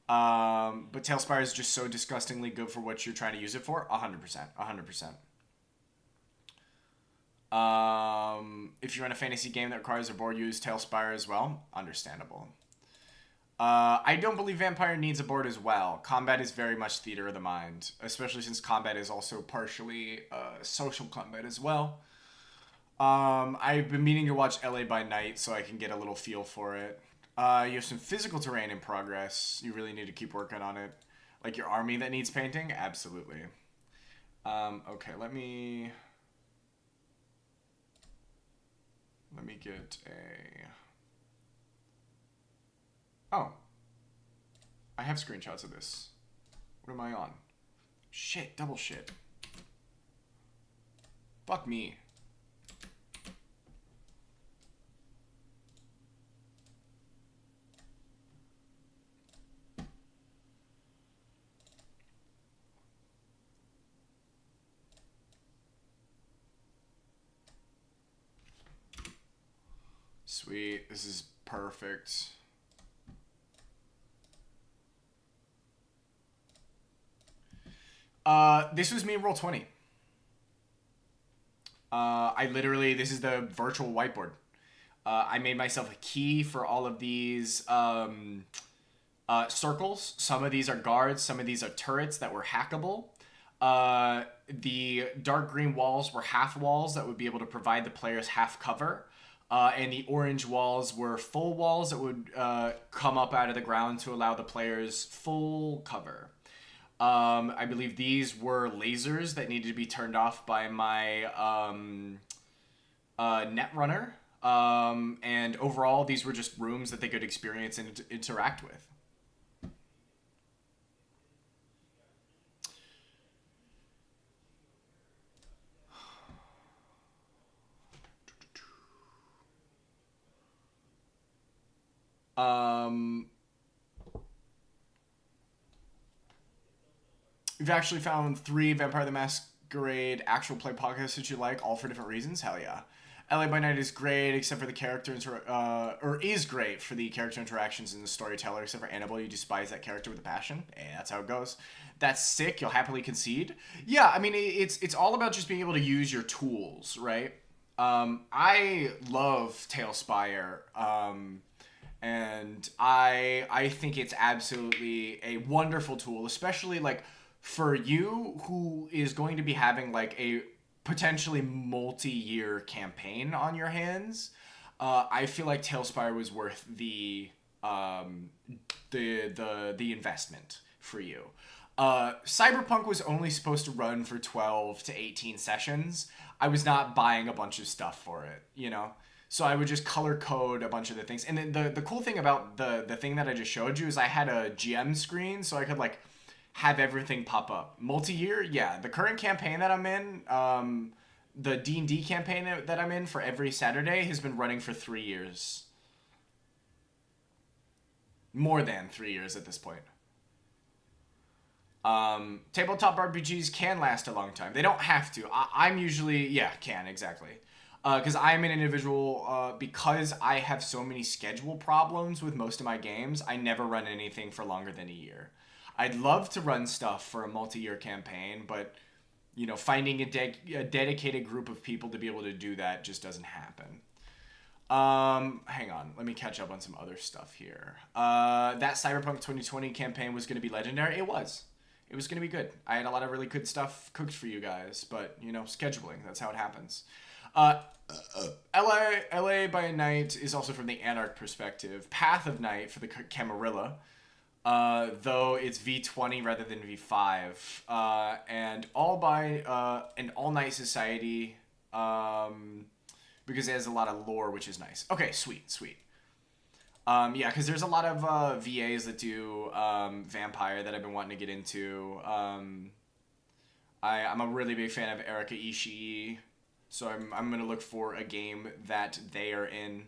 But Tailspire is just so disgustingly good for what you're trying to use it for. 100%. 100%. If you run a fantasy game that requires a board, use Tailspire as well. Understandable. I don't believe Vampire needs a board as well. Combat is very much theater of the mind, especially since combat is also partially social combat as well. I've been meaning to watch LA by Night so I can get a little feel for it. You have some physical terrain in progress. You really need to keep working on it. Like your army that needs painting? Absolutely. Okay, let me get a... Oh. I have screenshots of this. What am I on? Shit, double shit. Fuck me. Sweet, this is perfect. This was me in Roll20. This is the virtual whiteboard. I made myself a key for all of these circles. Some of these are guards, some of these are turrets that were hackable. The dark green walls were half walls that would be able to provide the players half cover. And the orange walls were full walls that would come up out of the ground to allow the players full cover. I believe these were lasers that needed to be turned off by my Netrunner. And overall, these were just rooms that they could experience and interact with. We've actually found 3 Vampire the Masquerade actual play podcasts that you like, all for different reasons. Hell yeah. LA by Night is great, except for the is great for the character interactions and the storyteller, except for Annabelle. You despise that character with a passion. That's how it goes. That's sick. You'll happily concede. Yeah, I mean, it's all about just being able to use your tools, right? I love Tailspire. And I think it's absolutely a wonderful tool, especially like for you who is going to be having like a potentially multi-year campaign on your hands. I feel like Tailspire was worth the investment for you. Cyberpunk was only supposed to run for 12 to 18 sessions. I was not buying a bunch of stuff for it, you know? So I would just color code a bunch of the things. And then the cool thing about the thing that I just showed you is I had a GM screen, so I could like have everything pop up. Multi-year, yeah. The current campaign that I'm in, the D&D campaign that I'm in for every Saturday has been running for 3 years. More than 3 years at this point. Tabletop RPGs can last a long time. They don't have to. I'm usually, yeah, can, exactly. Because I'm an individual, because I have so many schedule problems with most of my games, I never run anything for longer than a year. I'd love to run stuff for a multi-year campaign, but, you know, finding a dedicated group of people to be able to do that just doesn't happen. Hang on, let me catch up on some other stuff here. That Cyberpunk 2020 campaign was going to be legendary. It was. It was going to be good. I had a lot of really good stuff cooked for you guys, but, you know, scheduling, that's how it happens. LA by Night is also from the Anarch perspective. Path of Night for the Camarilla, though it's V20 rather than V5. And All Night Society, because it has a lot of lore, which is nice. Okay, sweet. Yeah, because there's a lot of VAs that do Vampire that I've been wanting to get into. I'm a really big fan of Erika Ishii. So I'm going to look for a game that they are in.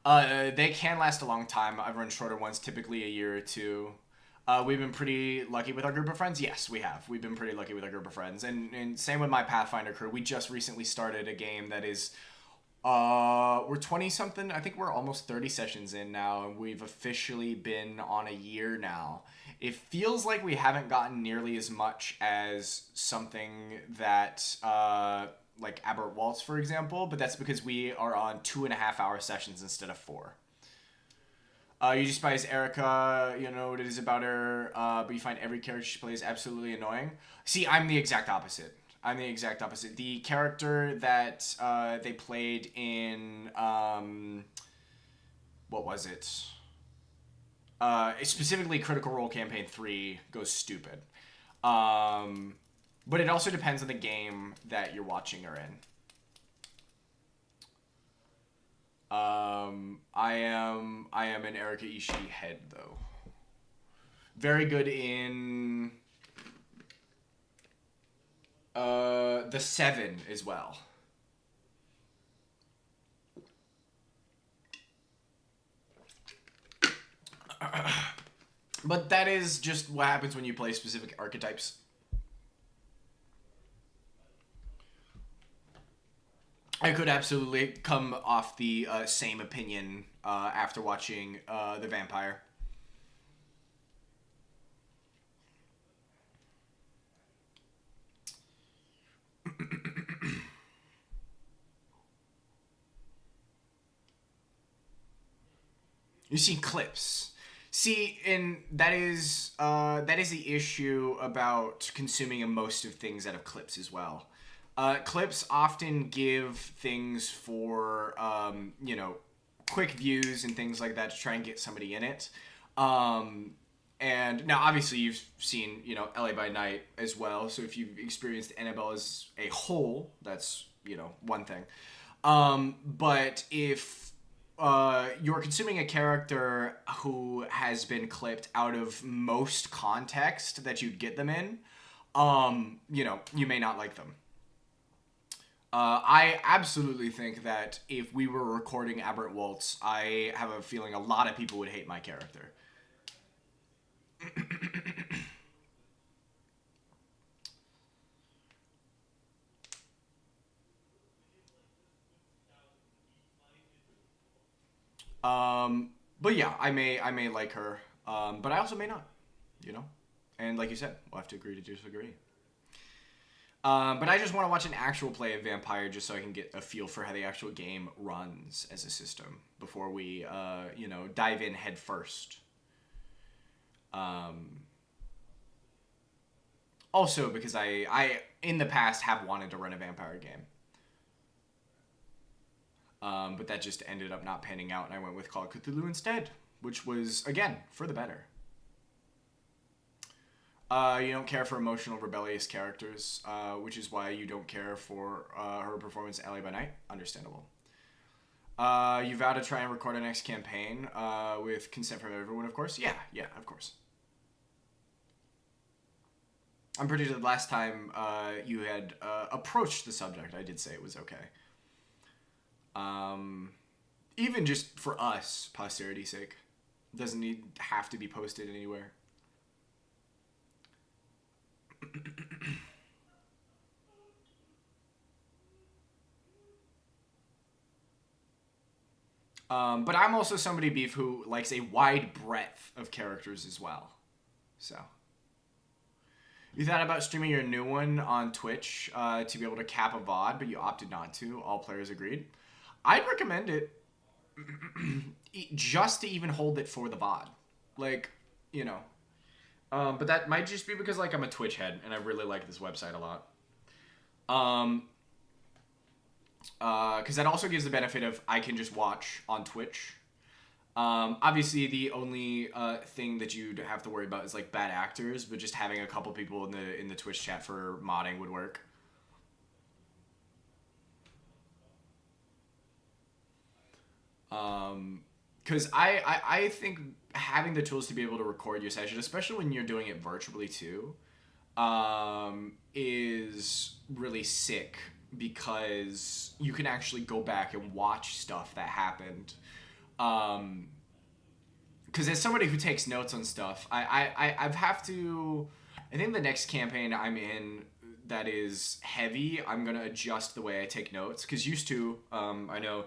They can last a long time. I've run shorter ones, typically a year or two. We've been pretty lucky with our group of friends. Yes, we have. We've been pretty lucky with our group of friends. And same with my Pathfinder crew. We just recently started a game that is... we're 20-something. I think we're almost 30 sessions in now. And we've officially been on a year now. It feels like we haven't gotten nearly as much as something that, like Aberrant Waltz, for example, but that's because we are on 2.5-hour sessions instead of 4. You despise Erika, you know what it is about her, but you find every character she plays absolutely annoying. See, I'm the exact opposite. The character that they played in, what was it? Specifically Critical Role Campaign 3 goes stupid. But it also depends on the game that you're watching her in. I am an Erika Ishii head, though. Very good in the 7 as well. But that is just what happens when you play specific archetypes. I could absolutely come off the same opinion after watching The Vampire. You've seen clips. See, and that is the issue about consuming most of things out of clips as well. Clips often give things for quick views and things like that to try and get somebody in it. And now, obviously, you've seen LA by Night as well. So if you've experienced Annabelle as a whole, that's one thing. But if you're consuming a character who has been clipped out of most context that you'd get them in, you may not like them. I absolutely think that if we were recording Albert Waltz, I have a feeling a lot of people would hate my character. But yeah, I may like her, but I also may not, you know. And like you said, we'll have to agree to disagree. But I just want to watch an actual play of Vampire just so I can get a feel for how the actual game runs as a system before we, dive in head first. Also, because I in the past have wanted to run a vampire game. But that just ended up not panning out, and I went with Call of Cthulhu instead, which was, again, for the better. You don't care for emotional, rebellious characters, which is why you don't care for her performance in LA by Night. Understandable. You vow to try and record our next campaign with consent from everyone, of course. Yeah, of course. I'm pretty sure the last time you had approached the subject, I did say it was okay. Even just for us, posterity's sake. Doesn't have to be posted anywhere. But I'm also somebody, Beef, who likes a wide breadth of characters as well. So. You thought about streaming your new one on Twitch to be able to cap a VOD, but you opted not to. All players agreed. I'd recommend it just to even hold it for the VOD. Like, but that might just be because, like, I'm a Twitch head and I really like this website a lot. Because that also gives the benefit of I can just watch on Twitch. Obviously, the only thing that you'd have to worry about is like bad actors, but just having a couple people in the Twitch chat for modding would work. Because I think having the tools to be able to record your session, especially when you're doing it virtually too, is really sick because you can actually go back and watch stuff that happened. Because as somebody who takes notes on stuff, I've have to. I think the next campaign I'm in that is heavy, I'm gonna adjust the way I take notes. Because used to, I know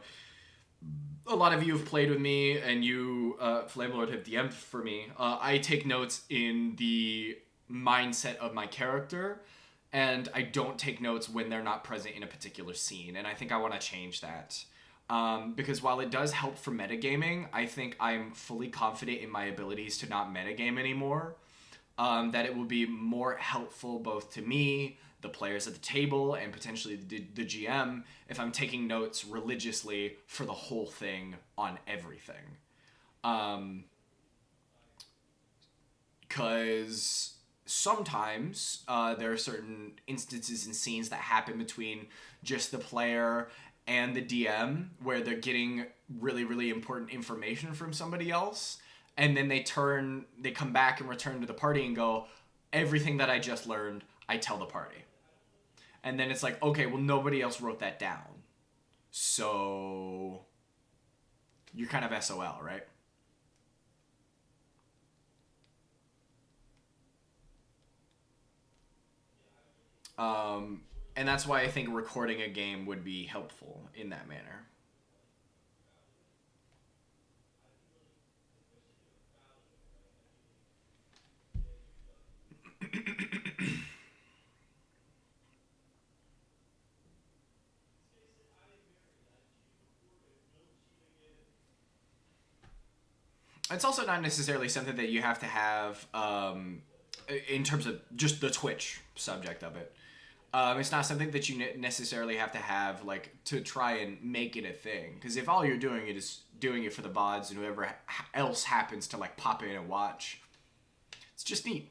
a lot of you have played with me, and you, Flamelord, have DM'd for me. I take notes in the mindset of my character, and I don't take notes when they're not present in a particular scene. And I think I want to change that. Because while it does help for metagaming, I think I'm fully confident in my abilities to not metagame anymore. That it will be more helpful both to me, the players at the table, and potentially the GM if I'm taking notes religiously for the whole thing on everything. Because sometimes there are certain instances and scenes that happen between just the player and the DM where they're getting really, really important information from somebody else, and then they come back and return to the party and go, everything that I just learned, I tell the party. And then it's like, okay, well, nobody else wrote that down. So you're kind of SOL, right? And that's why I think recording a game would be helpful in that manner. It's also not necessarily something that you have to have in terms of just the Twitch subject of it. It's not something that you necessarily have to have like to try and make it a thing. Because if all you're doing it is doing it for the VODs and whoever else happens to like pop in and watch, it's just neat.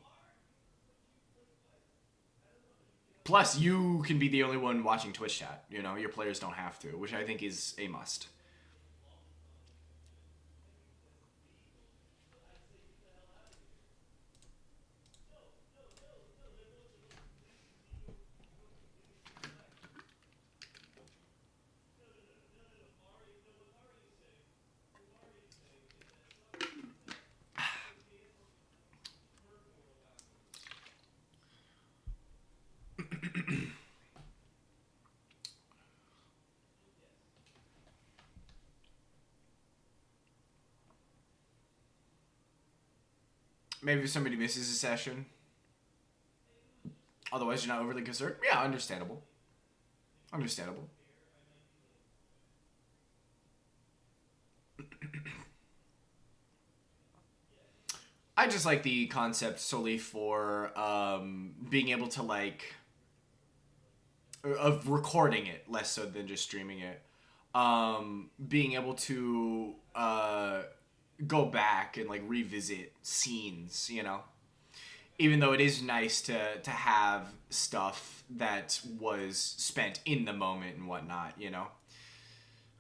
Plus, you can be the only one watching Twitch chat. You know, your players don't have to, which I think is a must. Maybe if somebody misses a session. Otherwise, you're not overly concerned. Yeah, understandable. Understandable. I just like the concept solely for being able to like of recording it less so than just streaming it. Being able to go back and like revisit scenes, you know. Even though it is nice to have stuff that was spent in the moment and whatnot, you know.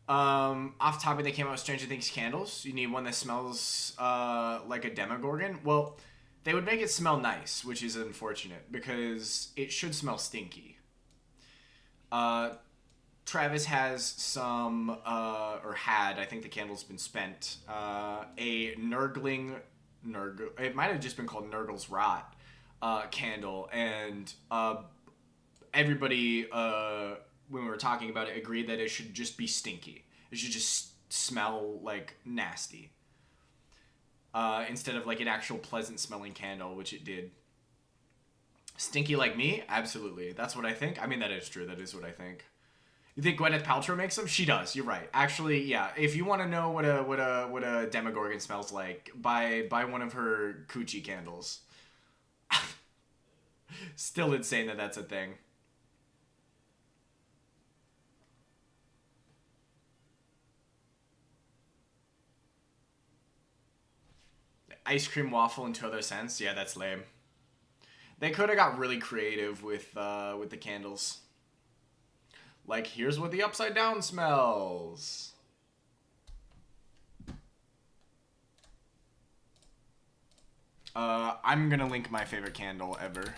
Off topic, they came out with Stranger Things candles. You need one that smells like a Demogorgon. Well, they would make it smell nice, which is unfortunate because it should smell stinky. Travis has some, or had, I think the candle's been spent, a it might have just been called Nurgle's Rot candle, and everybody, when we were talking about it, agreed that it should just be stinky. It should just smell like nasty. Instead of like an actual pleasant smelling candle, which it did. Stinky like me? Absolutely. That's what I think. I mean, that is true. That is what I think. You think Gwyneth Paltrow makes them? She does. You're right. Actually, yeah. If you want to know what a Demogorgon smells like, buy one of her coochie candles. Still insane that that's a thing. Ice cream waffle in 2 other cents. Yeah, that's lame. They could have got really creative with the candles. Like, here's what the upside down smells. I'm gonna link my favorite candle ever.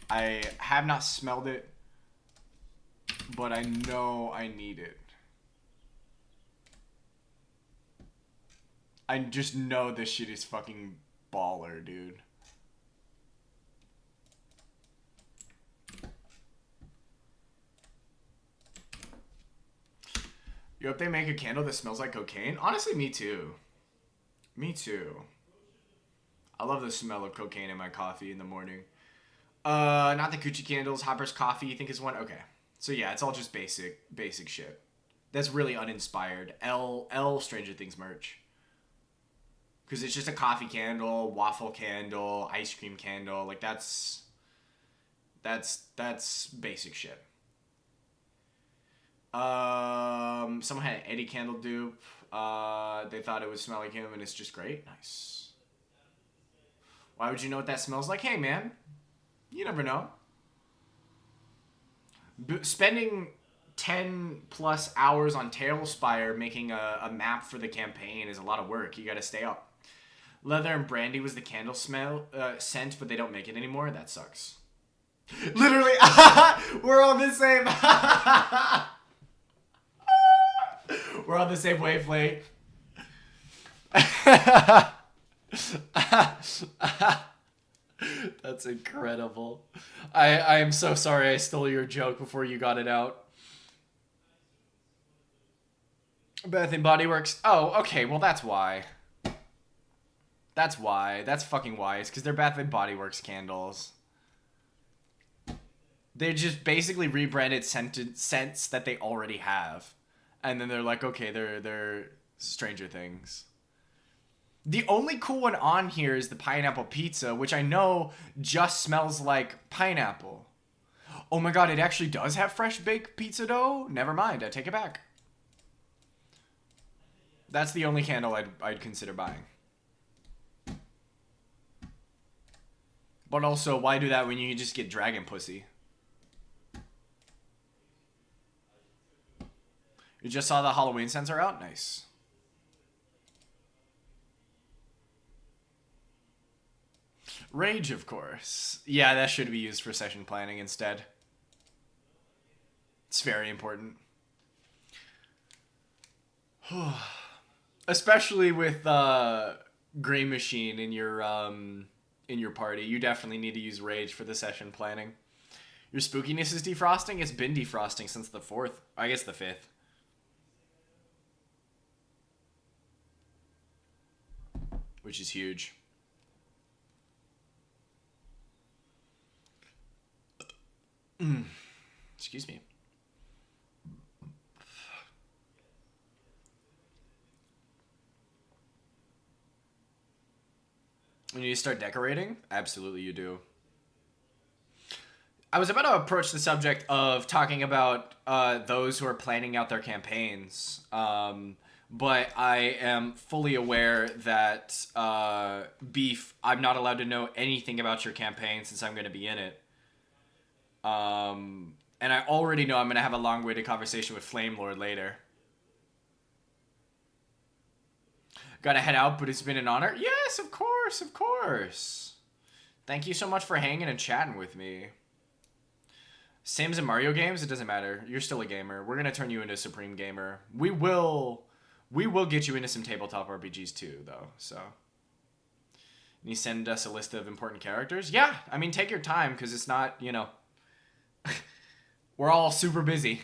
I have not smelled it, but I know I need it. I just know this shit is fucking baller, dude. You hope they make a candle that smells like cocaine? Honestly, me too. Me too. I love the smell of cocaine in my coffee in the morning. Not the coochie candles. Hopper's Coffee, you think is one? Okay. So yeah, it's all just basic shit. That's really uninspired. L Stranger Things merch. Because it's just a coffee candle, waffle candle, ice cream candle. Like that's basic shit. Someone had an Eddie candle dupe. They thought it would smell like him, and it's just great. Nice. Why would you know what that smells like? Hey, man, you never know. Spending 10 plus hours on Tailspire making a map for the campaign is a lot of work. You got to stay up. Leather and brandy was the candle scent, but they don't make it anymore. That sucks. Literally, we're on the same. We're on the same wavelength. That's incredible. I am so sorry I stole your joke before you got it out. Bath and Body Works. Oh, okay. Well, that's why. That's why. That's fucking why. It's because they're Bath and Body Works candles. They just basically rebranded scents that they already have. And then they're like, okay, they're Stranger Things. The only cool one on here is the pineapple pizza, which I know just smells like pineapple. Oh my god, it actually does have fresh baked pizza dough? Never mind, I take it back. That's the only candle I'd consider buying. But also, why do that when you just get dragon pussy? You just saw the Halloween scents are out? Nice. Rage, of course. Yeah, that should be used for session planning instead. It's very important. Especially with Green Machine in your party, you definitely need to use Rage for the session planning. Your spookiness is defrosting. It's been defrosting since the 4th. I guess the 5th. Which is huge. Excuse me. When you start decorating, absolutely you do. I was about to approach the subject of talking about those who are planning out their campaigns, but I am fully aware that Beef, I'm not allowed to know anything about your campaign since I'm going to be in it. And I already know I'm going to have a long-winded conversation with Flame Lord later. Gotta head out, but it's been an honor. Yes, of course, of course. Thank you so much for hanging and chatting with me. Sims and Mario games, it doesn't matter. You're still a gamer. We're gonna turn you into a supreme gamer. We will get you into some tabletop RPGs too, though. So, can you send us a list of important characters? Yeah, I mean, take your time because it's not, we're all super busy.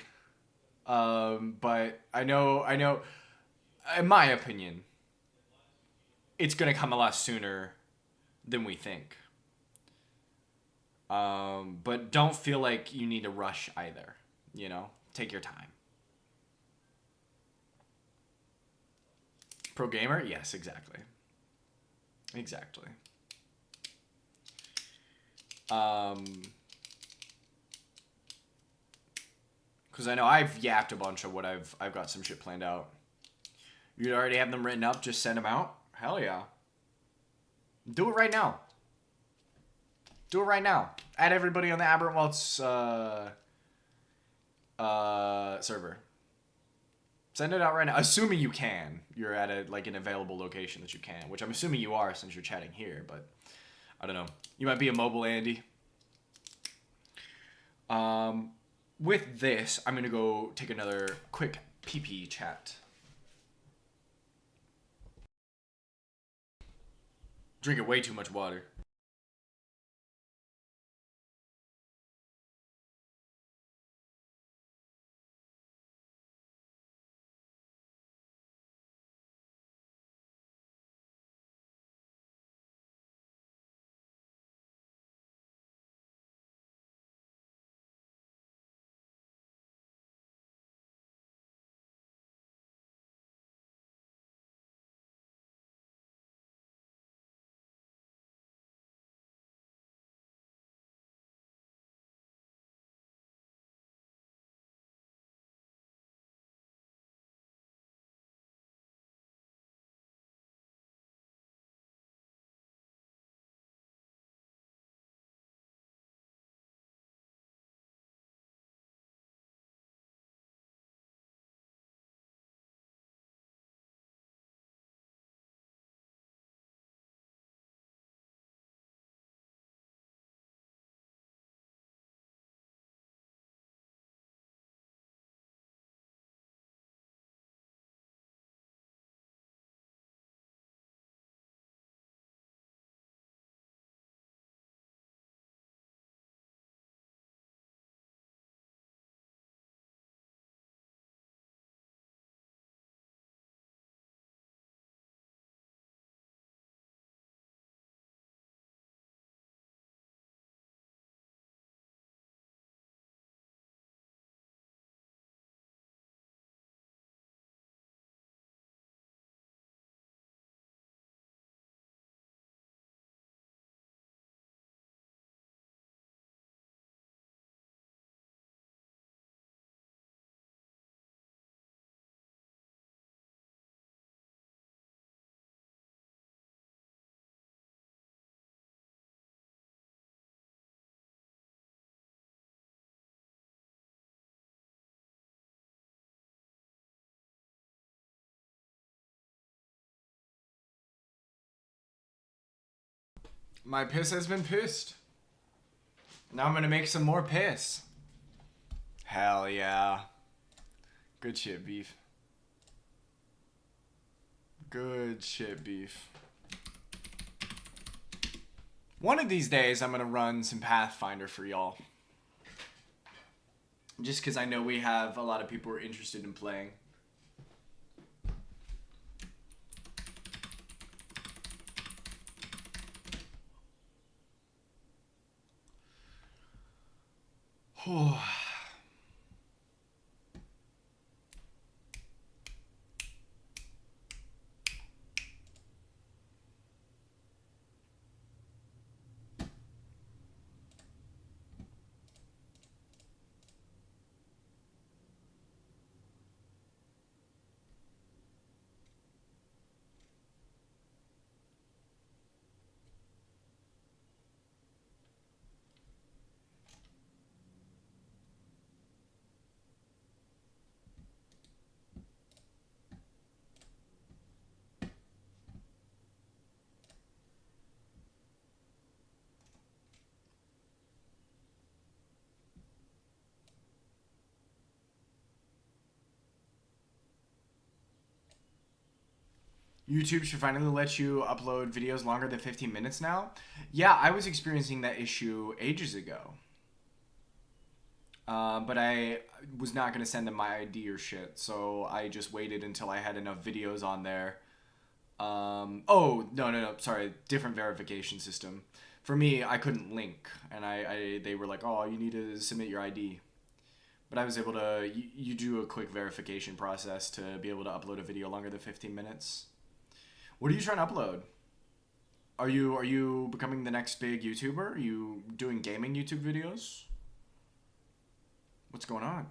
But I know, in my opinion, it's gonna come a lot sooner than we think. But don't feel like you need to rush either. Take your time. Pro gamer? Yes, exactly. Exactly. Because I know I've yapped a bunch of what I've got some shit planned out. You already have them written up. Just send them out. Hell yeah. Do it right now. Do it right now. Add everybody on the Aberrant Waltz server. Send it out right now. Assuming you can. You're at an available location that you can. Which I'm assuming you are since you're chatting here. But I don't know. You might be a mobile Andy. With this, I'm going to go take another quick pee-pee chat. Drinking way too much water. My piss has been pissed. Now I'm gonna make some more piss. Hell yeah. Good shit, beef. Good shit, beef. One of these days, I'm gonna run some Pathfinder for y'all. Just because I know we have a lot of people who are interested in playing. YouTube should finally let you upload videos longer than 15 minutes now. Yeah, I was experiencing that issue ages ago. But I was not going to send them my ID or shit, so I just waited until I had enough videos on there. Oh, no, sorry, different verification system. For me, I couldn't link, and they were like, oh, you need to submit your ID. But I was able to, you do a quick verification process to be able to upload a video longer than 15 minutes. What are you trying to upload? Are you becoming the next big YouTuber? Are you doing gaming YouTube videos? What's going on?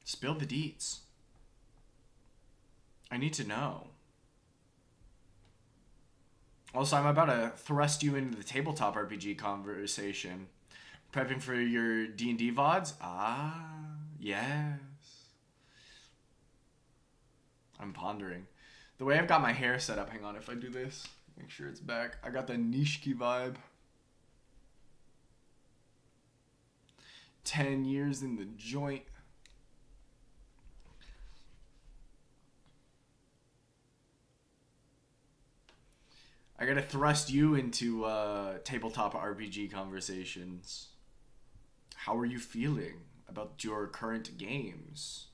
Spill the deets. I need to know. Also, I'm about to thrust you into the tabletop RPG conversation. Prepping for your D&D VODs? Ah, yes. I'm pondering. The way I've got my hair set up, hang on, if I do this, make sure it's back. I got the Nishiki vibe. 10 years in the joint. I gotta thrust you into tabletop RPG conversations. How are you feeling about your current games?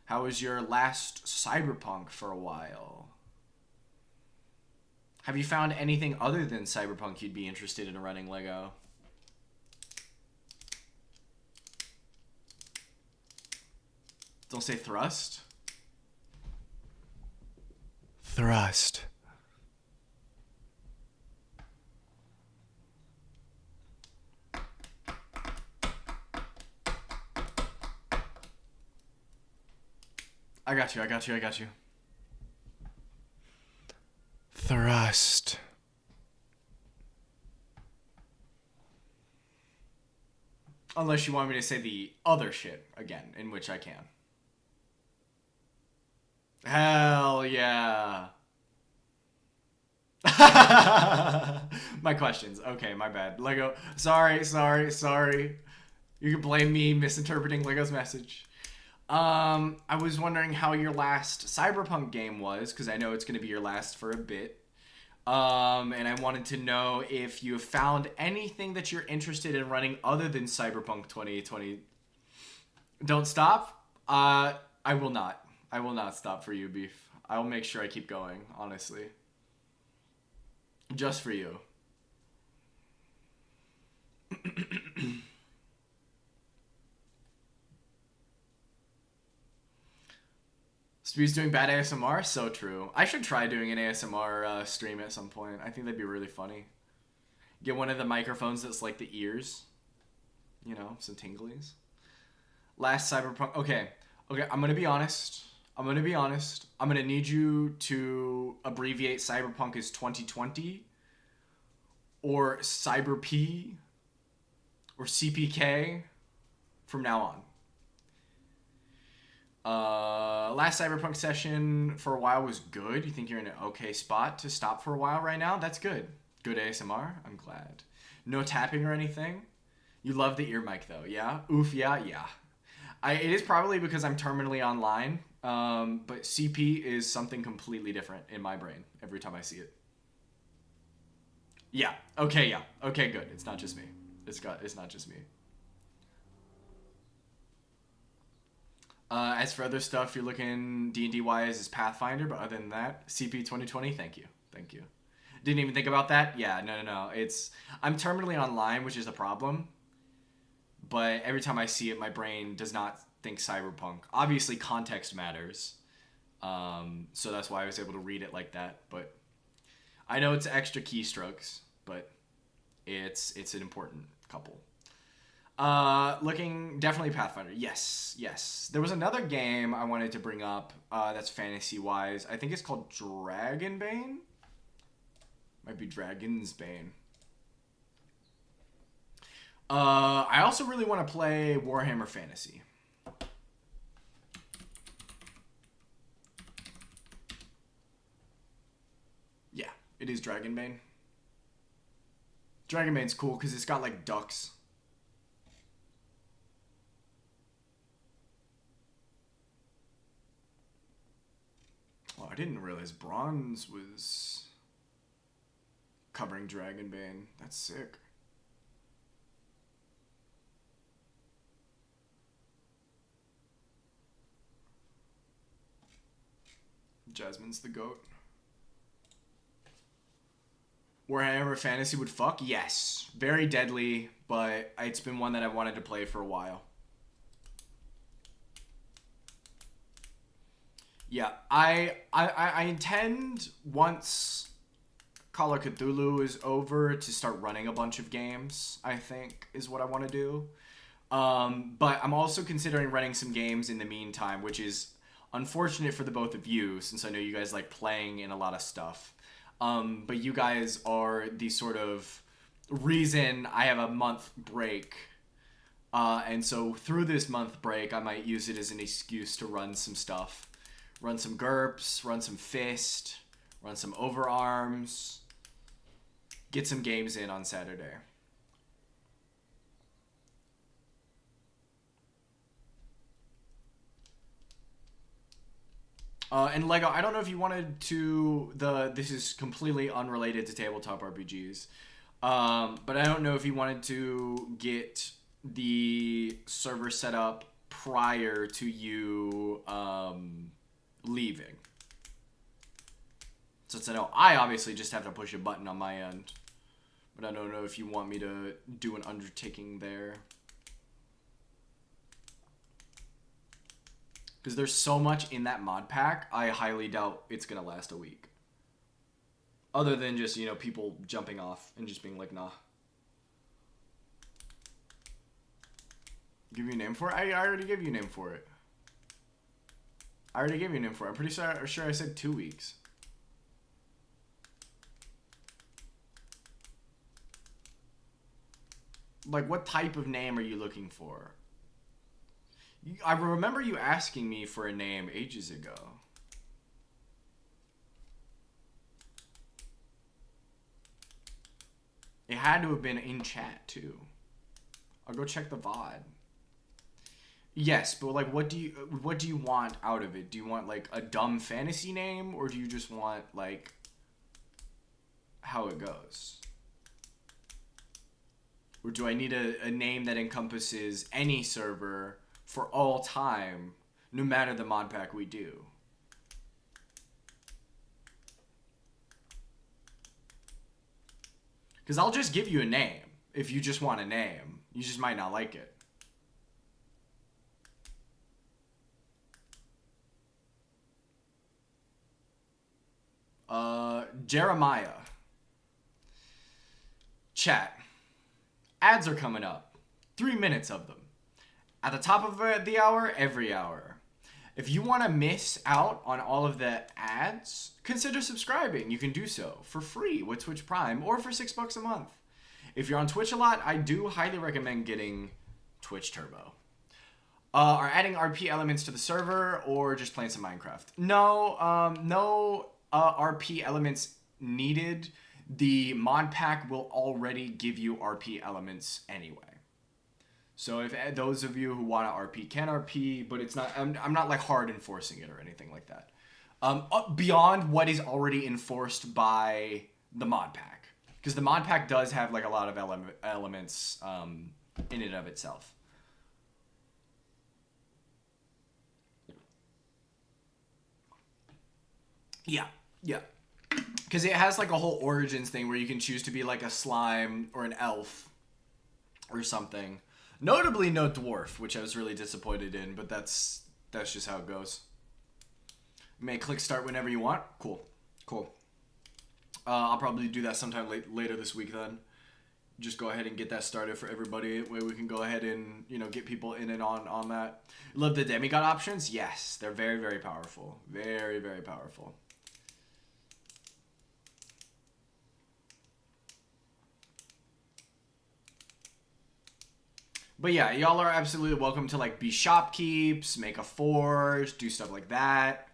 How was your last Cyberpunk for a while? Have you found anything other than Cyberpunk you'd be interested in running, Lego? Don't say thrust. Thrust. I got you. Thrust. Unless you want me to say the other shit again, in which I can. Hell yeah. My questions. Okay, my bad. Lego. Sorry. You can blame me misinterpreting Lego's message. I was wondering how your last Cyberpunk game was, because I know it's going to be your last for a bit. And I wanted to know if you have found anything that you're interested in running other than Cyberpunk 2020. Don't stop. I will not. I will not stop for you, Beef. I will make sure I keep going, honestly. Just for you. Speed's doing bad ASMR? So true. I should try doing an ASMR stream at some point. I think that'd be really funny. Get one of the microphones that's like the ears. You know, some tinglies. Last Cyberpunk. Okay, I'm going to be honest. I'm going to need you to abbreviate Cyberpunk as 2020 or Cyber P or CPK from now on. Last Cyberpunk session for a while was good. You think you're in an okay spot to stop for a while right now? That's good. Good ASMR? I'm glad. No tapping or anything? You love the ear mic though, yeah? Oof, yeah. It is probably because I'm terminally online, but CP is something completely different in my brain every time I see it. Yeah. Okay, good. It's not just me. It's not just me. As for other stuff, you're looking D&D wise is Pathfinder, but other than that, CP 2020, thank you. Didn't even think about that? Yeah, no. I'm terminally online, which is a problem. But every time I see it, my brain does not think cyberpunk. Obviously, context matters. So that's why I was able to read it like that. But I know it's extra keystrokes, but it's an important couple. Looking definitely Pathfinder. Yes. There was another game I wanted to bring up that's fantasy wise. I think it's called Dragonbane. Might be Dragon's Bane. I also really want to play Warhammer Fantasy. Yeah, it is Dragonbane. Dragonbane's cool because it's got like ducks. Oh, I didn't realize Bronze was covering Dragonbane. That's sick. Jasmine's the goat. Warhammer Fantasy would fuck? Yes. Very deadly, but it's been one that I've wanted to play for a while. Yeah, I intend once Call of Cthulhu is over to start running a bunch of games, I think, is what I want to do. But I'm also considering running some games in the meantime, which is unfortunate for the both of you, since I know you guys like playing in a lot of stuff. But you guys are the sort of reason I have a month break. And so through this month break, I might use it as an excuse to run some stuff. Run some GURPS, run some Fist, run some Overarms. Get some games in on Saturday. And Lego, I don't know if you wanted to this is completely unrelated to tabletop RPGs. But I don't know if you wanted to get the server set up prior to you leaving. Since I know I obviously just have to push a button on my end. But I don't know if you want me to do an undertaking there. Because there's so much in that mod pack, I highly doubt it's going to last a week. Other than just, people jumping off and just being like, nah. Give you a name for it? I already gave you a name for it. I'm pretty sure I said 2 weeks. Like, what type of name are you looking for? I remember you asking me for a name ages ago. It had to have been in chat, too. I'll go check the VOD. Yes, but like, what do you want out of it? Do you want like a dumb fantasy name, or do you just want like how it goes? Or do I need a name that encompasses any server for all time, no matter the mod pack we do? Because I'll just give you a name if you just want a name. You just might not like it. Jeremiah. Chat. Ads are coming up. 3 minutes of them. At the top of the hour, every hour. If you want to miss out on all of the ads, consider subscribing. You can do so for free with Twitch Prime or for $6 a month. If you're on Twitch a lot, I do highly recommend getting Twitch Turbo. Are adding RP elements to the server or just playing some Minecraft? No RP elements needed. The mod pack will already give you RP elements anyway. So if those of you who want to RP can RP, but it's not, I'm not like hard enforcing it or anything like that. Beyond what is already enforced by the mod pack, because the mod pack does have like a lot of elements in and of itself. Yeah. Because it has like a whole Origins thing where you can choose to be like a slime or an elf or something. Notably no dwarf, which I was really disappointed in, but that's just how it goes. You may click start whenever you want. Cool. I'll probably do that sometime later this week then. Just go ahead and get that started for everybody. Where we can go ahead and, get people in and on that. Love the demigod options? Yes, they're very, very powerful. Very, very powerful. But yeah, y'all are absolutely welcome to like be shopkeeps, make a forge, do stuff like that.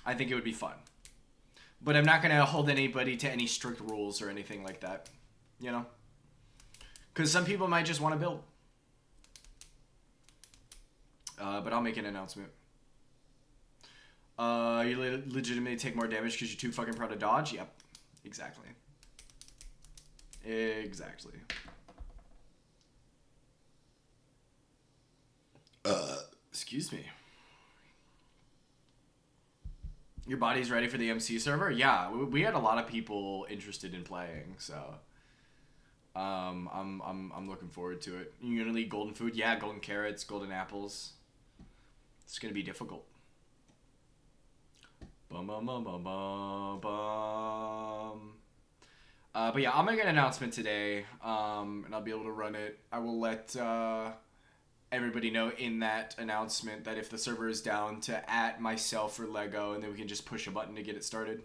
I think it would be fun. But I'm not going to hold anybody to any strict rules or anything like that. Because some people might just want to build. But I'll make an announcement. You legitimately take more damage because you're too fucking proud to dodge? Yep. Exactly. Excuse me. Your body's ready for the MC server? Yeah, we had a lot of people interested in playing, so I'm looking forward to it. You're gonna eat golden food? Yeah, golden carrots, golden apples. It's gonna be difficult. Bum bum bum bum bum bum. But yeah, I'll make an announcement today, and I'll be able to run it. I will let everybody know in that announcement that if the server is down to @ myself or Lego, and then we can just push a button to get it started.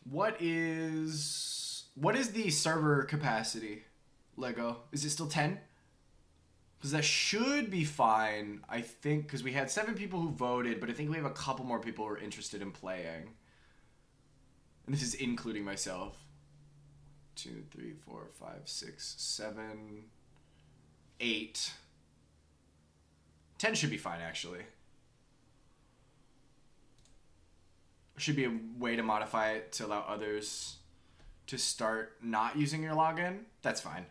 What is the server capacity, Lego? Is it still 10? Because that should be fine, I think, because we had 7 people who voted, but I think we have a couple more people who are interested in playing. And this is including myself. 2, 3, 4, 5, 6, 7, 8. 10 should be fine, actually. There should be a way to modify it to allow others to start not using your login. That's fine.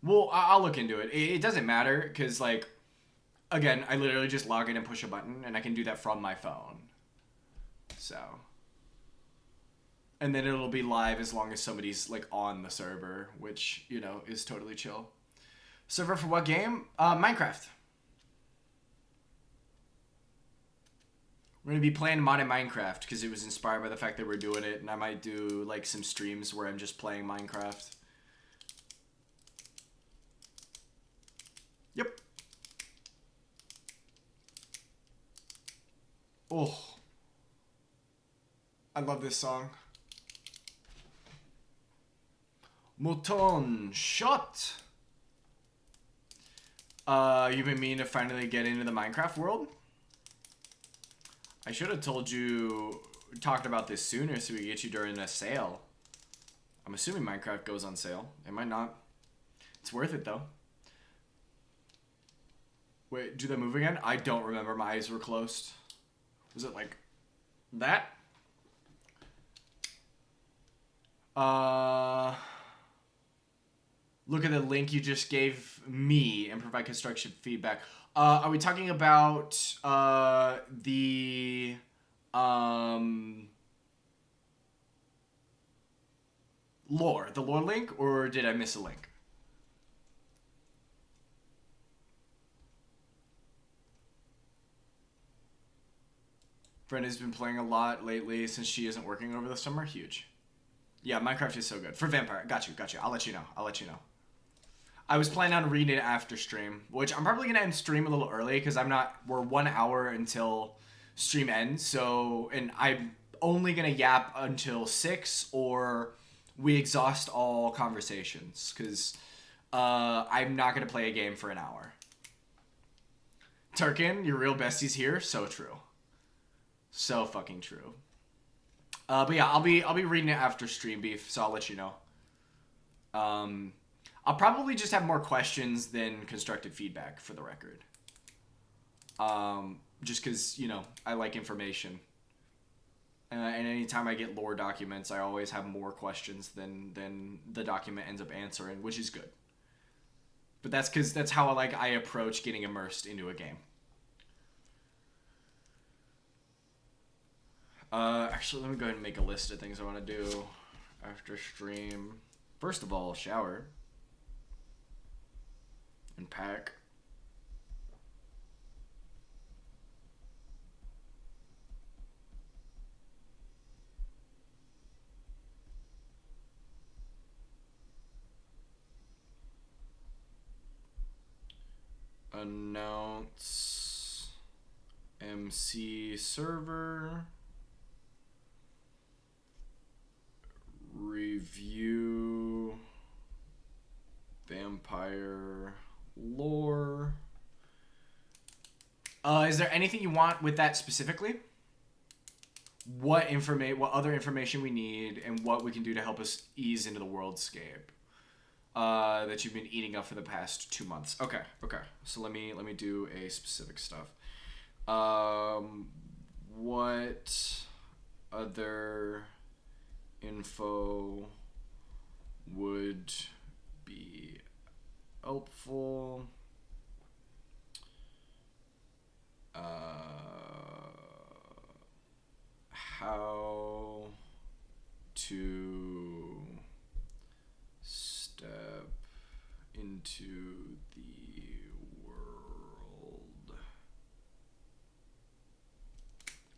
Well, I'll look into it. It doesn't matter, because, like, again, I literally just log in and push a button, and I can do that from my phone. So... And then it'll be live as long as somebody's, like, on the server, which, is totally chill. Server for what game? Minecraft. We're going to be playing modded Minecraft because it was inspired by the fact that we're doing it. And I might do, like, some streams where I'm just playing Minecraft. Yep. Oh. I love this song. Mouton shot. You've been meaning to finally get into the Minecraft world? I should have talked about this sooner so we could get you during a sale. I'm assuming Minecraft goes on sale. It might not. It's worth it though. Wait, do that move again? I don't remember. My eyes were closed. Was it like that? Look at the link you just gave me and provide construction feedback. Are we talking about the lore link, or did I miss a link? Friend has been playing a lot lately since she isn't working over the summer. Huge. Yeah, Minecraft is so good. For Vampire. Got you. I'll let you know. I was planning on reading it after stream, which I'm probably gonna end stream a little early because we're 1 hour until stream ends. So, and I'm only gonna yap until 6 or we exhaust all conversations because I'm not gonna play a game for an hour. Turkin, your real bestie's here. So true. So fucking true. But yeah, I'll be reading it after stream beef, so I'll let you know. I'll probably just have more questions than constructive feedback for the record. Just because, you know, I like information. And anytime I get lore documents, I always have more questions than the document ends up answering, which is good. But that's because that's how I approach getting immersed into a game. Actually, let me go ahead and make a list of things I want to do after stream. First of all, shower. And pack. Announce MC server. Review vampire lore. Is there anything you want with that specifically? What other information we need, and what we can do to help us ease into the worldscape that you've been eating up for the past 2 months. Okay. So let me do a specific stuff. What other info would be helpful? How to step into the world.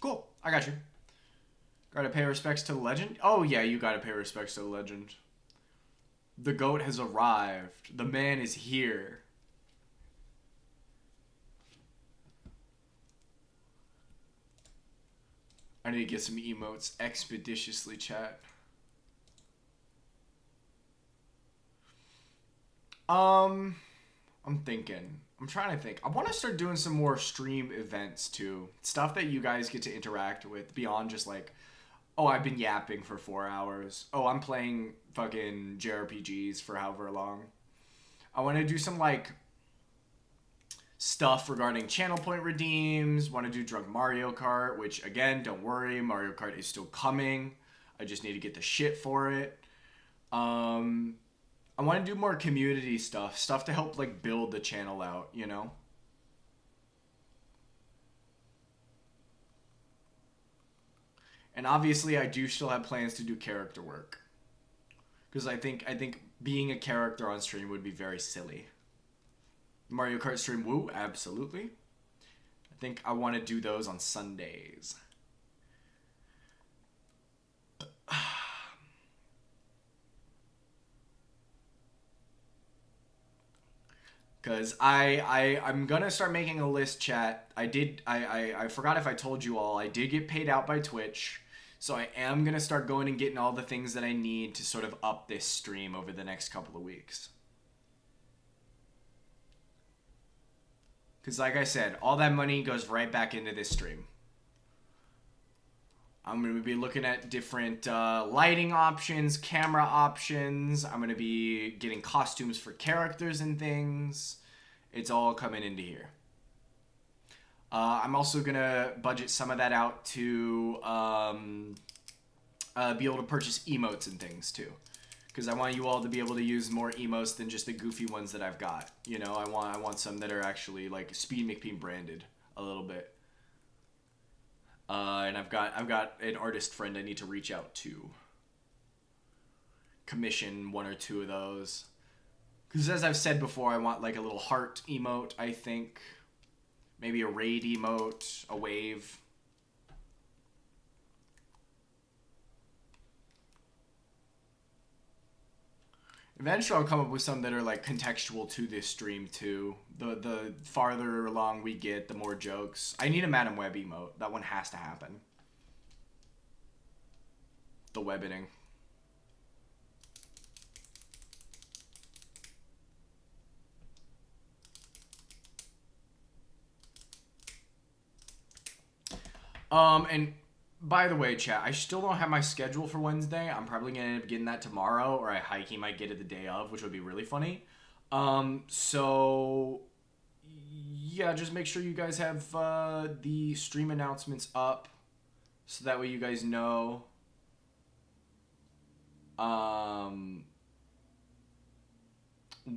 Cool, I got you. Gotta pay respects to the legend? Oh yeah, you gotta pay respects to the legend. The goat has arrived. The man is here. I need to get some emotes expeditiously, chat. I'm thinking. I'm trying to think. I want to start doing some more stream events too. Stuff that you guys get to interact with beyond just like, oh, I've been yapping for 4 hours. Oh, I'm playing fucking JRPGs for however long. I want to do some like stuff regarding channel point redeems. Want to do Drunk Mario Kart, which again, don't worry, Mario Kart is still coming. I just need to get the shit for it. I want to do more community stuff to help like build the channel out, you know? And obviously I do still have plans to do character work. Because I think being a character on stream would be very silly. Mario Kart stream, woo, absolutely. I think I want to do those on Sundays. Because I'm gonna start making a list, chat. I forgot if I told you all, I did get paid out by Twitch. So I am gonna start going and getting all the things that I need to sort of up this stream over the next couple of weeks. Because like I said, all that money goes right back into this stream. I'm going to be looking at different lighting options, camera options. I'm going to be getting costumes for characters and things. It's all coming into here. I'm also going to budget some of that out to be able to purchase emotes and things too. Because I want you all to be able to use more emotes than just the goofy ones that I've got. You know, I want some that are actually like Speed McPean branded a little bit. And I've got an artist friend I need to reach out to. Commission 1 or 2 of those. Because as I've said before, I want like a little heart emote, I think. Maybe a raid emote, a wave. Eventually, I'll come up with some that are like contextual to this stream too. The farther along we get, the more jokes. I need a Madam Web emote. That one has to happen. The webbiting. And by the way, chat, I still don't have my schedule for Wednesday. I'm probably gonna end up getting that tomorrow, or I hikey might get it the day of, which would be really funny. So yeah, just make sure you guys have the stream announcements up, so that way you guys know.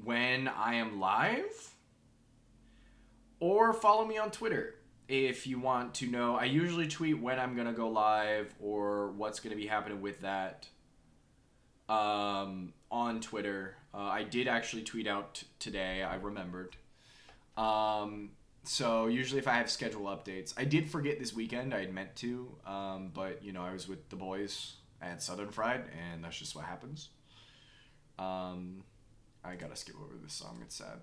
When I am live, or follow me on Twitter if you want to know. I usually tweet when I'm gonna go live or what's gonna be happening with that on Twitter. I did actually tweet out today. I remembered. So usually if I have schedule updates, I did forget this weekend. I had meant to, but you know, I was with the boys at Southern Fried, and that's just what happens. I gotta skip over this song. It's sad.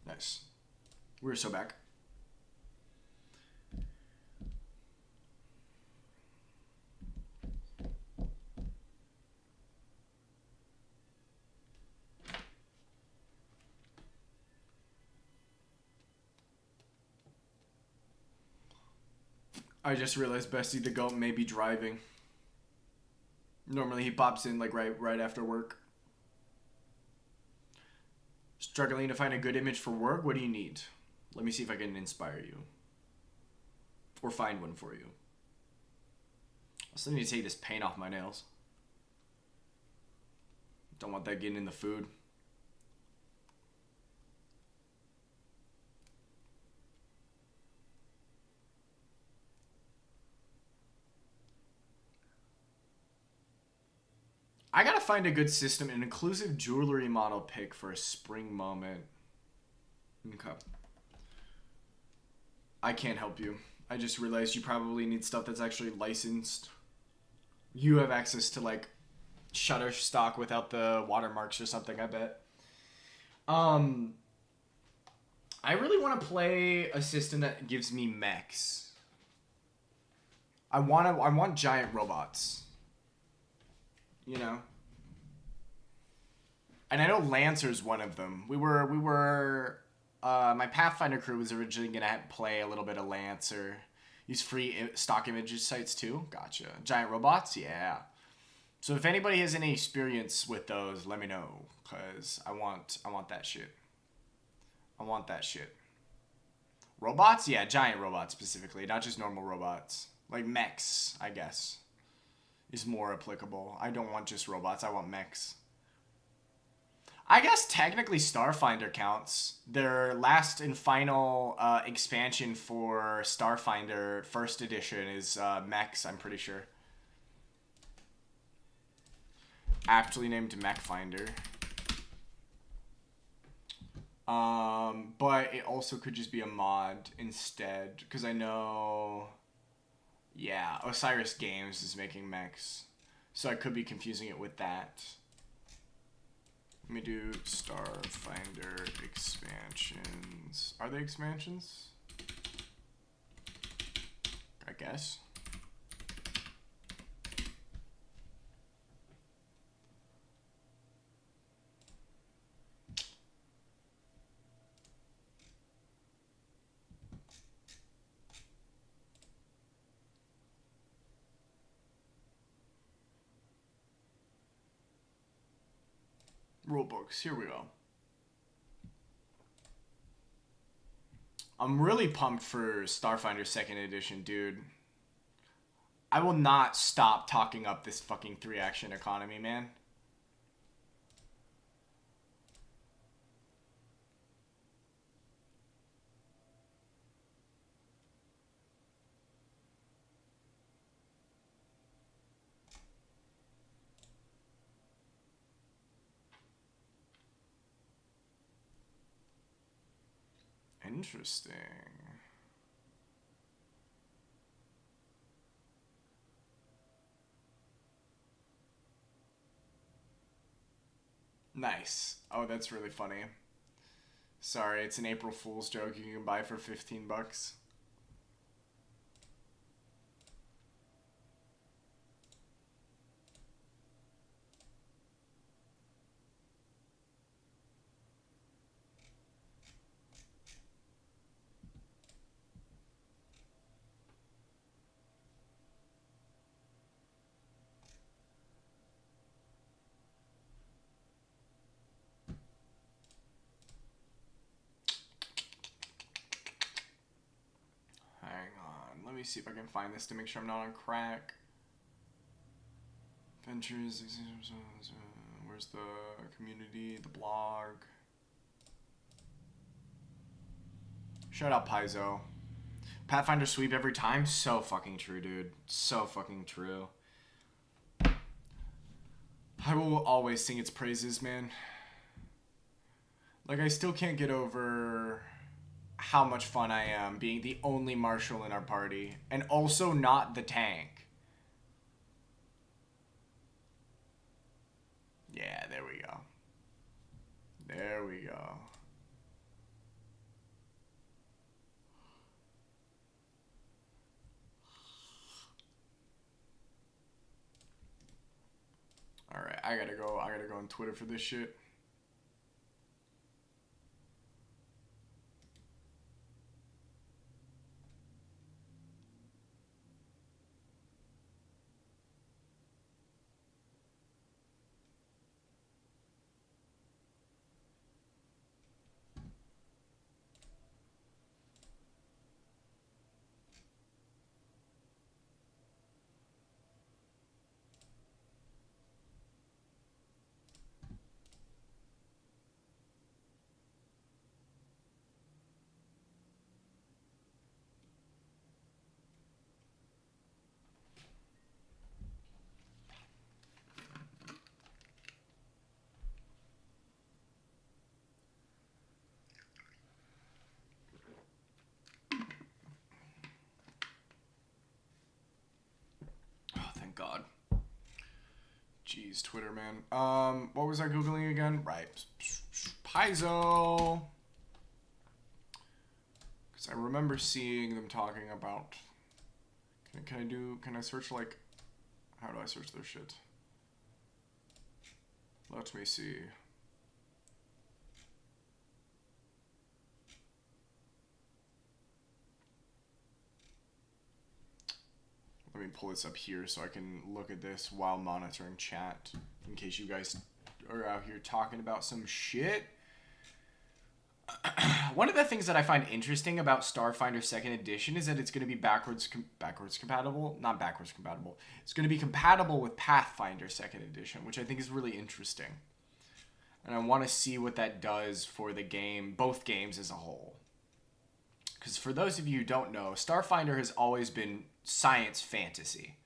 Nice. We're so back. I just realized Bestie the Goat may be driving. Normally he pops in like right after work. Struggling to find a good image for work? What do you need? Let me see if I can inspire you. Or find one for you. I still need to take this paint off my nails. Don't want that getting in the food. I gotta find a good system, an inclusive jewelry model pick for a spring moment. Okay. I can't help you. I just realized you probably need stuff that's actually licensed. You have access to like Shutterstock without the watermarks or something, I bet. I really want to play a system that gives me mechs. I want giant robots. You know? And I know Lancer's one of them. My Pathfinder crew was originally going to play a little bit of Lancer. Use free stock images sites too. Gotcha. Giant robots? Yeah. So if anybody has any experience with those, let me know. Because I want that shit. I want that shit. Robots? Yeah, giant robots specifically. Not just normal robots. Like mechs, I guess, is more applicable. I don't want just robots. I want mechs. I guess technically Starfinder counts. Their last and final expansion for Starfinder First Edition is mechs, I'm pretty sure. Aptly named Mech Finder. But it also could just be a mod instead, because I know, yeah, Osiris Games is making mechs, so I could be confusing it with that. Let me do Starfinder expansions. Are they expansions? I guess. Rulebooks, here we go. I'm really pumped for Starfinder 2nd Edition, dude. I will not stop talking up this fucking 3-action economy, man. Interesting. Nice. Oh, that's really funny. Sorry, it's an April Fool's joke you can buy for $15. Hang on. Let me see if I can find this to make sure I'm not on crack. Ventures. Where's the community? The blog. Shout out Paizo. Pathfinder sweep every time? So fucking true, dude. So fucking true. I will always sing its praises, man. Like, I still can't get over how much fun I am being the only marshal in our party. And also not the tank. Yeah, there we go. There we go. Alright, I gotta go on Twitter for this shit. God. Jeez, Twitter, man. What was I Googling again? Right. Paizo. Because I remember seeing them talking about... Can I search, like... How do I search their shit? Let me see. Let me pull this up here so I can look at this while monitoring chat. In case you guys are out here talking about some shit. One of the things that I find interesting about Starfinder 2nd Edition is that it's going to be backwards compatible. Not backwards compatible. It's going to be compatible with Pathfinder 2nd Edition, which I think is really interesting. And I want to see what that does for the game, both games as a whole. Because for those of you who don't know, Starfinder has always been science fantasy.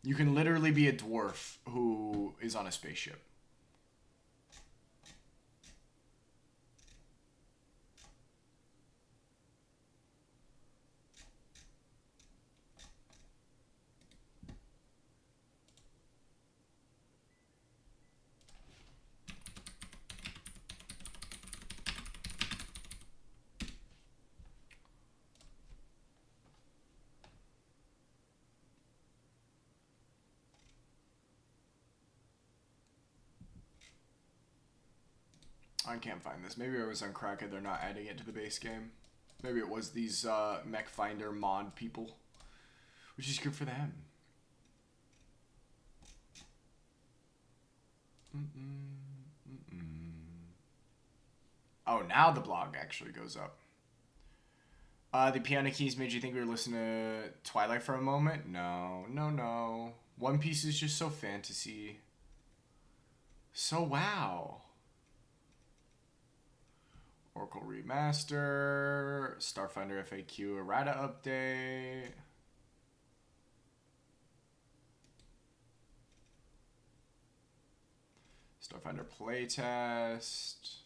You can literally be a dwarf who is on a spaceship. I can't find this. Maybe it was on Crack and they're not adding it to the base game. Maybe it was these Mech Finder mod people. Which is good for them. Oh, now the blog actually goes up. The piano keys made you think we were listening to Twilight for a moment? No, no, no. One Piece is just so fantasy. So wow. Oracle Remaster, Starfinder FAQ errata update. Starfinder playtest.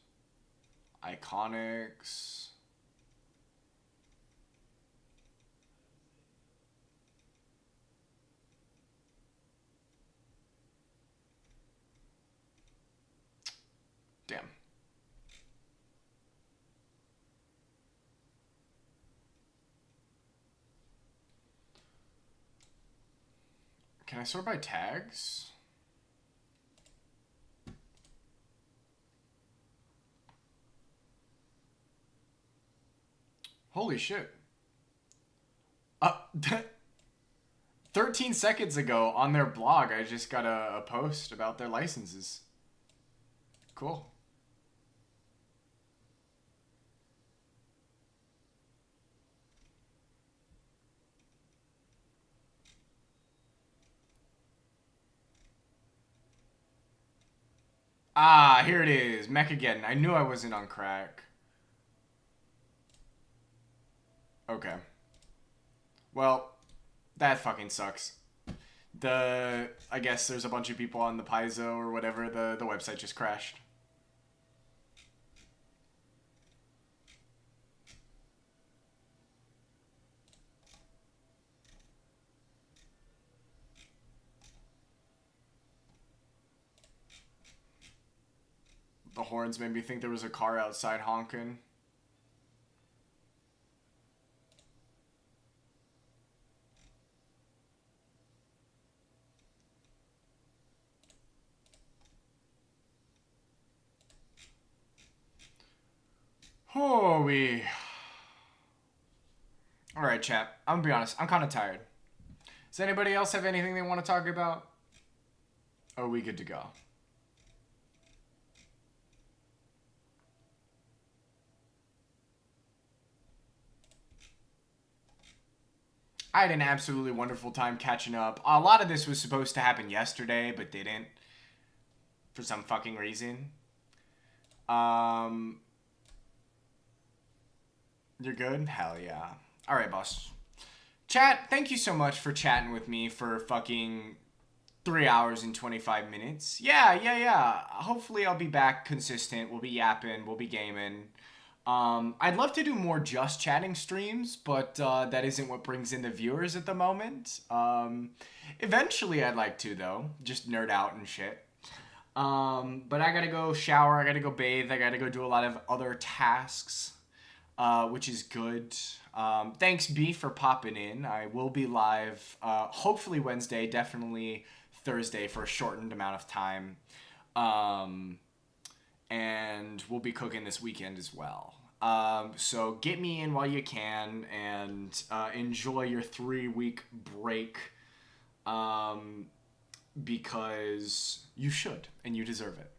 Iconics. Can I sort by tags? Holy shit. 13 seconds ago on their blog, I just got a post about their licenses. Cool. Ah, here it is. Mechageddon. I knew I wasn't on crack. Okay. Well, that fucking sucks. I guess there's a bunch of people on the Paizo or whatever. The website just crashed. The horns made me think there was a car outside honking. Holy. Alright, chat. I'm gonna be honest. I'm kind of tired. Does anybody else have anything they want to talk about? Or are we good to go? I had an absolutely wonderful time catching up. A lot of this was supposed to happen yesterday, but didn't. For some fucking reason. You're good? Hell yeah. Alright, boss. Chat, thank you so much for chatting with me for fucking 3 hours and 25 minutes. Yeah. Hopefully I'll be back consistent. We'll be yapping. We'll be gaming. I'd love to do more just chatting streams, but that isn't what brings in the viewers at the moment. Eventually I'd like to, though. Just nerd out and shit. But I gotta go shower. I gotta go bathe. I gotta go do a lot of other tasks, which is good. Thanks, B, for popping in. I will be live, hopefully Wednesday, definitely Thursday for a shortened amount of time. And we'll be cooking this weekend as well. So get me in while you can and enjoy your 3-week break because you should and you deserve it.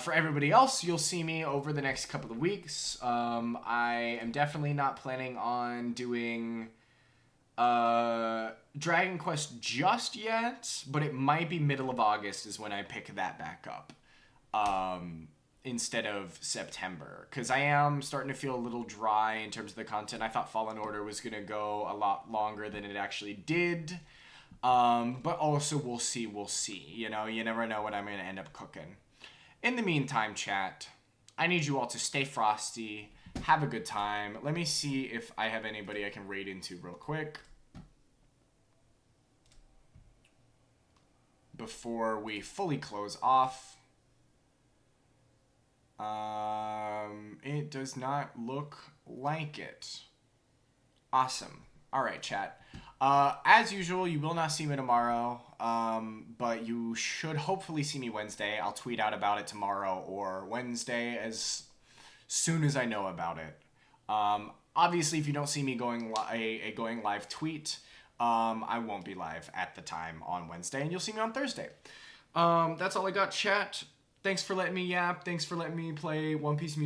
For everybody else, you'll see me over the next couple of weeks. I am definitely not planning on doing Dragon Quest just yet, but it might be middle of August is when I pick that back up. Instead of September, because I am starting to feel a little dry in terms of the content. I thought Fallen Order was going to go a lot longer than it actually did. But also we'll see. You know, you never know what I'm going to end up cooking. In the meantime, chat, I need you all to stay frosty, have a good time. Let me see if I have anybody I can raid into real quick before we fully close off. It does not look like it. Awesome. All right, chat. As usual, you will not see me tomorrow, but you should hopefully see me Wednesday. I'll tweet out about it tomorrow or Wednesday as soon as I know about it. Obviously, if you don't see me going live tweet, I won't be live at the time on Wednesday, and you'll see me on Thursday. That's all I got, chat. Thanks for letting me yap. Thanks for letting me play One Piece music.